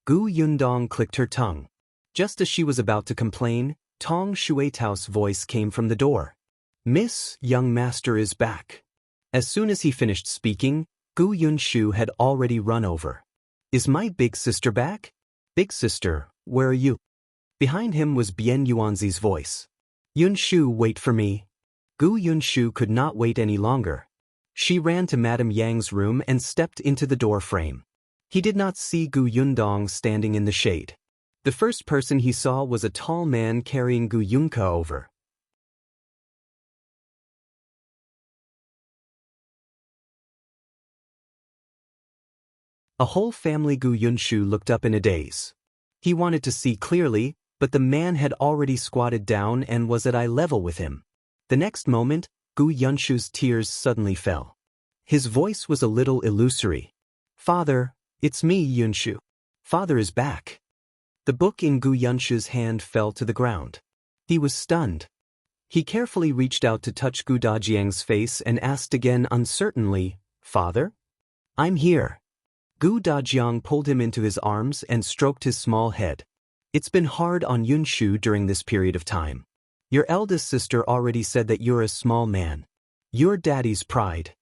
Gu Yundong clicked her tongue. Just as she was about to complain, Tong Shuetao's voice came from the door. Miss, young master is back. As soon as he finished speaking, Gu Yunshu had already run over. Is my big sister back? Big sister, where are you? Behind him was Bian Yuanzi's voice. Yunshu, wait for me. Gu Yunshu could not wait any longer. She ran to Madame Yang's room and stepped into the door frame. He did not see Gu Yundong standing in the shade. The first person he saw was a tall man carrying Gu Yunka over. A whole family. Gu Yunshu looked up in a daze. He wanted to see clearly, but the man had already squatted down and was at eye level with him. The next moment, Gu Yunshu's tears suddenly fell. His voice was a little illusory. Father, it's me, Yunshu. Father is back. The book in Gu Yunshu's hand fell to the ground. He was stunned. He carefully reached out to touch Gu Dajiang's face and asked again uncertainly, Father? I'm here. Gu Dajiang pulled him into his arms and stroked his small head. It's been hard on Yunshu during this period of time. Your eldest sister already said that you're a small man. You're daddy's pride.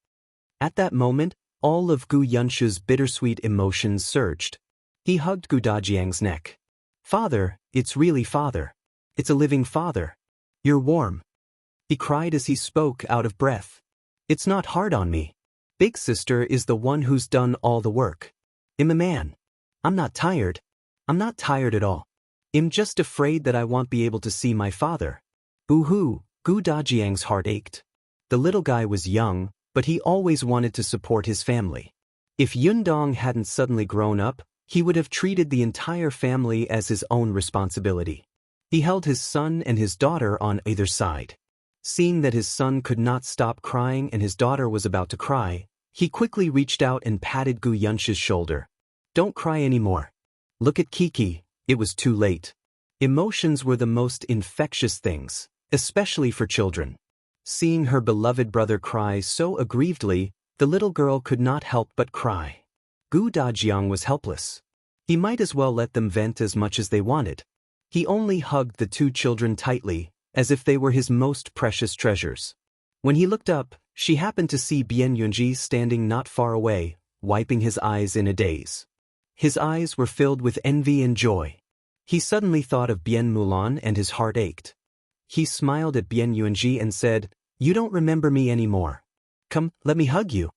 At that moment, all of Gu Yunshu's bittersweet emotions surged. He hugged Gu Dajiang's neck. Father, it's really father. It's a living father. You're warm. He cried as he spoke out of breath. It's not hard on me. Big sister is the one who's done all the work. I'm a man. I'm not tired. I'm not tired at all. I'm just afraid that I won't be able to see my father. Boo-hoo, Gu Dajiang's heart ached. The little guy was young, but he always wanted to support his family. If Yundong hadn't suddenly grown up, he would have treated the entire family as his own responsibility. He held his son and his daughter on either side. Seeing that his son could not stop crying and his daughter was about to cry, he quickly reached out and patted Gu Yunshu's shoulder. Don't cry anymore. Look at Kiki, it was too late. Emotions were the most infectious things, especially for children. Seeing her beloved brother cry so aggrievedly, the little girl could not help but cry. Gu Dajiang was helpless. He might as well let them vent as much as they wanted. He only hugged the two children tightly, as if they were his most precious treasures. When he looked up, she happened to see Bian Yunji standing not far away, wiping his eyes in a daze. His eyes were filled with envy and joy. He suddenly thought of Bian Mulan and his heart ached. He smiled at Bian Yunji and said, You don't remember me anymore. Come, let me hug you.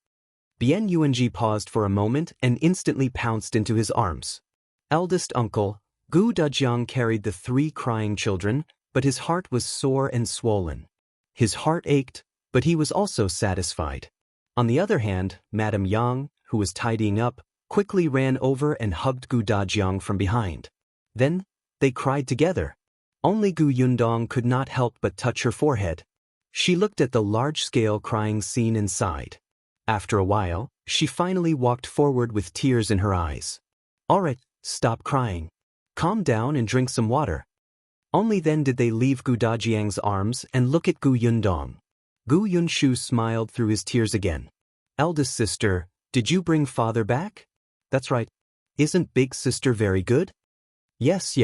Bian Yunji paused for a moment and instantly pounced into his arms. Eldest uncle, Gu Dajiang carried the three crying children, but his heart was sore and swollen. His heart ached, but he was also satisfied. On the other hand, Madame Yang, who was tidying up, quickly ran over and hugged Gu Dajiang from behind. Then, they cried together. Only Gu Yundong could not help but touch her forehead. She looked at the large-scale crying scene and sighed. After a while, she finally walked forward with tears in her eyes. All right, stop crying. Calm down and drink some water. Only then did they leave Gu Dajiang's arms and look at Gu Yundong. Gu Yunshu smiled through his tears again. Eldest sister, did you bring father back? That's right. Isn't big sister very good? Yes.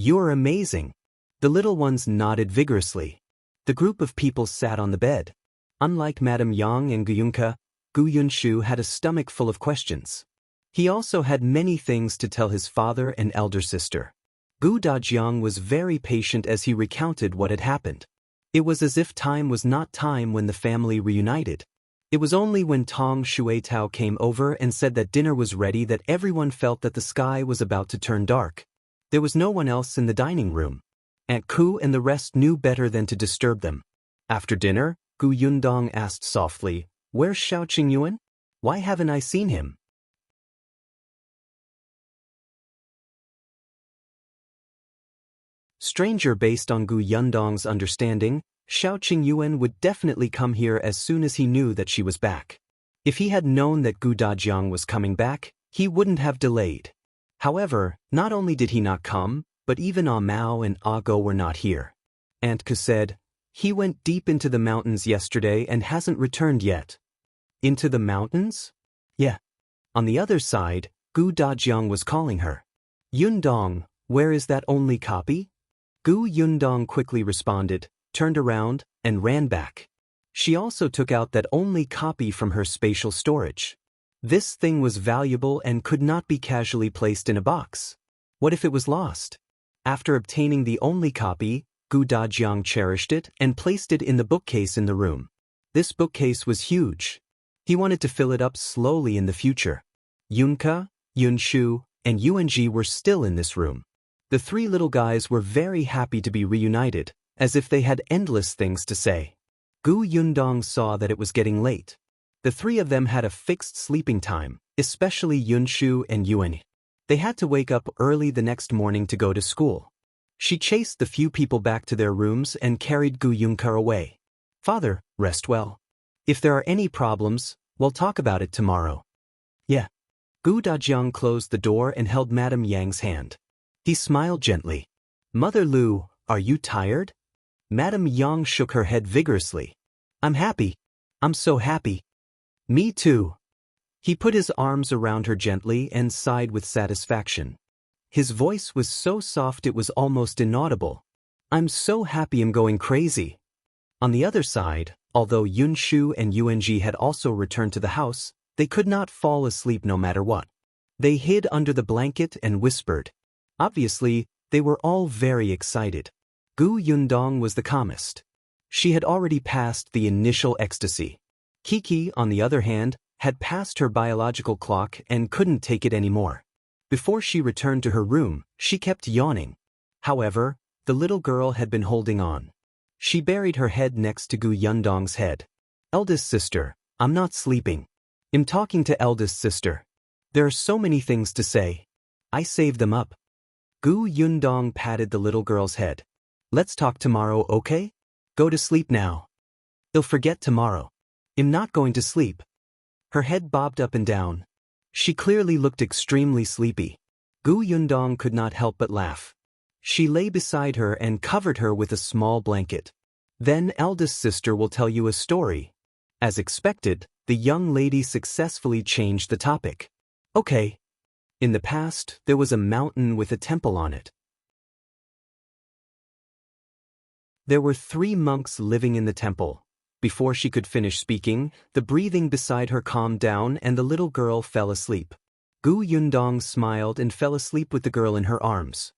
You're amazing. The little ones nodded vigorously. The group of people sat on the bed. Unlike Madame Yang and Guyunka, Gu Yunshu had a stomach full of questions. He also had many things to tell his father and elder sister. Gu Dajiang was very patient as he recounted what had happened. It was as if time was not time when the family reunited. It was only when Tong Shuitao came over and said that dinner was ready that everyone felt that the sky was about to turn dark. There was no one else in the dining room. Aunt Ku and the rest knew better than to disturb them. After dinner, Gu Yundong asked softly, "Where's Xiao Qingyuan? Why haven't I seen him?" Stranger based on Gu Yundong's understanding, Xiao Qingyuan would definitely come here as soon as he knew that she was back. If he had known that Gu Dajiang was coming back, he wouldn't have delayed. However, not only did he not come, but even Ah Mao and Ah Go were not here. Aunt Ku said, "He went deep into the mountains yesterday and hasn't returned yet." Into the mountains? Yeah. On the other side, Gu Dajiang was calling her. "Yundong, where is that only copy?" Gu Yundong quickly responded, turned around, and ran back. She also took out that only copy from her spatial storage. This thing was valuable and could not be casually placed in a box. What if it was lost? After obtaining the only copy, Gu Dajiang cherished it and placed it in the bookcase in the room. This bookcase was huge. He wanted to fill it up slowly in the future. Yunka, Yunshu, and Yuanji were still in this room. The three little guys were very happy to be reunited, as if they had endless things to say. Gu Yundong saw that it was getting late. The three of them had a fixed sleeping time, especially Yunshu and Yuan. They had to wake up early the next morning to go to school. She chased the few people back to their rooms and carried Gu Yunka away. "Father, rest well. If there are any problems, we'll talk about it tomorrow." "Yeah." Gu Dajiang closed the door and held Madame Yang's hand. He smiled gently. "Mother Lu, are you tired?" Madame Yang shook her head vigorously. "I'm happy. I'm so happy." "Me too." He put his arms around her gently and sighed with satisfaction. His voice was so soft it was almost inaudible. "I'm so happy I'm going crazy." On the other side, although Yunshu and Yuanji had also returned to the house, they could not fall asleep no matter what. They hid under the blanket and whispered. Obviously, they were all very excited. Gu Yundong was the calmest. She had already passed the initial ecstasy. Kiki, on the other hand, had passed her biological clock and couldn't take it anymore. Before she returned to her room, she kept yawning. However, the little girl had been holding on. She buried her head next to Gu Yundong's head. "Eldest sister, I'm not sleeping. I'm talking to eldest sister. There are so many things to say. I saved them up." Gu Yundong patted the little girl's head. "Let's talk tomorrow, okay? Go to sleep now. You'll forget tomorrow." "I'm not going to sleep." Her head bobbed up and down. She clearly looked extremely sleepy. Gu Yundong could not help but laugh. She lay beside her and covered her with a small blanket. "Then eldest sister will tell you a story." As expected, the young lady successfully changed the topic. "Okay. In the past, there was a mountain with a temple on it. There were 3 monks living in the temple. Before she could finish speaking, the breathing beside her calmed down and the little girl fell asleep. Gu Yundong smiled and fell asleep with the girl in her arms.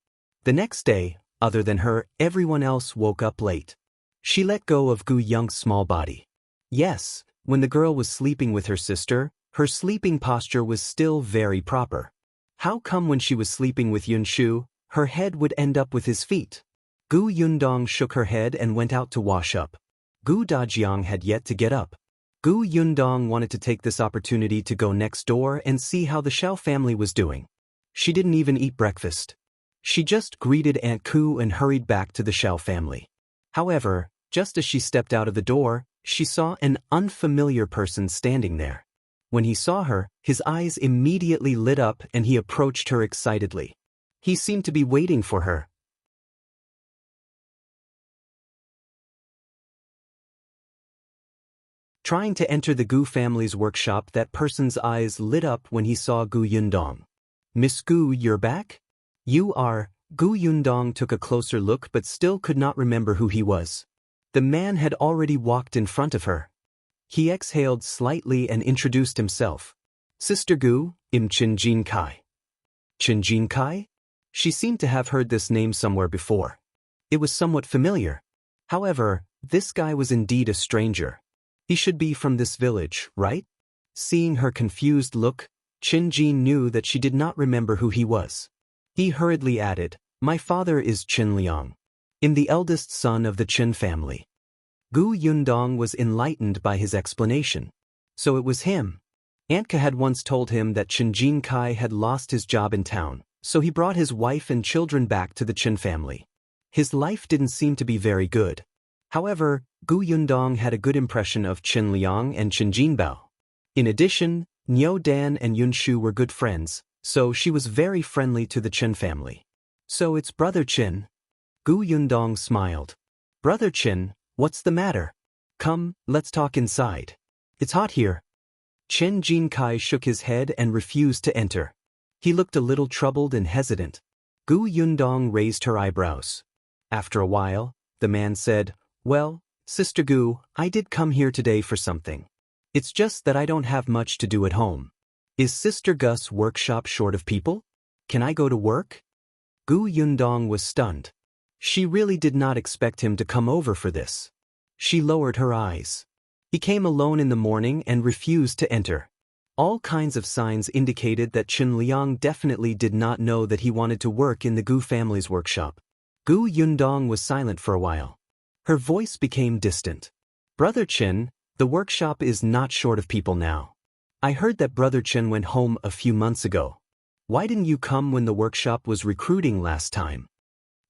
The next day, other than her, everyone else woke up late. She let go of Gu Yung's small body. Yes, when the girl was sleeping with her sister, her sleeping posture was still very proper. How come when she was sleeping with Yunshu, her head would end up with his feet? Gu Yundong shook her head and went out to wash up. Gu Dajiang had yet to get up. Gu Yundong wanted to take this opportunity to go next door and see how the Xiao family was doing. She didn't even eat breakfast. She just greeted Aunt Ku and hurried back to the Xiao family. However, just as she stepped out of the door, she saw an unfamiliar person standing there. When he saw her, his eyes immediately lit up and he approached her excitedly. He seemed to be waiting for her. Trying to enter the Gu family's workshop, that person's eyes lit up when he saw Gu Yundong. "Miss Gu, you're back? You are." Gu Yundong took a closer look but still could not remember who he was. The man had already walked in front of her. He exhaled slightly and introduced himself. Sister Gu, Chen Jincai. Chen Jincai? She seemed to have heard this name somewhere before. It was somewhat familiar. However, this guy was indeed a stranger. He should be from this village, right? Seeing her confused look, Chen Jin knew that she did not remember who he was. He hurriedly added, "My father is Chen Liang. I'm the eldest son of the Chen family." Gu Yundong was enlightened by his explanation. So it was him. Antka had once told him that Chen Jincai had lost his job in town, so he brought his wife and children back to the Chen family. His life didn't seem to be very good. However, Gu Yundong had a good impression of Chen Liang and Chen Jinbao. In addition, Niao Dan and Yunshu were good friends, so she was very friendly to the Chen family. "So it's Brother Chen?" Gu Yundong smiled. "Brother Chen, what's the matter? Come, let's talk inside. It's hot here." Chen Jincai shook his head and refused to enter. He looked a little troubled and hesitant. Gu Yundong raised her eyebrows. After a while, the man said, "Well, Sister Gu, I did come here today for something. It's just that I don't have much to do at home. Is Sister Gus' workshop short of people? Can I go to work?" Gu Yundong was stunned. She really did not expect him to come over for this. She lowered her eyes. He came alone in the morning and refused to enter. All kinds of signs indicated that Chen Liang definitely did not know that he wanted to work in the Gu family's workshop. Gu Yundong was silent for a while. Her voice became distant. "Brother Chen, the workshop is not short of people now. I heard that Brother Chen went home a few months ago. Why didn't you come when the workshop was recruiting last time?"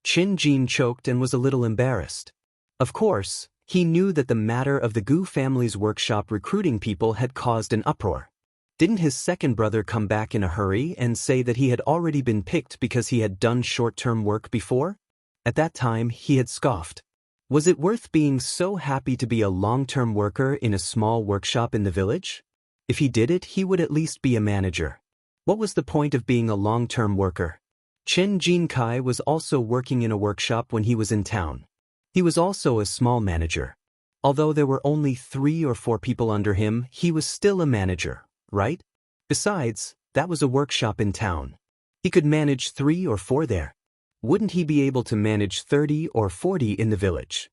Chen Jin choked and was a little embarrassed. Of course, he knew that the matter of the Gu family's workshop recruiting people had caused an uproar. Didn't his second brother come back in a hurry and say that he had already been picked because he had done short-term work before? At that time, he had scoffed. Was it worth being so happy to be a long-term worker in a small workshop in the village? If he did it, he would at least be a manager. What was the point of being a long-term worker? Chen Jincai was also working in a workshop when he was in town. He was also a small manager. Although there were only 3 or 4 people under him, he was still a manager, right? Besides, that was a workshop in town. He could manage 3 or 4 there. Wouldn't he be able to manage 30 or 40 in the village?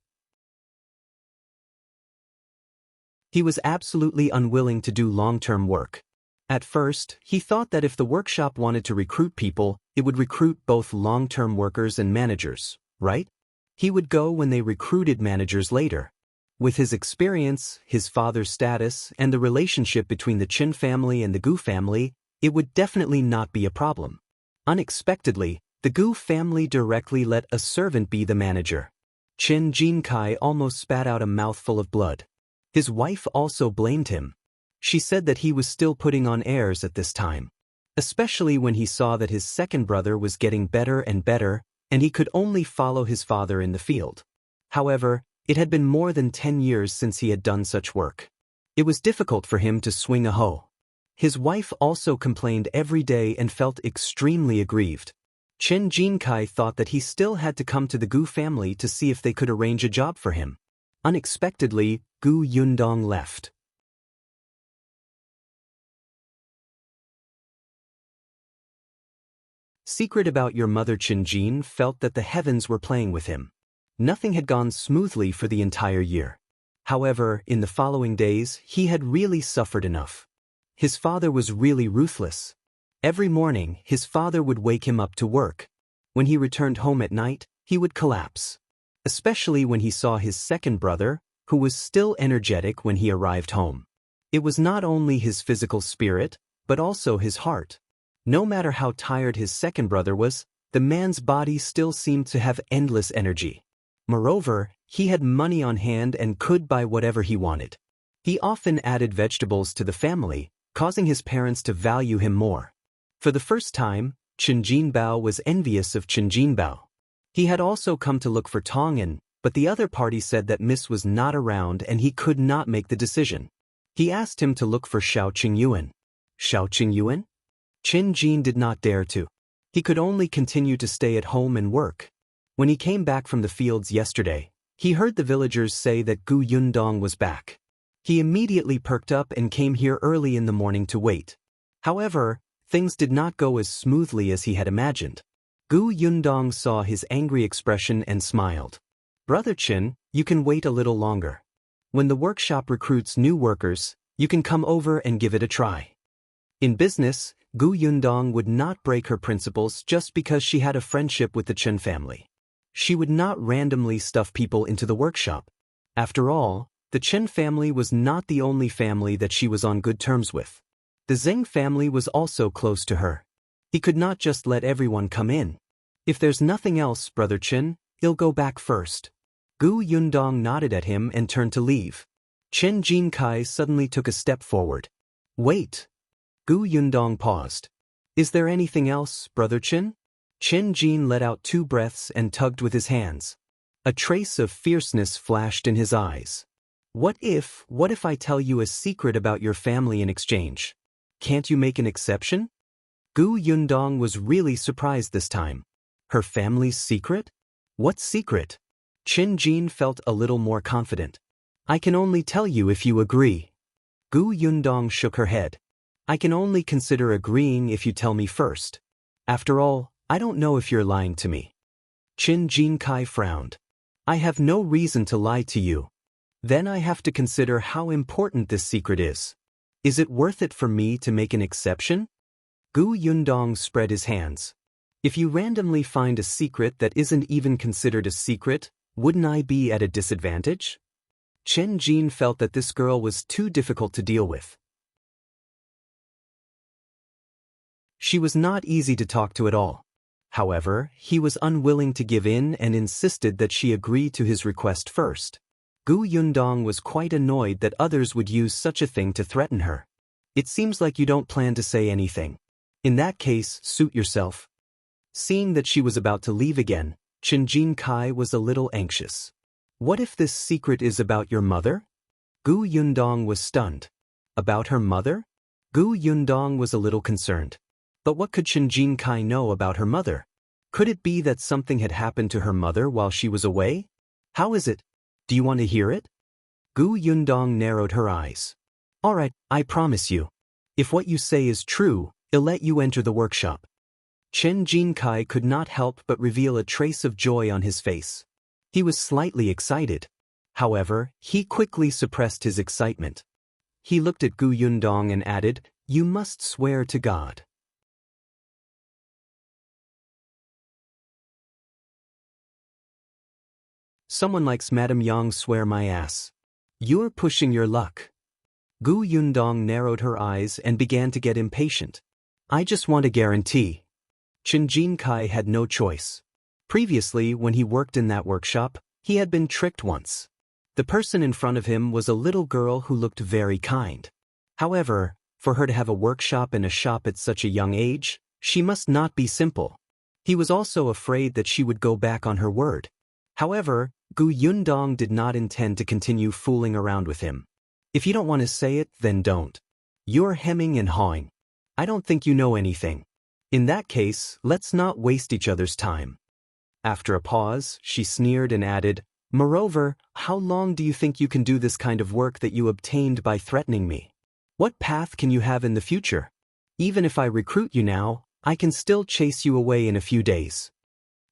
He was absolutely unwilling to do long-term work. At first, he thought that if the workshop wanted to recruit people, it would recruit both long-term workers and managers, right? He would go when they recruited managers later. With his experience, his father's status, and the relationship between the Chen family and the Gu family, it would definitely not be a problem. Unexpectedly, the Gu family directly let a servant be the manager. Chen Jincai almost spat out a mouthful of blood. His wife also blamed him. She said that he was still putting on airs at this time, especially when he saw that his second brother was getting better and better, and he could only follow his father in the field. However, it had been more than 10 years since he had done such work. It was difficult for him to swing a hoe. His wife also complained every day and felt extremely aggrieved. Chen Jincai thought that he still had to come to the Gu family to see if they could arrange a job for him. Unexpectedly, Gu Yundong left. Secret about your mother. Chen Jin felt that the heavens were playing with him. Nothing had gone smoothly for the entire year. However, in the following days, he had really suffered enough. His father was really ruthless. Every morning, his father would wake him up to work. When he returned home at night, he would collapse. Especially when he saw his second brother, who was still energetic when he arrived home. It was not only his physical spirit, but also his heart. No matter how tired his second brother was, the man's body still seemed to have endless energy. Moreover, he had money on hand and could buy whatever he wanted. He often added vegetables to the family, causing his parents to value him more. For the first time, Chen Jinbao was envious of Chen Jinbao. He had also come to look for Tongan, but the other party said that Miss was not around and he could not make the decision. He asked him to look for Xiao Qingyuan. Xiao Qingyuan? Chen Jin did not dare to. He could only continue to stay at home and work. When he came back from the fields yesterday, he heard the villagers say that Gu Yundong was back. He immediately perked up and came here early in the morning to wait. However, things did not go as smoothly as he had imagined. Gu Yundong saw his angry expression and smiled. Brother Chen, you can wait a little longer. When the workshop recruits new workers, you can come over and give it a try. In business, Gu Yundong would not break her principles just because she had a friendship with the Chen family. She would not randomly stuff people into the workshop. After all, the Chen family was not the only family that she was on good terms with. The Zhang family was also close to her. He could not just let everyone come in. If there's nothing else, Brother Chen, I'll go back first. Gu Yundong nodded at him and turned to leave. Chen Jincai suddenly took a step forward. Wait. Gu Yundong paused. Is there anything else, Brother Chen? Chen Jin let out 2 breaths and tugged with his hands. A trace of fierceness flashed in his eyes. What if I tell you a secret about your family in exchange? Can't you make an exception? Gu Yundong was really surprised this time. Her family's secret? What secret? Chen Jin felt a little more confident. I can only tell you if you agree. Gu Yundong shook her head. I can only consider agreeing if you tell me first. After all, I don't know if you're lying to me. Chen Jincai frowned. I have no reason to lie to you. Then I have to consider how important this secret is. Is it worth it for me to make an exception? Gu Yundong spread his hands. If you randomly find a secret that isn't even considered a secret, wouldn't I be at a disadvantage? Chen Jin felt that this girl was too difficult to deal with. She was not easy to talk to at all. However, he was unwilling to give in and insisted that she agree to his request first. Gu Yundong was quite annoyed that others would use such a thing to threaten her. It seems like you don't plan to say anything. In that case, suit yourself. Seeing that she was about to leave again, Chen Jincai was a little anxious. What if this secret is about your mother? Gu Yundong was stunned. About her mother? Gu Yundong was a little concerned. But what could Chen Jincai know about her mother? Could it be that something had happened to her mother while she was away? How is it? Do you want to hear it? Gu Yundong narrowed her eyes. All right, I promise you. If what you say is true, I'll let you enter the workshop. Chen Jincai could not help but reveal a trace of joy on his face. He was slightly excited. However, he quickly suppressed his excitement. He looked at Gu Yundong and added, You must swear to God. Someone likes Madame Yang swear my ass. You're pushing your luck. Gu Yundong narrowed her eyes and began to get impatient. I just want a guarantee. Chen Jincai had no choice. Previously, when he worked in that workshop, he had been tricked once. The person in front of him was a little girl who looked very kind. However, for her to have a workshop and a shop at such a young age, she must not be simple. He was also afraid that she would go back on her word. However, Gu Yundong did not intend to continue fooling around with him. If you don't want to say it, then don't. You're hemming and hawing. I don't think you know anything. In that case, let's not waste each other's time. After a pause, she sneered and added, Moreover, how long do you think you can do this kind of work that you obtained by threatening me? What path can you have in the future? Even if I recruit you now, I can still chase you away in a few days.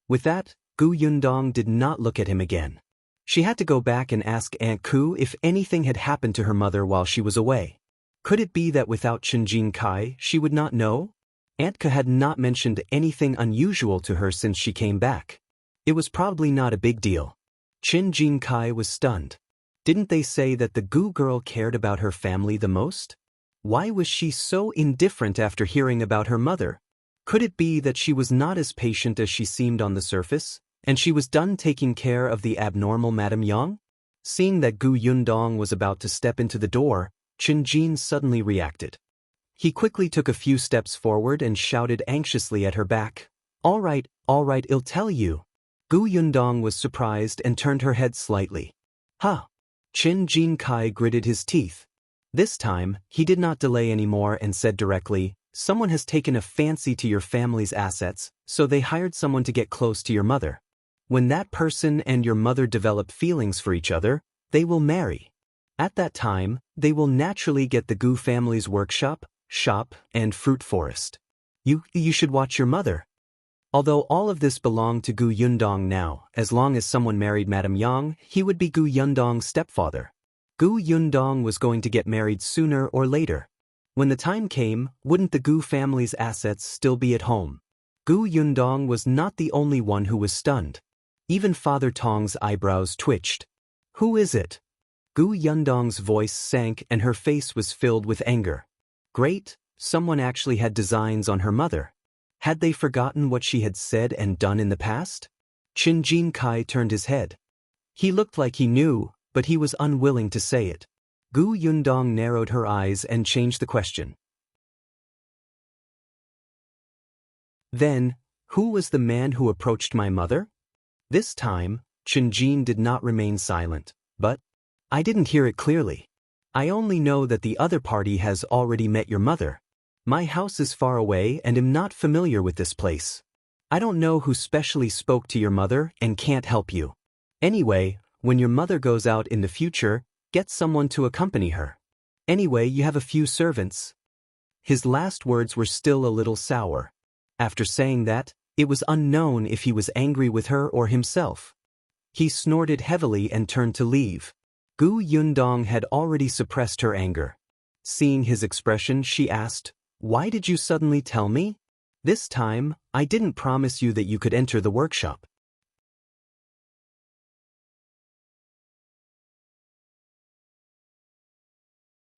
With that, Gu Yundong did not look at him again. She had to go back and ask Aunt Ku if anything had happened to her mother while she was away. Could it be that without Chen Jincai, she would not know? Aunt Ku had not mentioned anything unusual to her since she came back. It was probably not a big deal. Chen Jincai was stunned. Didn't they say that the Gu girl cared about her family the most? Why was she so indifferent after hearing about her mother? Could it be that she was not as patient as she seemed on the surface, and she was done taking care of the abnormal Madame Yang? Seeing that Gu Yundong was about to step into the door, Chen Jin suddenly reacted. He quickly took a few steps forward and shouted anxiously at her back. All right, I'll tell you. Gu Yundong was surprised and turned her head slightly. Huh. Chen Jincai gritted his teeth. This time, he did not delay anymore and said directly, Someone has taken a fancy to your family's assets, so they hired someone to get close to your mother. When that person and your mother develop feelings for each other, they will marry. At that time, they will naturally get the Gu family's workshop, shop, and fruit forest. You should watch your mother. Although all of this belonged to Gu Yundong now, as long as someone married Madame Yang, he would be Gu Yundong's stepfather. Gu Yundong was going to get married sooner or later. When the time came, wouldn't the Gu family's assets still be at home? Gu Yundong was not the only one who was stunned. Even Father Tong's eyebrows twitched. Who is it? Gu Yundong's voice sank and her face was filled with anger. Great, someone actually had designs on her mother. Had they forgotten what she had said and done in the past? Jincai turned his head. He looked like he knew, but he was unwilling to say it. Gu Yundong narrowed her eyes and changed the question. Then, who was the man who approached my mother? This time, Chen did not remain silent, but I didn't hear it clearly. I only know that the other party has already met your mother. My house is far away and am not familiar with this place. I don't know who specially spoke to your mother and can't help you. Anyway, when your mother goes out in the future, get someone to accompany her. Anyway, you have a few servants. His last words were still a little sour. After saying that, it was unknown if he was angry with her or himself. He snorted heavily and turned to leave. Gu Yundong had already suppressed her anger. Seeing his expression, she asked, "Why did you suddenly tell me? This time, I didn't promise you that you could enter the workshop."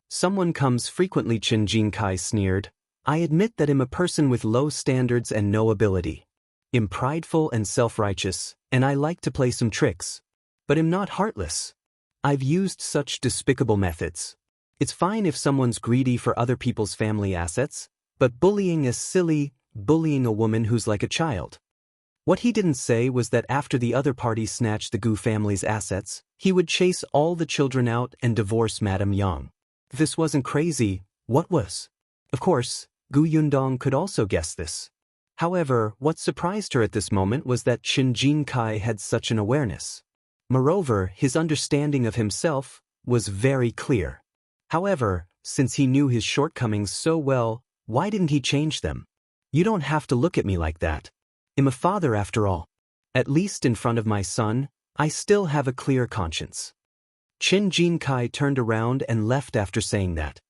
Someone comes frequently, Jincai sneered. I admit that I'm a person with low standards and no ability. I'm prideful and self-righteous, and I like to play some tricks. But I'm not heartless. I've used such despicable methods. It's fine if someone's greedy for other people's family assets, but bullying is silly, bullying a woman who's like a child. What he didn't say was that after the other party snatched the Gu family's assets, he would chase all the children out and divorce Madame Yang. If this wasn't crazy, what was? Of course, Gu Yundong could also guess this. However, what surprised her at this moment was that Jincai had such an awareness. Moreover, his understanding of himself was very clear. However, since he knew his shortcomings so well, why didn't he change them? You don't have to look at me like that. I'm a father after all. At least in front of my son, I still have a clear conscience. Jincai turned around and left after saying that.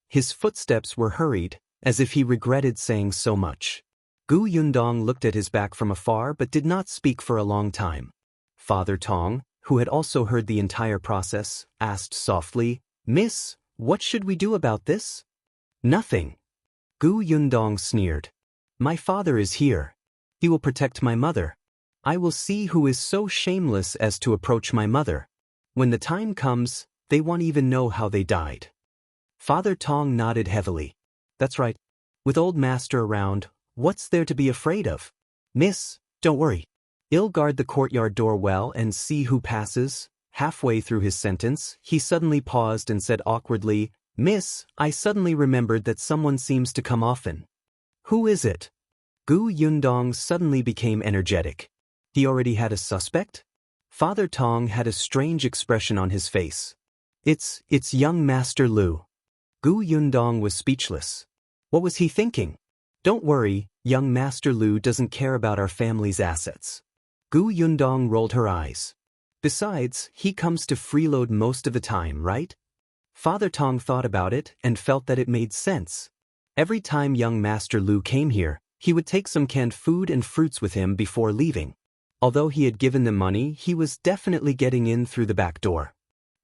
His footsteps were hurried, as if he regretted saying so much. Gu Yundong looked at his back from afar but did not speak for a long time. Father Tong, who had also heard the entire process, asked softly, "Miss, what should we do about this?" "Nothing." Gu Yundong sneered. "My father is here. He will protect my mother. I will see who is so shameless as to approach my mother. When the time comes, they won't even know how they died." Father Tong nodded heavily. "That's right. With old master around, what's there to be afraid of? Miss, don't worry. I'll guard the courtyard door well and see who passes." Halfway through his sentence, he suddenly paused and said awkwardly, "Miss, I suddenly remembered that someone seems to come often." "Who is it?" Gu Yundong suddenly became energetic. He already had a suspect? Father Tong had a strange expression on his face. It's young Master Lu." Gu Yundong was speechless. What was he thinking? "Don't worry, young Master Lu doesn't care about our family's assets." Gu Yundong rolled her eyes. "Besides, he comes to freeload most of the time, right?" Father Tong thought about it and felt that it made sense. Every time young Master Lu came here, he would take some canned food and fruits with him before leaving. Although he had given them money, he was definitely getting in through the back door.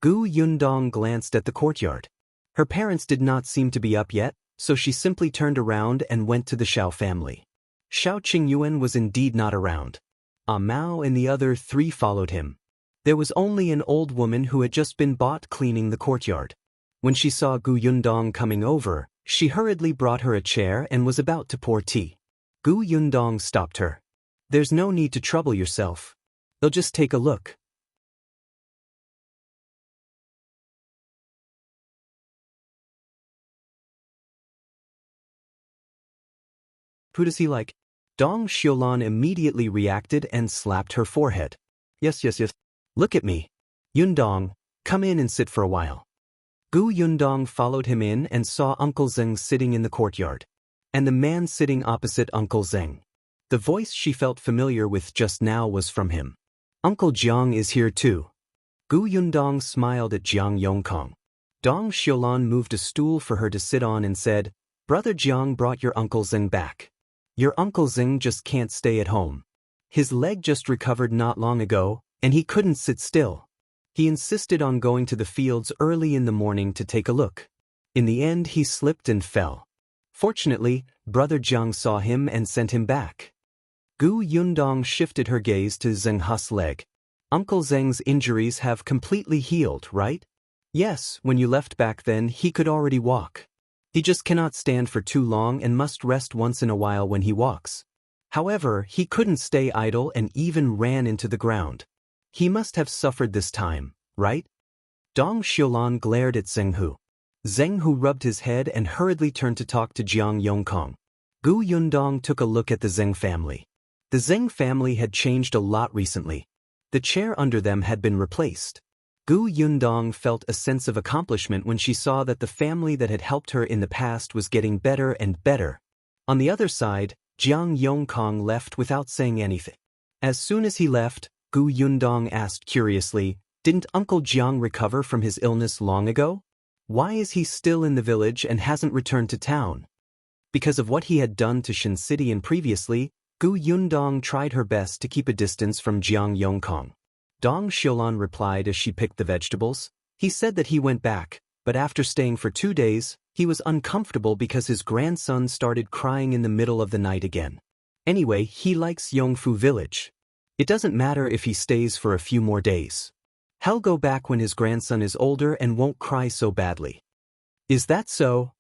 Gu Yundong glanced at the courtyard. Her parents did not seem to be up yet, so she simply turned around and went to the Xiao family. Xiao Qingyuan was indeed not around. Mao and the other three followed him. There was only an old woman who had just been bought cleaning the courtyard. When she saw Gu Yundong coming over, she hurriedly brought her a chair and was about to pour tea. Gu Yundong stopped her. "There's no need to trouble yourself. They'll just take a look." "Who does he like?" Dong Xiulan immediately reacted and slapped her forehead. Yes. Look at me. Yundong, come in and sit for a while." Gu Yundong followed him in and saw Uncle Zhang sitting in the courtyard. And the man sitting opposite Uncle Zhang. The voice she felt familiar with just now was from him. Uncle Jiang is here too. Gu Yundong smiled at Jiang Yongkong. Dong Xiulan moved a stool for her to sit on and said, Brother Jiang brought your Uncle Zhang back. Your Uncle Zhang just can't stay at home. His leg just recovered not long ago, and he couldn't sit still. He insisted on going to the fields early in the morning to take a look. In the end he slipped and fell. Fortunately, Brother Zhang saw him and sent him back. Gu Yundong shifted her gaze to Zhang Hu's leg. Uncle Zhang's injuries have completely healed, right? Yes, when you left back then he could already walk. He just cannot stand for too long and must rest once in a while when he walks. However, he couldn't stay idle and even ran into the ground. He must have suffered this time, right? Dong Xiulan glared at Zheng Hu. Zheng Hu rubbed his head and hurriedly turned to talk to Jiang Yongkong. Gu Yundong took a look at the Zheng family. The Zheng family had changed a lot recently. The chair under them had been replaced. Gu Yundong felt a sense of accomplishment when she saw that the family that had helped her in the past was getting better and better. On the other side, Jiang Yongkong left without saying anything. As soon as he left, Gu Yundong asked curiously, didn't Uncle Jiang recover from his illness long ago? Why is he still in the village and hasn't returned to town? Because of what he had done to Shinsidian previously, Gu Yundong tried her best to keep a distance from Jiang Yongkong. Dong Xiulan replied as she picked the vegetables. He said that he went back, but after staying for 2 days, he was uncomfortable because his grandson started crying in the middle of the night again. Anyway, he likes Yongfu village. It doesn't matter if he stays for a few more days. He'll go back when his grandson is older and won't cry so badly. Is that so?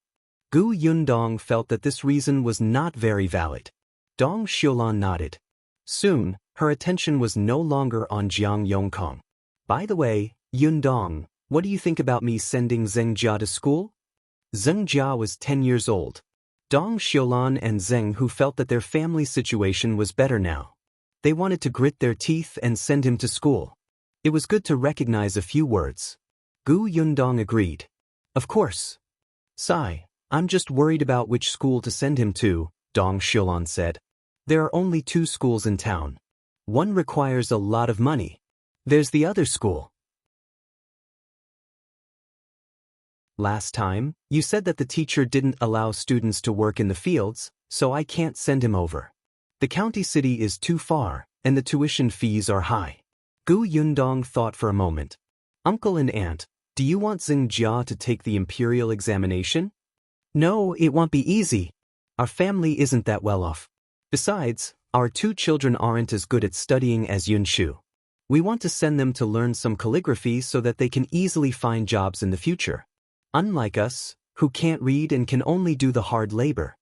Gu Yundong felt that this reason was not very valid. Dong Xiulan nodded. Soon, her attention was no longer on Jiang Yongkong. By the way, Yundong, what do you think about me sending Zheng Jia to school? Zheng Jia was 10 years old. Dong Xiulan and Zheng Hu felt that their family situation was better now. They wanted to grit their teeth and send him to school. It was good to recognize a few words. Gu Yundong agreed. Of course. Sigh, I'm just worried about which school to send him to, Dong Xiulan said. There are only 2 schools in town. One requires a lot of money. There's the other school. Last time, you said that the teacher didn't allow students to work in the fields, so I can't send him over. The county city is too far, and the tuition fees are high. Gu Yundong thought for a moment. Uncle and Aunt, do you want Zheng Jia to take the imperial examination? No, it won't be easy. Our family isn't that well off. Besides, our 2 children aren't as good at studying as Yunshu. We want to send them to learn some calligraphy so that they can easily find jobs in the future. Unlike us, who can't read and can only do the hard labor.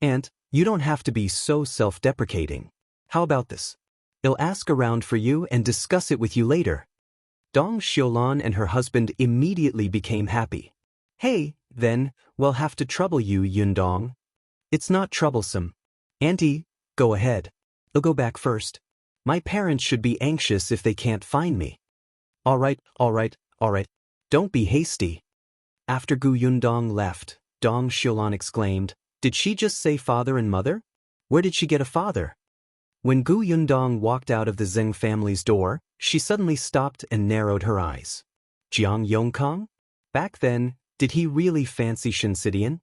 Aunt, you don't have to be so self-deprecating. How about this? I'll ask around for you and discuss it with you later. Dong Xiulan and her husband immediately became happy. Hey, then, we'll have to trouble you, Yundong. It's not troublesome. Auntie, go ahead. I'll go back first. My parents should be anxious if they can't find me. All right. Don't be hasty. After Gu Yundong left, Dong Xiulan exclaimed, did she just say father and mother? Where did she get a father? When Gu Yundong walked out of the Zheng family's door, she suddenly stopped and narrowed her eyes. Jiang Yongkong? Back then, did he really fancy Shinsidian?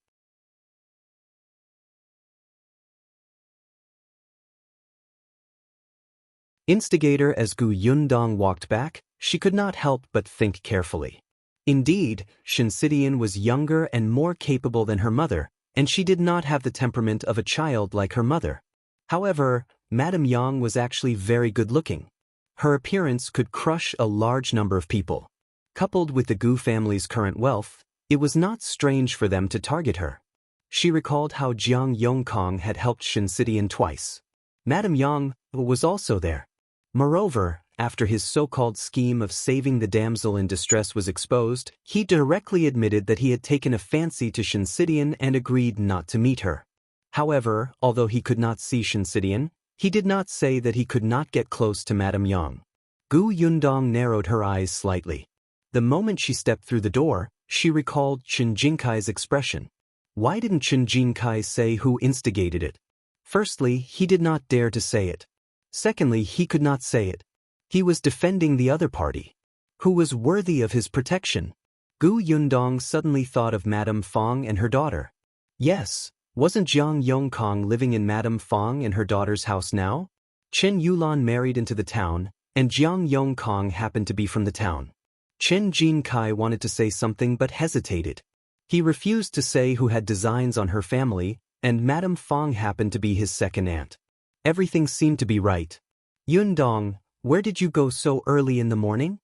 Instigator. As Gu Yundong walked back, she could not help but think carefully. Indeed, Shinsidian was younger and more capable than her mother, and she did not have the temperament of a child like her mother. However, Madame Yang was actually very good-looking. Her appearance could crush a large number of people. Coupled with the Gu family's current wealth, it was not strange for them to target her. She recalled how Jiang Yongkong had helped Shinsidian twice. Madame Yang was also there. Moreover, after his so-called scheme of saving the damsel in distress was exposed, he directly admitted that he had taken a fancy to Shinsidian and agreed not to meet her. However, although he could not see Shinsidian, he did not say that he could not get close to Madame Yang. Gu Yundong narrowed her eyes slightly. The moment she stepped through the door, She recalled Chen Jincai's expression. Why didn't Chen Jincai say who instigated it? Firstly, he did not dare to say it. Secondly, he could not say it. He was defending the other party. Who was worthy of his protection? Gu Yundong suddenly thought of Madame Fong and her daughter. Yes, wasn't Jiang Yongkong living in Madame Fong and her daughter's house now? Chen Xiulan married into the town, and Jiang Yongkong happened to be from the town. Chen Jincai wanted to say something but hesitated. He refused to say who had designs on her family, and Madame Fong happened to be his second aunt. Everything seemed to be right. Yundong, where did you go so early in the morning?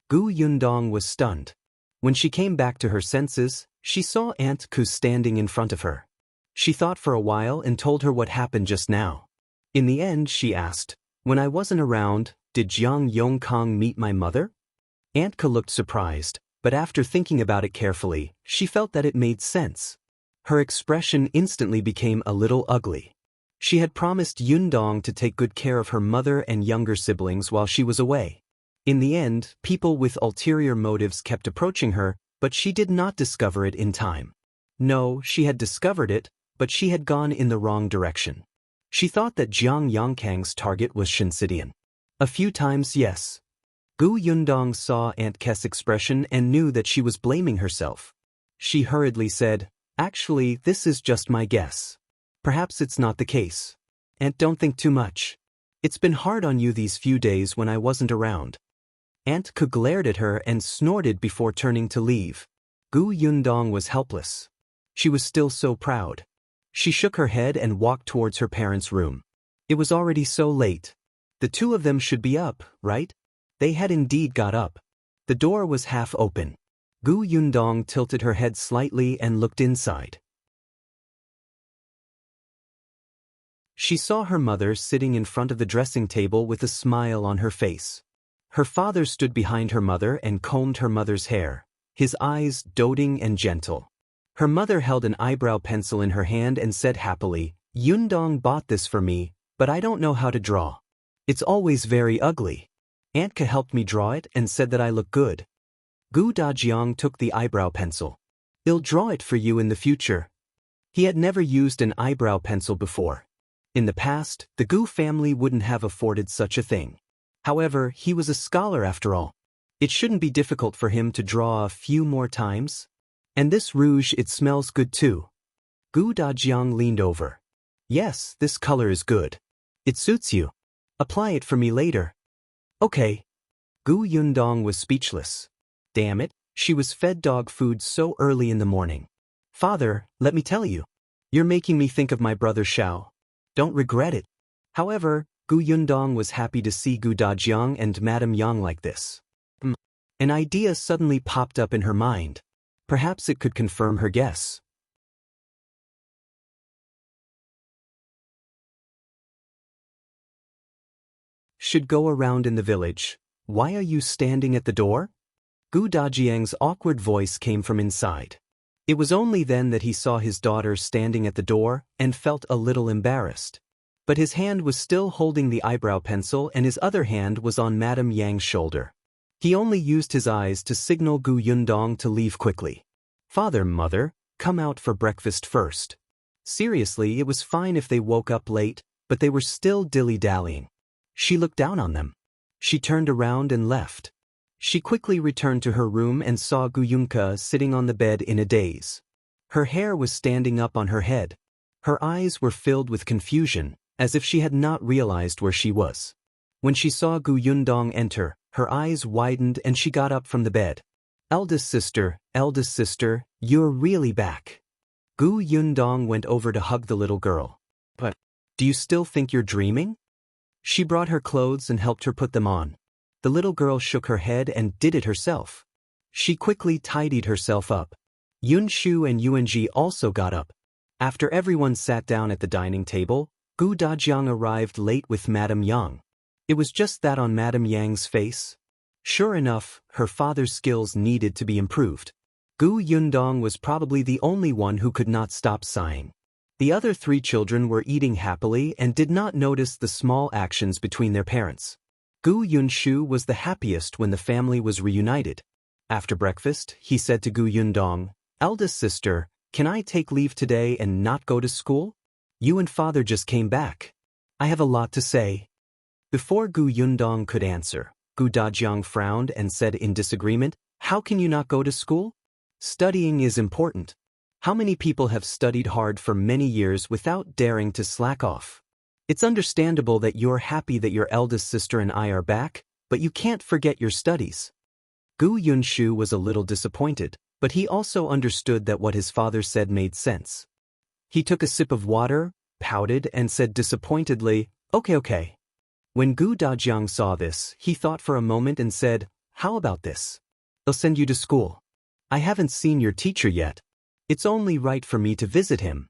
Gu Yundong was stunned. When she came back to her senses, she saw Aunt Ku standing in front of her. She thought for a while and told her what happened just now. In the end, she asked, when I wasn't around, did Jiang Yongkong meet my mother? Aunt Ku looked surprised, but after thinking about it carefully, she felt that it made sense. Her expression instantly became a little ugly. She had promised Yundong to take good care of her mother and younger siblings while she was away. In the end, people with ulterior motives kept approaching her, but she did not discover it in time. No, she had discovered it, but she had gone in the wrong direction. She thought that Jiang Yongkang's target was Shinsidian. A few times, yes. Gu Yundong saw Aunt Kes' expression and knew that she was blaming herself. She hurriedly said, actually, this is just my guess. Perhaps it's not the case. Aunt, don't think too much. It's been hard on you these few days when I wasn't around. Aunt Ku glared at her and snorted before turning to leave. Gu Yundong was helpless. She was still so proud. She shook her head and walked towards her parents' room. It was already so late. The two of them should be up, right? They had indeed got up. The door was half open. Gu Yundong tilted her head slightly and looked inside. She saw her mother sitting in front of the dressing table with a smile on her face. Her father stood behind her mother and combed her mother's hair, his eyes doting and gentle. Her mother held an eyebrow pencil in her hand and said happily, Yundong bought this for me, but I don't know how to draw. It's always very ugly. Aunt Ka helped me draw it and said that I look good. Gu Dajiang took the eyebrow pencil. I'll draw it for you in the future. He had never used an eyebrow pencil before. In the past, the Gu family wouldn't have afforded such a thing. However, he was a scholar after all. It shouldn't be difficult for him to draw a few more times. And this rouge, it smells good too. Gu Dajiang leaned over. Yes, this color is good. It suits you. Apply it for me later. Okay. Gu Yundong was speechless. Damn it, she was fed dog food so early in the morning. Father, let me tell you. You're making me think of my brother Xiao. Don't regret it. However, Gu Yundong was happy to see Gu Dajiang and Madame Yang like this. An idea suddenly popped up in her mind. Perhaps it could confirm her guess. Should go around in the village. Why are you standing at the door? Gu Dajiang's awkward voice came from inside. It was only then that he saw his daughter standing at the door and felt a little embarrassed. But his hand was still holding the eyebrow pencil and his other hand was on Madame Yang's shoulder. He only used his eyes to signal Gu Yundong to leave quickly. Father, mother, come out for breakfast first. Seriously, it was fine if they woke up late, but they were still dilly-dallying. She looked down on them. She turned around and left. She quickly returned to her room and saw Gu Yunka sitting on the bed in a daze. Her hair was standing up on her head. Her eyes were filled with confusion, as if she had not realized where she was. When she saw Gu Yundong enter, her eyes widened and she got up from the bed. Eldest sister, you're really back. Gu Yundong went over to hug the little girl. But, do you still think you're dreaming? She brought her clothes and helped her put them on. The little girl shook her head and did it herself. She quickly tidied herself up. Yunshu and Yuanji also got up. After everyone sat down at the dining table, Gu Dajiang arrived late with Madame Yang. It was just that on Madame Yang's face. Sure enough, her father's skills needed to be improved. Gu Yundong was probably the only one who could not stop sighing. The other three children were eating happily and did not notice the small actions between their parents. Gu Yunshu was the happiest when the family was reunited. After breakfast, he said to Gu Yundong, "Eldest sister, can I take leave today and not go to school? You and father just came back. I have a lot to say." Before Gu Yundong could answer, Gu Dajiang frowned and said in disagreement, "How can you not go to school? Studying is important. How many people have studied hard for many years without daring to slack off? It's understandable that you're happy that your eldest sister and I are back, but you can't forget your studies." Gu Yunshu was a little disappointed, but he also understood that what his father said made sense. He took a sip of water, pouted, and said disappointedly, Okay. When Gu Dajiang saw this, he thought for a moment and said, "How about this? I'll send you to school. I haven't seen your teacher yet. It's only right for me to visit him."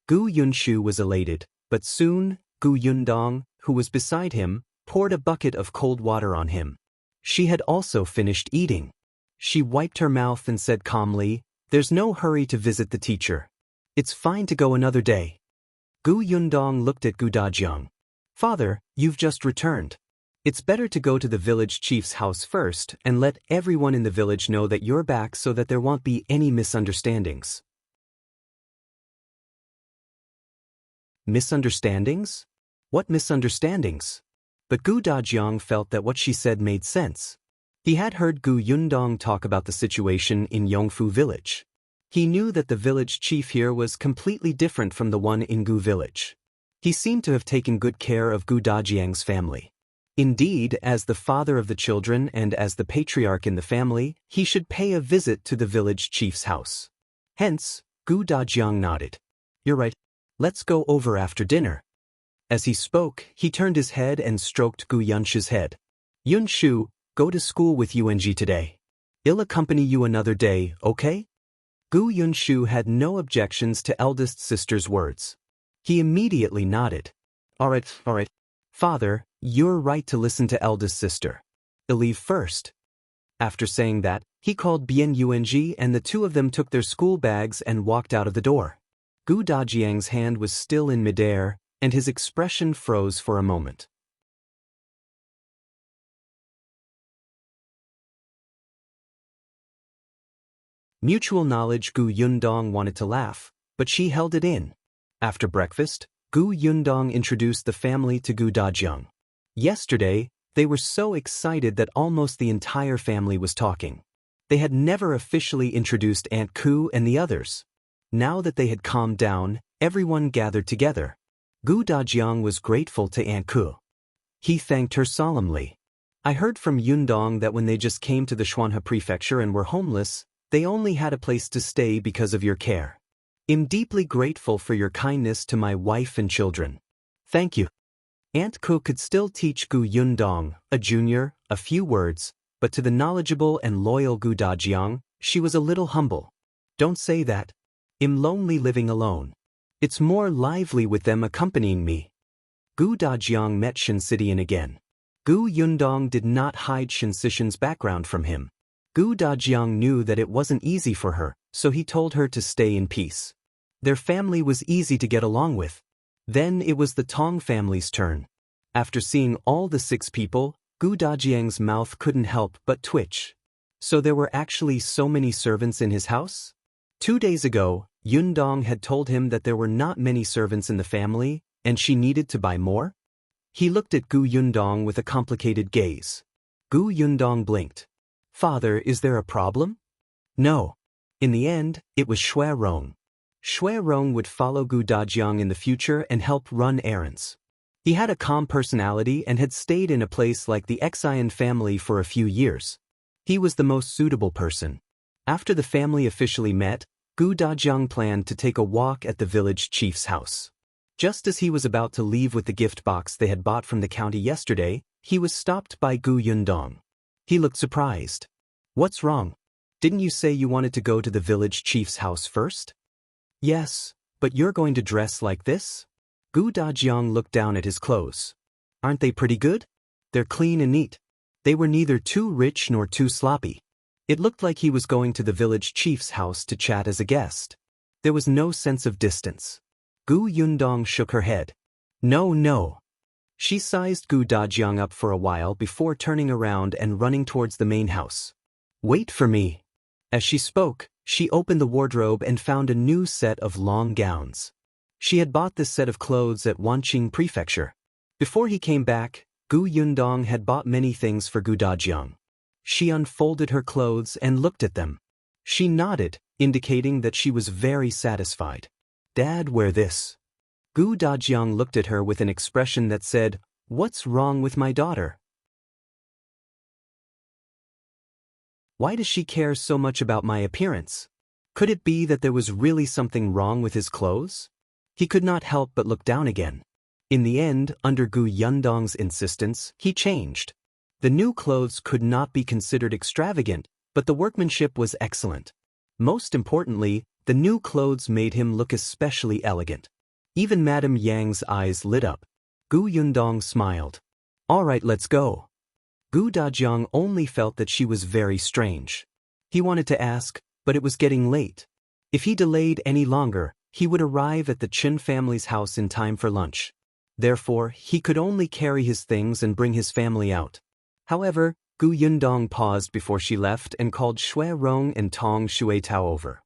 Gu Yunshu was elated, but soon, Gu Yundong, who was beside him, poured a bucket of cold water on him. She had also finished eating. She wiped her mouth and said calmly, "There's no hurry to visit the teacher. It's fine to go another day." Gu Yundong looked at Gu Dajiang. "Father, you've just returned. It's better to go to the village chief's house first and let everyone in the village know that you're back so that there won't be any misunderstandings." Misunderstandings? What misunderstandings? But Gu Dajiang felt that what she said made sense. He had heard Gu Yundong talk about the situation in Yongfu village. He knew that the village chief here was completely different from the one in Gu village. He seemed to have taken good care of Gu Dajiang's family. Indeed, as the father of the children and as the patriarch in the family, he should pay a visit to the village chief's house. Hence, Gu Dajiang nodded. "You're right. Let's go over after dinner." As he spoke, he turned his head and stroked Gu Yunshu's head. "Yunshu, go to school with Yuanji today. I'll accompany you another day, okay?" Gu Yunshu had no objections to eldest sister's words. He immediately nodded. All right. Father, you're right to listen to eldest sister. I'll leave first." After saying that, he called Bien Yuanji and the two of them took their school bags and walked out of the door. Gu Dajiang's hand was still in midair, and his expression froze for a moment. Mutual knowledge. Gu Yundong wanted to laugh, but she held it in. After breakfast, Gu Yundong introduced the family to Gu Dajiang. Yesterday, they were so excited that almost the entire family was talking. They had never officially introduced Aunt Ku and the others. Now that they had calmed down, everyone gathered together. Gu Dajiang was grateful to Aunt Ku. He thanked her solemnly. "I heard from Yundong that when they just came to the Xuanhe prefecture and were homeless, they only had a place to stay because of your care. I'm deeply grateful for your kindness to my wife and children. Thank you." Aunt Ku could still teach Gu Yundong, a junior, a few words, but to the knowledgeable and loyal Gu Dajiang, she was a little humble. "Don't say that. I'm lonely living alone. It's more lively with them accompanying me." Gu Dajiang met Shen Sidian again. Gu Yundong did not hide Shen Sishan's background from him. Gu Dajiang knew that it wasn't easy for her, so he told her to stay in peace. Their family was easy to get along with. Then it was the Tong family's turn. After seeing all the 6 people, Gu Dajiang's mouth couldn't help but twitch. So there were actually so many servants in his house? 2 days ago, Yundong had told him that there were not many servants in the family, and she needed to buy more? He looked at Gu Yundong with a complicated gaze. Gu Yundong blinked. "Father, is there a problem?" "No." In the end, it was Shui Rong. Shui Rong would follow Gu Dajiang in the future and help run errands. He had a calm personality and had stayed in a place like the Xiulan family for a few years. He was the most suitable person. After the family officially met, Gu Dajiang planned to take a walk at the village chief's house. Just as he was about to leave with the gift box they had bought from the county yesterday, he was stopped by Gu Yundong. He looked surprised. "What's wrong? Didn't you say you wanted to go to the village chief's house first?" "Yes, but you're going to dress like this?" Gu Dajiang looked down at his clothes. "Aren't they pretty good? They're clean and neat." They were neither too rich nor too sloppy. It looked like he was going to the village chief's house to chat as a guest. There was no sense of distance. Gu Yundong shook her head. No. She sized Gu Dajiang up for a while before turning around and running towards the main house. Wait for me. As she spoke, she opened the wardrobe and found a new set of long gowns. She had bought this set of clothes at Wanqing Prefecture. Before he came back, Gu Yundong had bought many things for Gu Dajiang. She unfolded her clothes and looked at them. She nodded, indicating that she was very satisfied. Dad, wear this. Gu Dajiang looked at her with an expression that said, "What's wrong with my daughter? Why does she care so much about my appearance? Could it be that there was really something wrong with his clothes?" He could not help but look down again. In the end, under Gu Yundong's insistence, he changed. The new clothes could not be considered extravagant, but the workmanship was excellent. Most importantly, the new clothes made him look especially elegant. Even Madame Yang's eyes lit up. Gu Yundong smiled. "All right, let's go." Gu Dajiang only felt that she was very strange. He wanted to ask, but it was getting late. If he delayed any longer, he would arrive at the Chen family's house in time for lunch. Therefore, he could only carry his things and bring his family out. However, Gu Yundong paused before she left and called Shui Rong and Tong Shuitao over.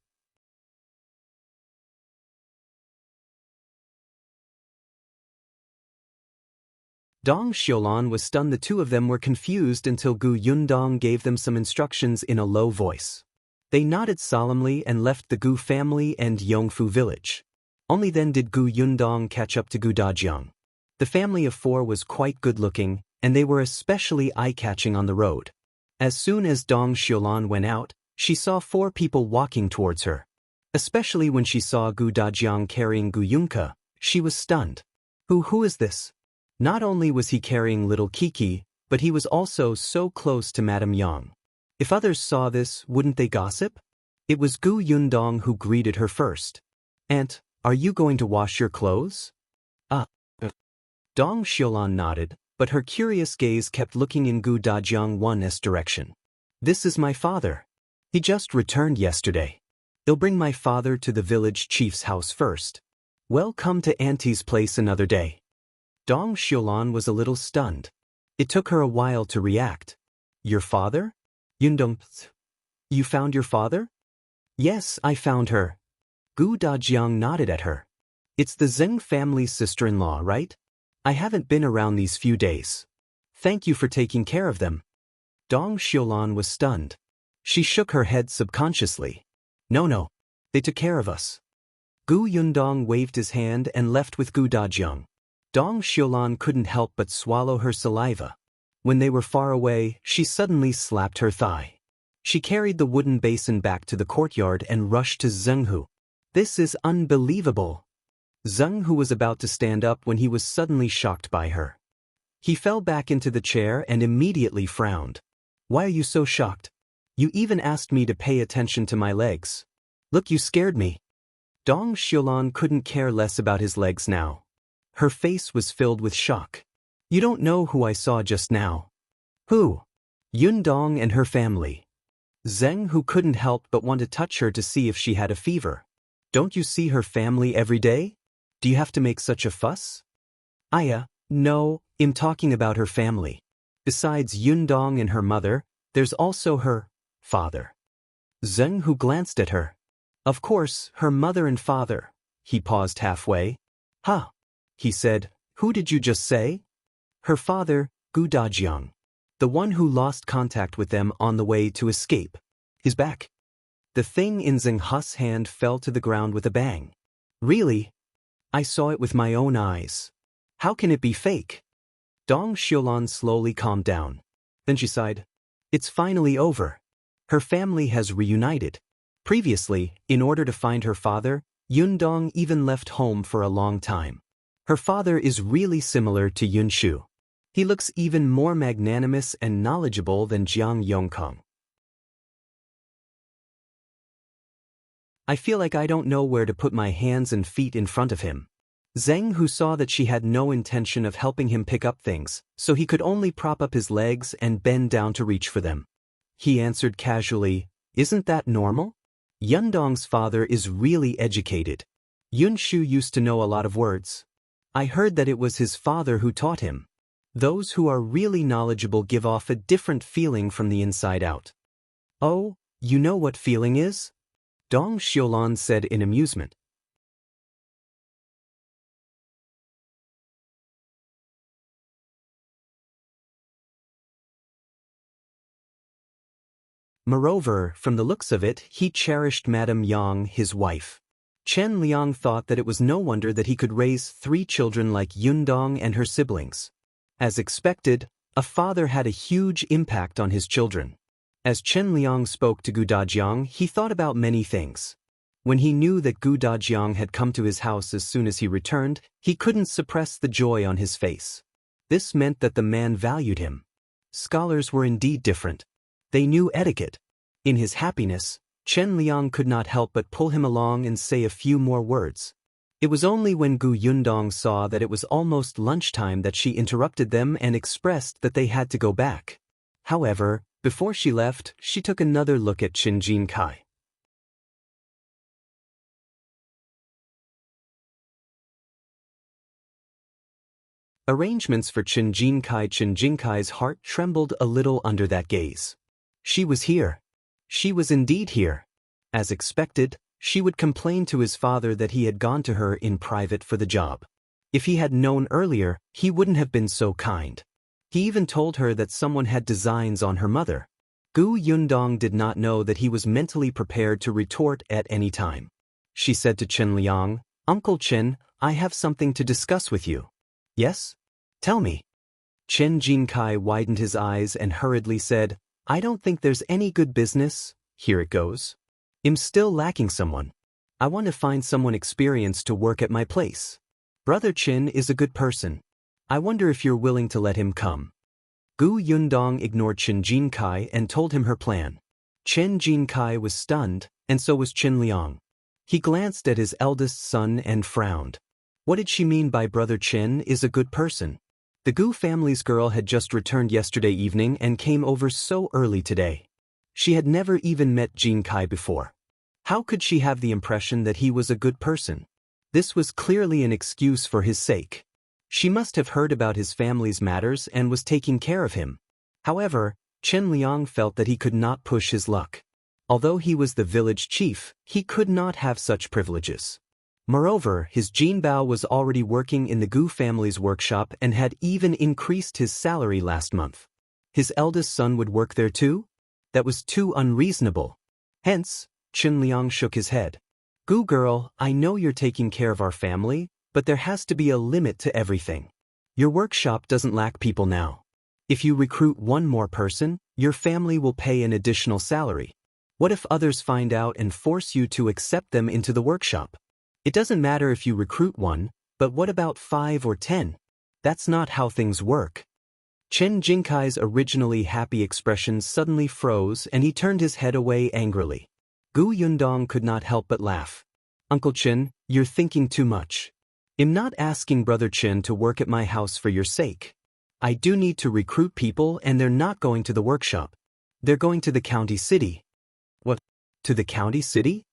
Dong Xiulan was stunned. The two of them were confused until Gu Yundong gave them some instructions in a low voice. They nodded solemnly and left the Gu family and Yongfu village. Only then did Gu Yundong catch up to Gu Dajiang. The family of four was quite good-looking, and they were especially eye-catching on the road. As soon as Dong Xiulan went out, she saw four people walking towards her. Especially when she saw Gu Dajiang carrying Gu Yunka, she was stunned. Who is this? Not only was he carrying little Kiki, but he was also so close to Madame Yang. If others saw this, wouldn't they gossip? It was Gu Yundong who greeted her first. "Aunt, are you going to wash your clothes?" Dong Xiulan nodded, but her curious gaze kept looking in Gu Dajiang's direction. "This is my father. He just returned yesterday. They'll bring my father to the village chief's house first. Well, come to Auntie's place another day." Dong Xiulan was a little stunned. It took her a while to react. "Your father? Yundong, you found your father?" "Yes, I found her." Gu Dajiang nodded at her. "It's the Zhang family's sister-in-law, right? I haven't been around these few days. Thank you for taking care of them." Dong Xiulan was stunned. She shook her head subconsciously. No, they took care of us." Gu Yundong waved his hand and left with Gu Dajiang. Dong Xiulan couldn't help but swallow her saliva. When they were far away, she suddenly slapped her thigh. She carried the wooden basin back to the courtyard and rushed to Zhang Hu. "This is unbelievable." Zhang Hu was about to stand up when he was suddenly shocked by her. He fell back into the chair and immediately frowned. "Why are you so shocked? You even asked me to pay attention to my legs. Look, you scared me." Dong Xiulan couldn't care less about his legs now. Her face was filled with shock. "You don't know who I saw just now." "Who?" "Yundong and her family." Zhang Hu couldn't help but want to touch her to see if she had a fever. "Don't you see her family every day? Do you have to make such a fuss?" No, I'm talking about her family. Besides Yundong and her mother, there's also her father." Zhang Hu glanced at her. "Of course, her mother and father." He paused halfway. "Huh," he said. "Who did you just say?" "Her father, Gu Dajiang. The one who lost contact with them on the way to escape. Is back." The thing in Zhang Hu's hand fell to the ground with a bang. "Really? I saw it with my own eyes. How can it be fake?" Dong Xiulan slowly calmed down. Then she sighed. "It's finally over. Her family has reunited. Previously, in order to find her father, Yundong even left home for a long time. Her father is really similar to Yunshu. He looks even more magnanimous and knowledgeable than Jiang Yongkong. I feel like I don't know where to put my hands and feet in front of him." Zhang Hu saw that she had no intention of helping him pick up things, so he could only prop up his legs and bend down to reach for them. He answered casually, "Isn't that normal? Yundong's father is really educated. Yunshu used to know a lot of words. I heard that it was his father who taught him. Those who are really knowledgeable give off a different feeling from the inside out." Oh, you know what feeling is? Dong Xiulan said in amusement. Moreover, from the looks of it, he cherished Madame Yang, his wife. Chen Liang thought that it was no wonder that he could raise 3 children like Yundong and her siblings. As expected, a father had a huge impact on his children. As Chen Liang spoke to Gu Dajiang, he thought about many things. When he knew that Gu Dajiang had come to his house as soon as he returned, he couldn't suppress the joy on his face. This meant that the man valued him. Scholars were indeed different. They knew etiquette. In his happiness, Chen Liang could not help but pull him along and say a few more words. It was only when Gu Yundong saw that it was almost lunchtime that she interrupted them and expressed that they had to go back. However, before she left, she took another look at Jincai. Arrangements for Jincai's heart trembled a little under that gaze. She was here. She was indeed here. As expected, she would complain to his father that he had gone to her in private for the job. If he had known earlier, he wouldn't have been so kind. He even told her that someone had designs on her mother. Gu Yundong did not know that he was mentally prepared to retort at any time. She said to Chen Liang, "Uncle Chen, I have something to discuss with you." "Yes? Tell me." Chen Jincai widened his eyes and hurriedly said, "I don't think there's any good business. Here it goes. I'm still lacking someone. I want to find someone experienced to work at my place. Brother Chen is a good person. I wonder if you're willing to let him come." Gu Yundong ignored Chen Jincai and told him her plan. Chen Jincai was stunned, and so was Chen Liang. He glanced at his eldest son and frowned. What did she mean by Brother Chen is a good person? The Gu family's girl had just returned yesterday evening and came over so early today. She had never even met Jincai before. How could she have the impression that he was a good person? This was clearly an excuse for his sake. She must have heard about his family's matters and was taking care of him. However, Chen Liang felt that he could not push his luck. Although he was the village chief, he could not have such privileges. Moreover, his Jinbao was already working in the Gu family's workshop and had even increased his salary last month. His eldest son would work there too? That was too unreasonable. Hence, Chen Liang shook his head. "Gu girl, I know you're taking care of our family, but there has to be a limit to everything. Your workshop doesn't lack people now. If you recruit one more person, your family will pay an additional salary. What if others find out and force you to accept them into the workshop? It doesn't matter if you recruit one, but what about 5 or 10? That's not how things work." Chen Jincai's originally happy expression suddenly froze and he turned his head away angrily. Gu Yundong could not help but laugh. "Uncle Chen, you're thinking too much. I'm not asking Brother Chen to work at my house for your sake. I do need to recruit people and they're not going to the workshop. They're going to the county city." "What? To the county city?"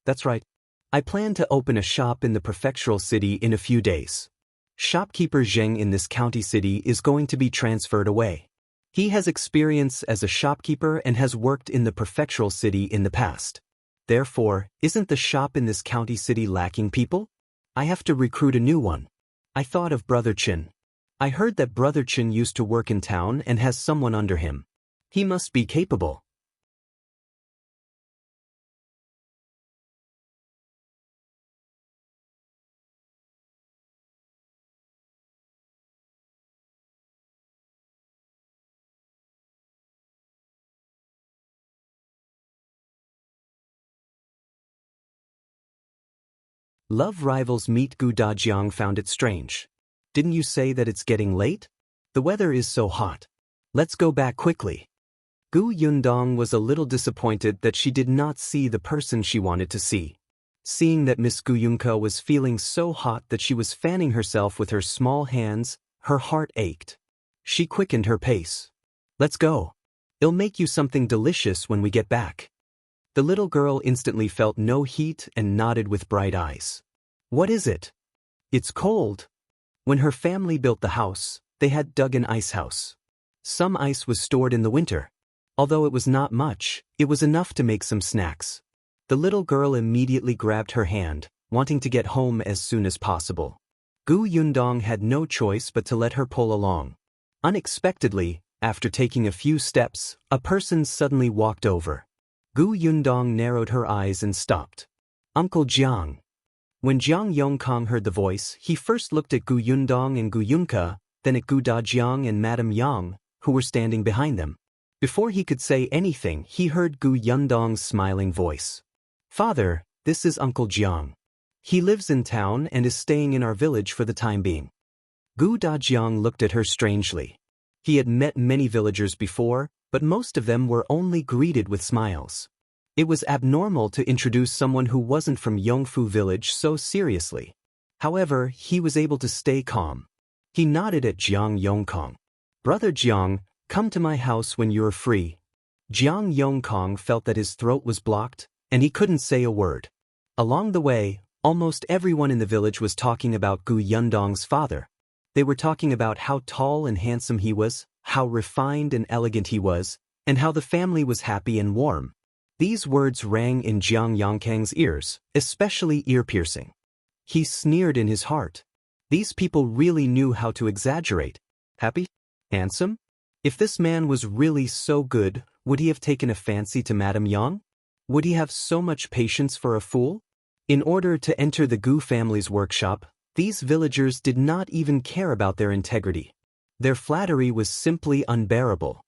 "That's right. I plan to open a shop in the prefectural city in a few days. Shopkeeper Zhang in this county city is going to be transferred away. He has experience as a shopkeeper and has worked in the prefectural city in the past. Therefore, isn't the shop in this county city lacking people? I have to recruit a new one. I thought of Brother Chen. I heard that Brother Chen used to work in town and has someone under him. He must be capable." Love rivals meet Gu Dajiang found it strange. "Didn't you say that it's getting late? The weather is so hot. Let's go back quickly." Gu Yundong was a little disappointed that she did not see the person she wanted to see. Seeing that Miss Gu Yunke was feeling so hot that she was fanning herself with her small hands, her heart ached. She quickened her pace. "Let's go. It'll make you something delicious when we get back." The little girl instantly felt no heat and nodded with bright eyes. "What is it?" "It's cold." When her family built the house, they had dug an ice house. Some ice was stored in the winter. Although it was not much, it was enough to make some snacks. The little girl immediately grabbed her hand, wanting to get home as soon as possible. Gu Yundong had no choice but to let her pull along. Unexpectedly, after taking a few steps, a person suddenly walked over. Gu Yundong narrowed her eyes and stopped. Uncle Jiang. When Jiang Yongkong heard the voice, he first looked at Gu Yundong and Gu Yunke, then at Gu Dajiang and Madame Yang, who were standing behind them. Before he could say anything, he heard Gu Yundong's smiling voice. Father, this is Uncle Jiang. He lives in town and is staying in our village for the time being. Gu Dajiang looked at her strangely. He had met many villagers before, but most of them were only greeted with smiles. It was abnormal to introduce someone who wasn't from Yongfu village so seriously. However, he was able to stay calm. He nodded at Jiang Yongkong. Brother Jiang, come to my house when you're free. Jiang Yongkong felt that his throat was blocked, and he couldn't say a word. Along the way, almost everyone in the village was talking about Gu Yundong's father. They were talking about how tall and handsome he was, how refined and elegant he was, and how the family was happy and warm. These words rang in Jiang Yongkang's ears, especially ear-piercing. He sneered in his heart. These people really knew how to exaggerate. Happy? Handsome? If this man was really so good, would he have taken a fancy to Madame Yang? Would he have so much patience for a fool? In order to enter the Gu family's workshop, these villagers did not even care about their integrity. Their flattery was simply unbearable.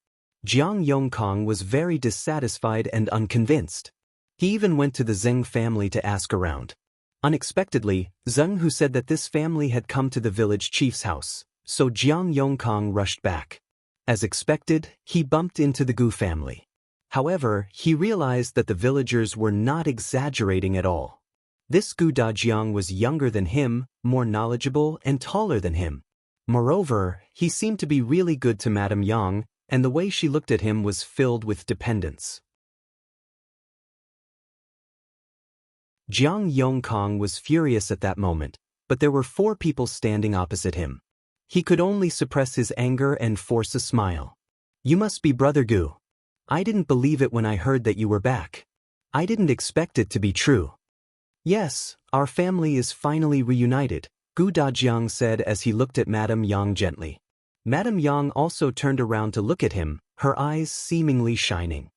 Jiang Yongkong was very dissatisfied and unconvinced. He even went to the Zhang family to ask around. Unexpectedly, Zhang who said that this family had come to the village chief's house, so Jiang Yongkong rushed back. As expected, he bumped into the Gu family. However, he realized that the villagers were not exaggerating at all. This Gu Dajiang was younger than him, more knowledgeable, and taller than him. Moreover, he seemed to be really good to Madame Yang, and the way she looked at him was filled with dependence. Jiang Yongkong was furious at that moment, but there were 4 people standing opposite him. He could only suppress his anger and force a smile. You must be Brother Gu. I didn't believe it when I heard that you were back. I didn't expect it to be true. Yes, our family is finally reunited, Gu Dajiang said as he looked at Madame Yang gently. Madame Yang also turned around to look at him, her eyes seemingly shining.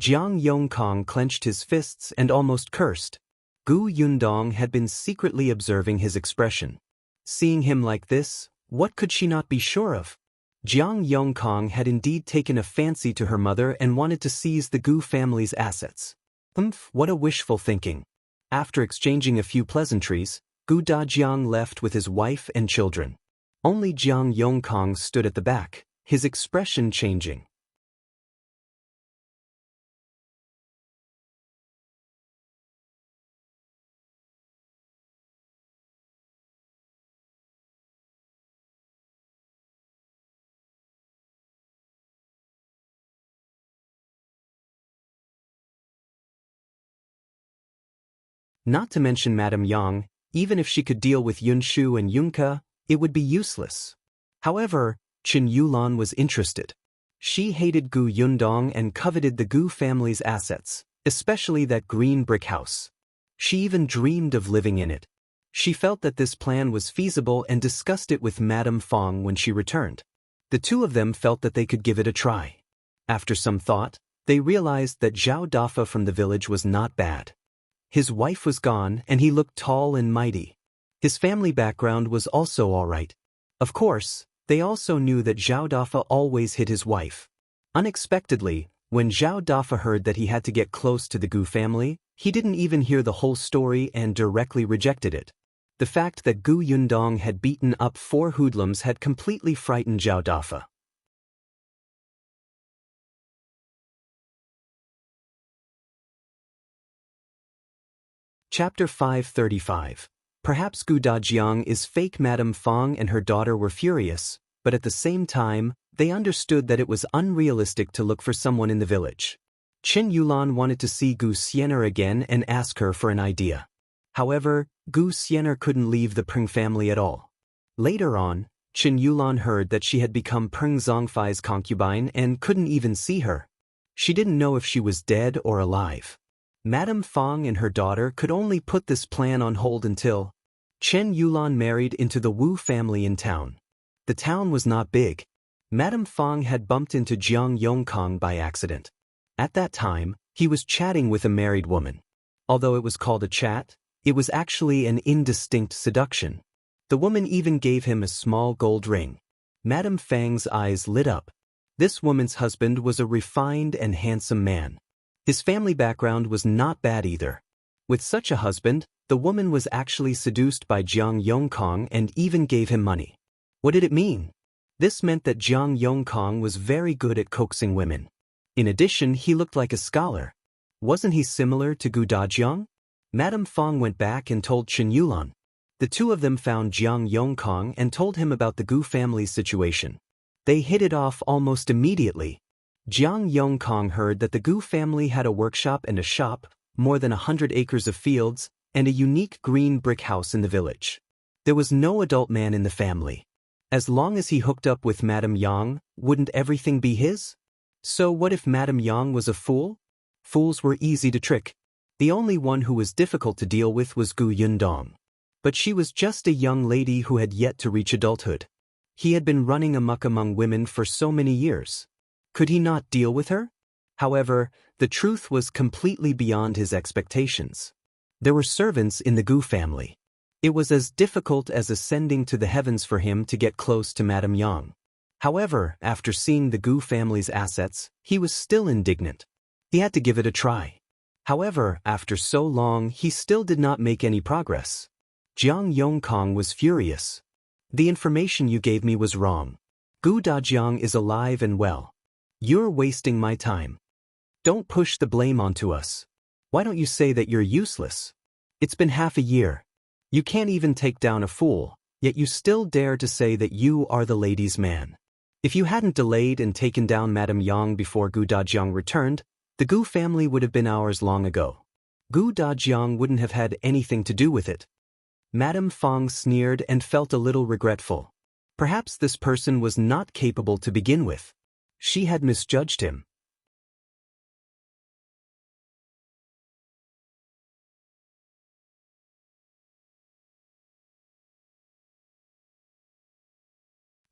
Jiang Yongkong clenched his fists and almost cursed. Gu Yundong had been secretly observing his expression. Seeing him like this, what could she not be sure of? Jiang Yongkong had indeed taken a fancy to her mother and wanted to seize the Gu family's assets. What a wishful thinking. After exchanging a few pleasantries, Gu Dajiang left with his wife and children. Only Jiang Yongkong stood at the back, his expression changing. Not to mention Madame Yang, even if she could deal with Yunshu and Yunke, it would be useless. However, Xiulan was interested. She hated Gu Yundong and coveted the Gu family's assets, especially that green brick house. She even dreamed of living in it. She felt that this plan was feasible and discussed it with Madame Fong when she returned. The two of them felt that they could give it a try. After some thought, they realized that Zhao Dafa from the village was not bad. His wife was gone and he looked tall and mighty. His family background was also all right. Of course, they also knew that Zhao Dafa always hid his wife. Unexpectedly, when Zhao Dafa heard that he had to get close to the Gu family, he didn't even hear the whole story and directly rejected it. The fact that Gu Yundong had beaten up 4 hoodlums had completely frightened Zhao Dafa. Chapter 535. Perhaps Gu Dajiang is fake. Madame Fong and her daughter were furious, but at the same time, they understood that it was unrealistic to look for someone in the village. Xiulan wanted to see Gu Xiener again and ask her for an idea. However, Gu Xiener couldn't leave the Peng family at all. Later on, Xiulan heard that she had become Peng Zongfei's concubine and couldn't even see her. She didn't know if she was dead or alive. Madame Fang and her daughter could only put this plan on hold until Chen Yulan married into the Wu family in town. The town was not big. Madame Fang had bumped into Jiang Yongkang by accident. At that time, he was chatting with a married woman. Although it was called a chat, it was actually an indistinct seduction. The woman even gave him a small gold ring. Madame Fang's eyes lit up. This woman's husband was a refined and handsome man. His family background was not bad either. With such a husband, the woman was actually seduced by Jiang Yongkang and even gave him money. What did it mean? This meant that Jiang Yongkang was very good at coaxing women. In addition, he looked like a scholar. Wasn't he similar to Gu Dajiang? Madame Fang went back and told Chen Yulan. The two of them found Jiang Yongkang and told him about the Gu family's situation. They hit it off almost immediately. Jiang Yongkang heard that the Gu family had a workshop and a shop, more than 100 acres of fields, and a unique green brick house in the village. There was no adult man in the family. As long as he hooked up with Madame Yang, wouldn't everything be his? So what if Madame Yang was a fool? Fools were easy to trick. The only one who was difficult to deal with was Gu Yundong. But she was just a young lady who had yet to reach adulthood. He had been running amok among women for so many years. Could he not deal with her? However, the truth was completely beyond his expectations. There were servants in the Gu family. It was as difficult as ascending to the heavens for him to get close to Madame Yang. However, after seeing the Gu family's assets, he was still indignant. He had to give it a try. However, after so long, he still did not make any progress. Jiang Yongkang was furious. The information you gave me was wrong. Gu Dajiang is alive and well. You're wasting my time. Don't push the blame onto us. Why don't you say that you're useless? It's been half a year. You can't even take down a fool, yet you still dare to say that you are the lady's man. If you hadn't delayed and taken down Madame Yang before Gu Dajiang returned, the Gu family would have been ours long ago. Gu Dajiang wouldn't have had anything to do with it. Madame Fang sneered and felt a little regretful. Perhaps this person was not capable to begin with. She had misjudged him.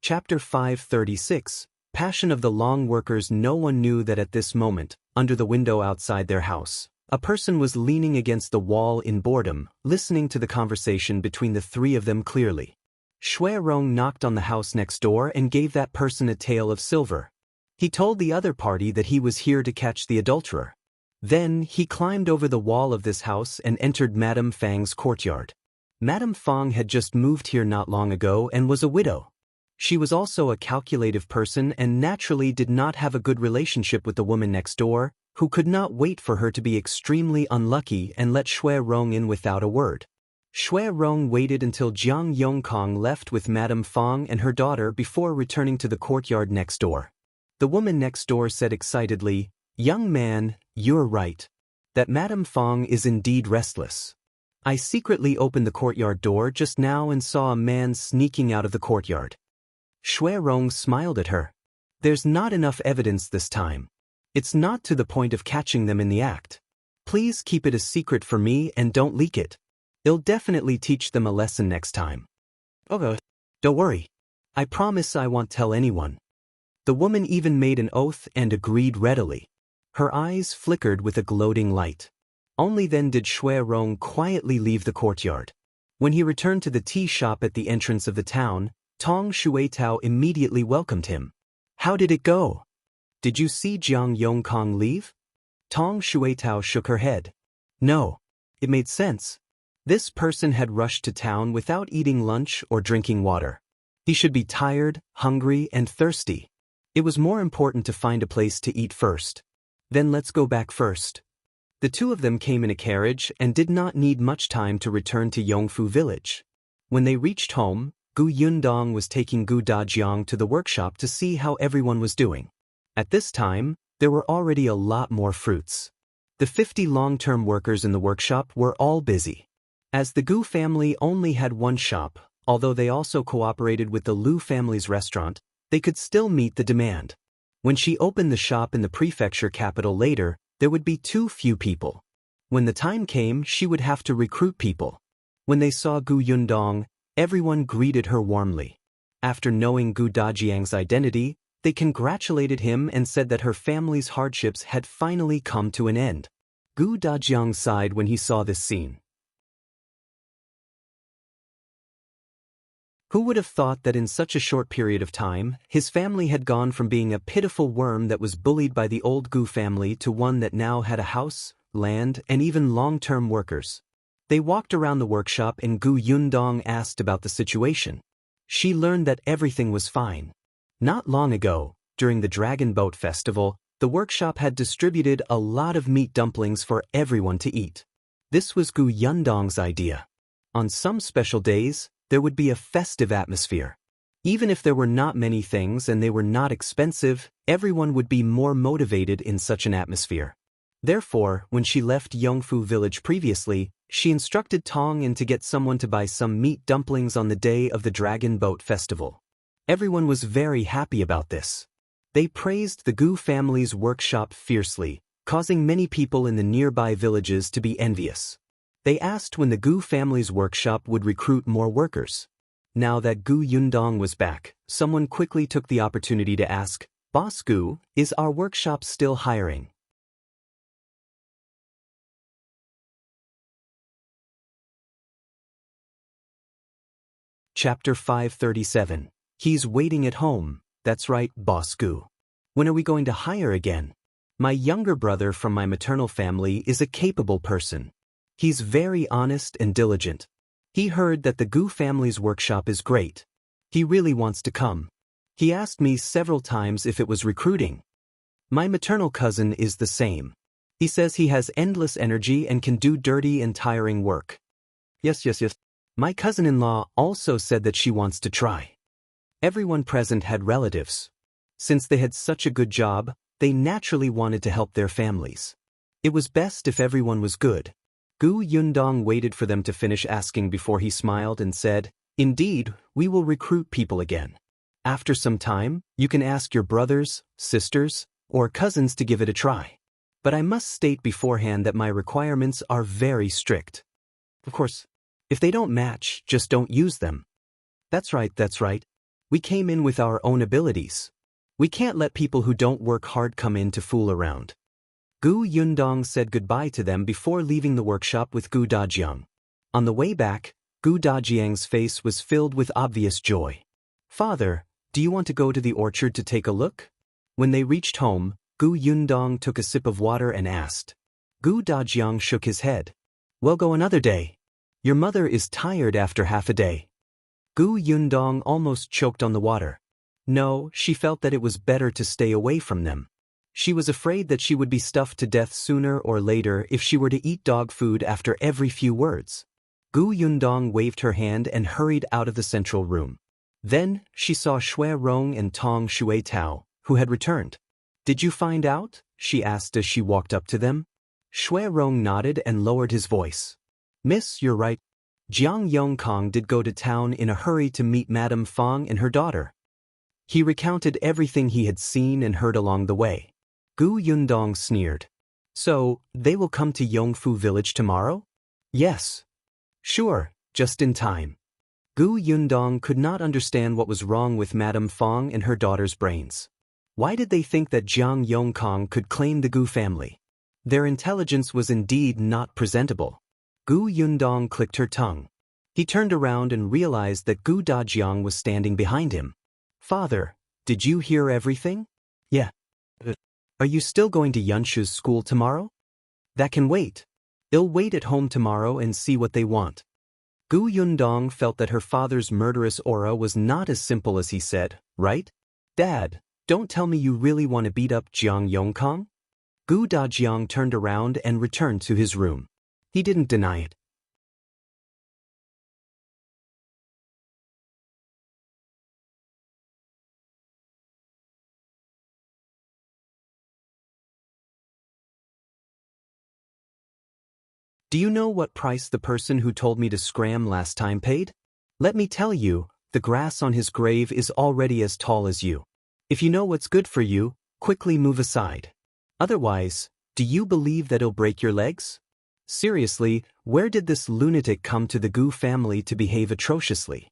Chapter 536, Passion of the Long Workers. No one knew that at this moment, under the window outside their house, a person was leaning against the wall in boredom, listening to the conversation between the three of them clearly. Shui Rong knocked on the house next door and gave that person a tael of silver. He told the other party that he was here to catch the adulterer. Then, he climbed over the wall of this house and entered Madame Fang's courtyard. Madame Fang had just moved here not long ago and was a widow. She was also a calculative person and naturally did not have a good relationship with the woman next door, who could not wait for her to be extremely unlucky and let Shui Rong in without a word. Shui Rong waited until Jiang Yongkang left with Madame Fang and her daughter before returning to the courtyard next door. The woman next door said excitedly, "Young man, you're right. That Madame Fang is indeed restless. I secretly opened the courtyard door just now and saw a man sneaking out of the courtyard." Shui Rong smiled at her. "There's not enough evidence this time. It's not to the point of catching them in the act. Please keep it a secret for me and don't leak it. It'll definitely teach them a lesson next time." "Okay. Don't worry. I promise I won't tell anyone." The woman even made an oath and agreed readily. Her eyes flickered with a gloating light. Only then did Shui Rong quietly leave the courtyard. When he returned to the tea shop at the entrance of the town, Tong Shuitao immediately welcomed him. "How did it go? Did you see Jiang Yongkang leave?" Tong Shuitao shook her head. "No. It made sense. This person had rushed to town without eating lunch or drinking water. He should be tired, hungry, and thirsty. It was more important to find a place to eat first. Then let's go back first." The two of them came in a carriage and did not need much time to return to Yongfu village. When they reached home, Gu Yundong was taking Gu Dajiang to the workshop to see how everyone was doing. At this time, there were already a lot more fruits. The 50 long-term workers in the workshop were all busy. As the Gu family only had one shop, although they also cooperated with the Lu family's restaurant, they could still meet the demand. When she opened the shop in the prefecture capital later, there would be too few people. When the time came, she would have to recruit people. When they saw Gu Yundong, everyone greeted her warmly. After knowing Gu Dajiang's identity, they congratulated him and said that her family's hardships had finally come to an end. Gu Dajiang sighed when he saw this scene. Who would have thought that in such a short period of time, his family had gone from being a pitiful worm that was bullied by the old Gu family to one that now had a house, land, and even long-term workers. They walked around the workshop and Gu Yundong asked about the situation. She learned that everything was fine. Not long ago, during the Dragon Boat Festival, the workshop had distributed a lot of meat dumplings for everyone to eat. This was Gu Yundong's idea. On some special days, there would be a festive atmosphere. Even if there were not many things and they were not expensive, everyone would be more motivated in such an atmosphere. Therefore, when she left Yongfu village previously, she instructed Tong in to get someone to buy some meat dumplings on the day of the Dragon Boat Festival. Everyone was very happy about this. They praised the Gu family's workshop fiercely, causing many people in the nearby villages to be envious. They asked when the Gu family's workshop would recruit more workers. Now that Gu Yundong was back, someone quickly took the opportunity to ask, "Boss Gu, is our workshop still hiring?" Chapter 537. He's waiting at home. That's right, Boss Gu. When are we going to hire again? My younger brother from my maternal family is a capable person. He's very honest and diligent. He heard that the Gu family's workshop is great. He really wants to come. He asked me several times if it was recruiting. My maternal cousin is the same. He says he has endless energy and can do dirty and tiring work. Yes. My cousin-in-law also said that she wants to try. Everyone present had relatives. Since they had such a good job, they naturally wanted to help their families. It was best if everyone was good. Gu Yundong waited for them to finish asking before he smiled and said, "Indeed, we will recruit people again. After some time, you can ask your brothers, sisters, or cousins to give it a try. But I must state beforehand that my requirements are very strict. Of course, if they don't match, just don't use them." That's right. We came in with our own abilities. We can't let people who don't work hard come in to fool around. Gu Yundong said goodbye to them before leaving the workshop with Gu Dajiang. On the way back, Gu Dajiang's face was filled with obvious joy. "Father, do you want to go to the orchard to take a look?" When they reached home, Gu Yundong took a sip of water and asked. Gu Dajiang shook his head. "We'll go another day. Your mother is tired after half a day." Gu Yundong almost choked on the water. No, she felt that it was better to stay away from them. She was afraid that she would be stuffed to death sooner or later if she were to eat dog food after every few words. Gu Yundong waved her hand and hurried out of the central room. Then, she saw Shui Rong and Tong Shui Tao, who had returned. "Did you find out?" she asked as she walked up to them. Shui Rong nodded and lowered his voice. "Miss, you're right. Jiang Yongkong did go to town in a hurry to meet Madame Fong and her daughter." He recounted everything he had seen and heard along the way. Gu Yundong sneered. "So, they will come to Yongfu village tomorrow?" "Yes." "Sure, just in time." Gu Yundong could not understand what was wrong with Madame Fong and her daughter's brains. Why did they think that Jiang Yongkong could claim the Gu family? Their intelligence was indeed not presentable. Gu Yundong clicked her tongue. He turned around and realized that Gu Dajiang was standing behind him. "Father, did you hear everything?" "Yeah." "Are you still going to Yunshu's school tomorrow?" "That can wait. They'll wait at home tomorrow and see what they want." Gu Yundong felt that her father's murderous aura was not as simple as he said, right? "Dad, don't tell me you really want to beat up Jiang Yongkong?" Gu Dajiang turned around and returned to his room. He didn't deny it. "Do you know what price the person who told me to scram last time paid? Let me tell you, the grass on his grave is already as tall as you. If you know what's good for you, Quickly move aside. Otherwise, do you believe that it'll break your legs? Seriously, where did this lunatic come to the Gu family to behave atrociously?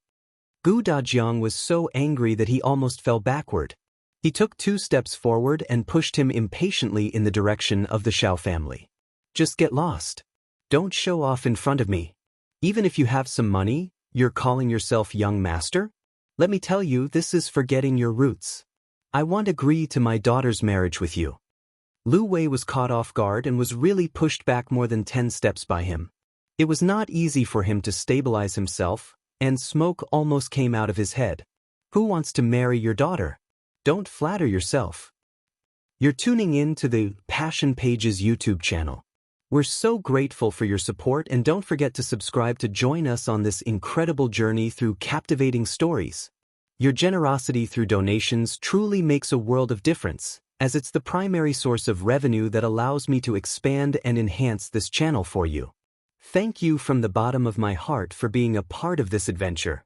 Gu Dajiang was so angry that he almost fell backward. He took 2 steps forward and pushed him impatiently in the direction of the Xiao family. Just get lost. Don't show off in front of me. Even if you have some money, you're calling yourself young master? Let me tell you, this is forgetting your roots. I won't agree to my daughter's marriage with you. Lu Wei was caught off guard and was really pushed back more than 10 steps by him. It was not easy for him to stabilize himself, and smoke almost came out of his head. Who wants to marry your daughter? Don't flatter yourself. You're tuning in to the Passion Pages YouTube channel. We're so grateful for your support, and don't forget to subscribe to join us on this incredible journey through captivating stories. Your generosity through donations truly makes a world of difference, as it's the primary source of revenue that allows me to expand and enhance this channel for you. Thank you from the bottom of my heart for being a part of this adventure.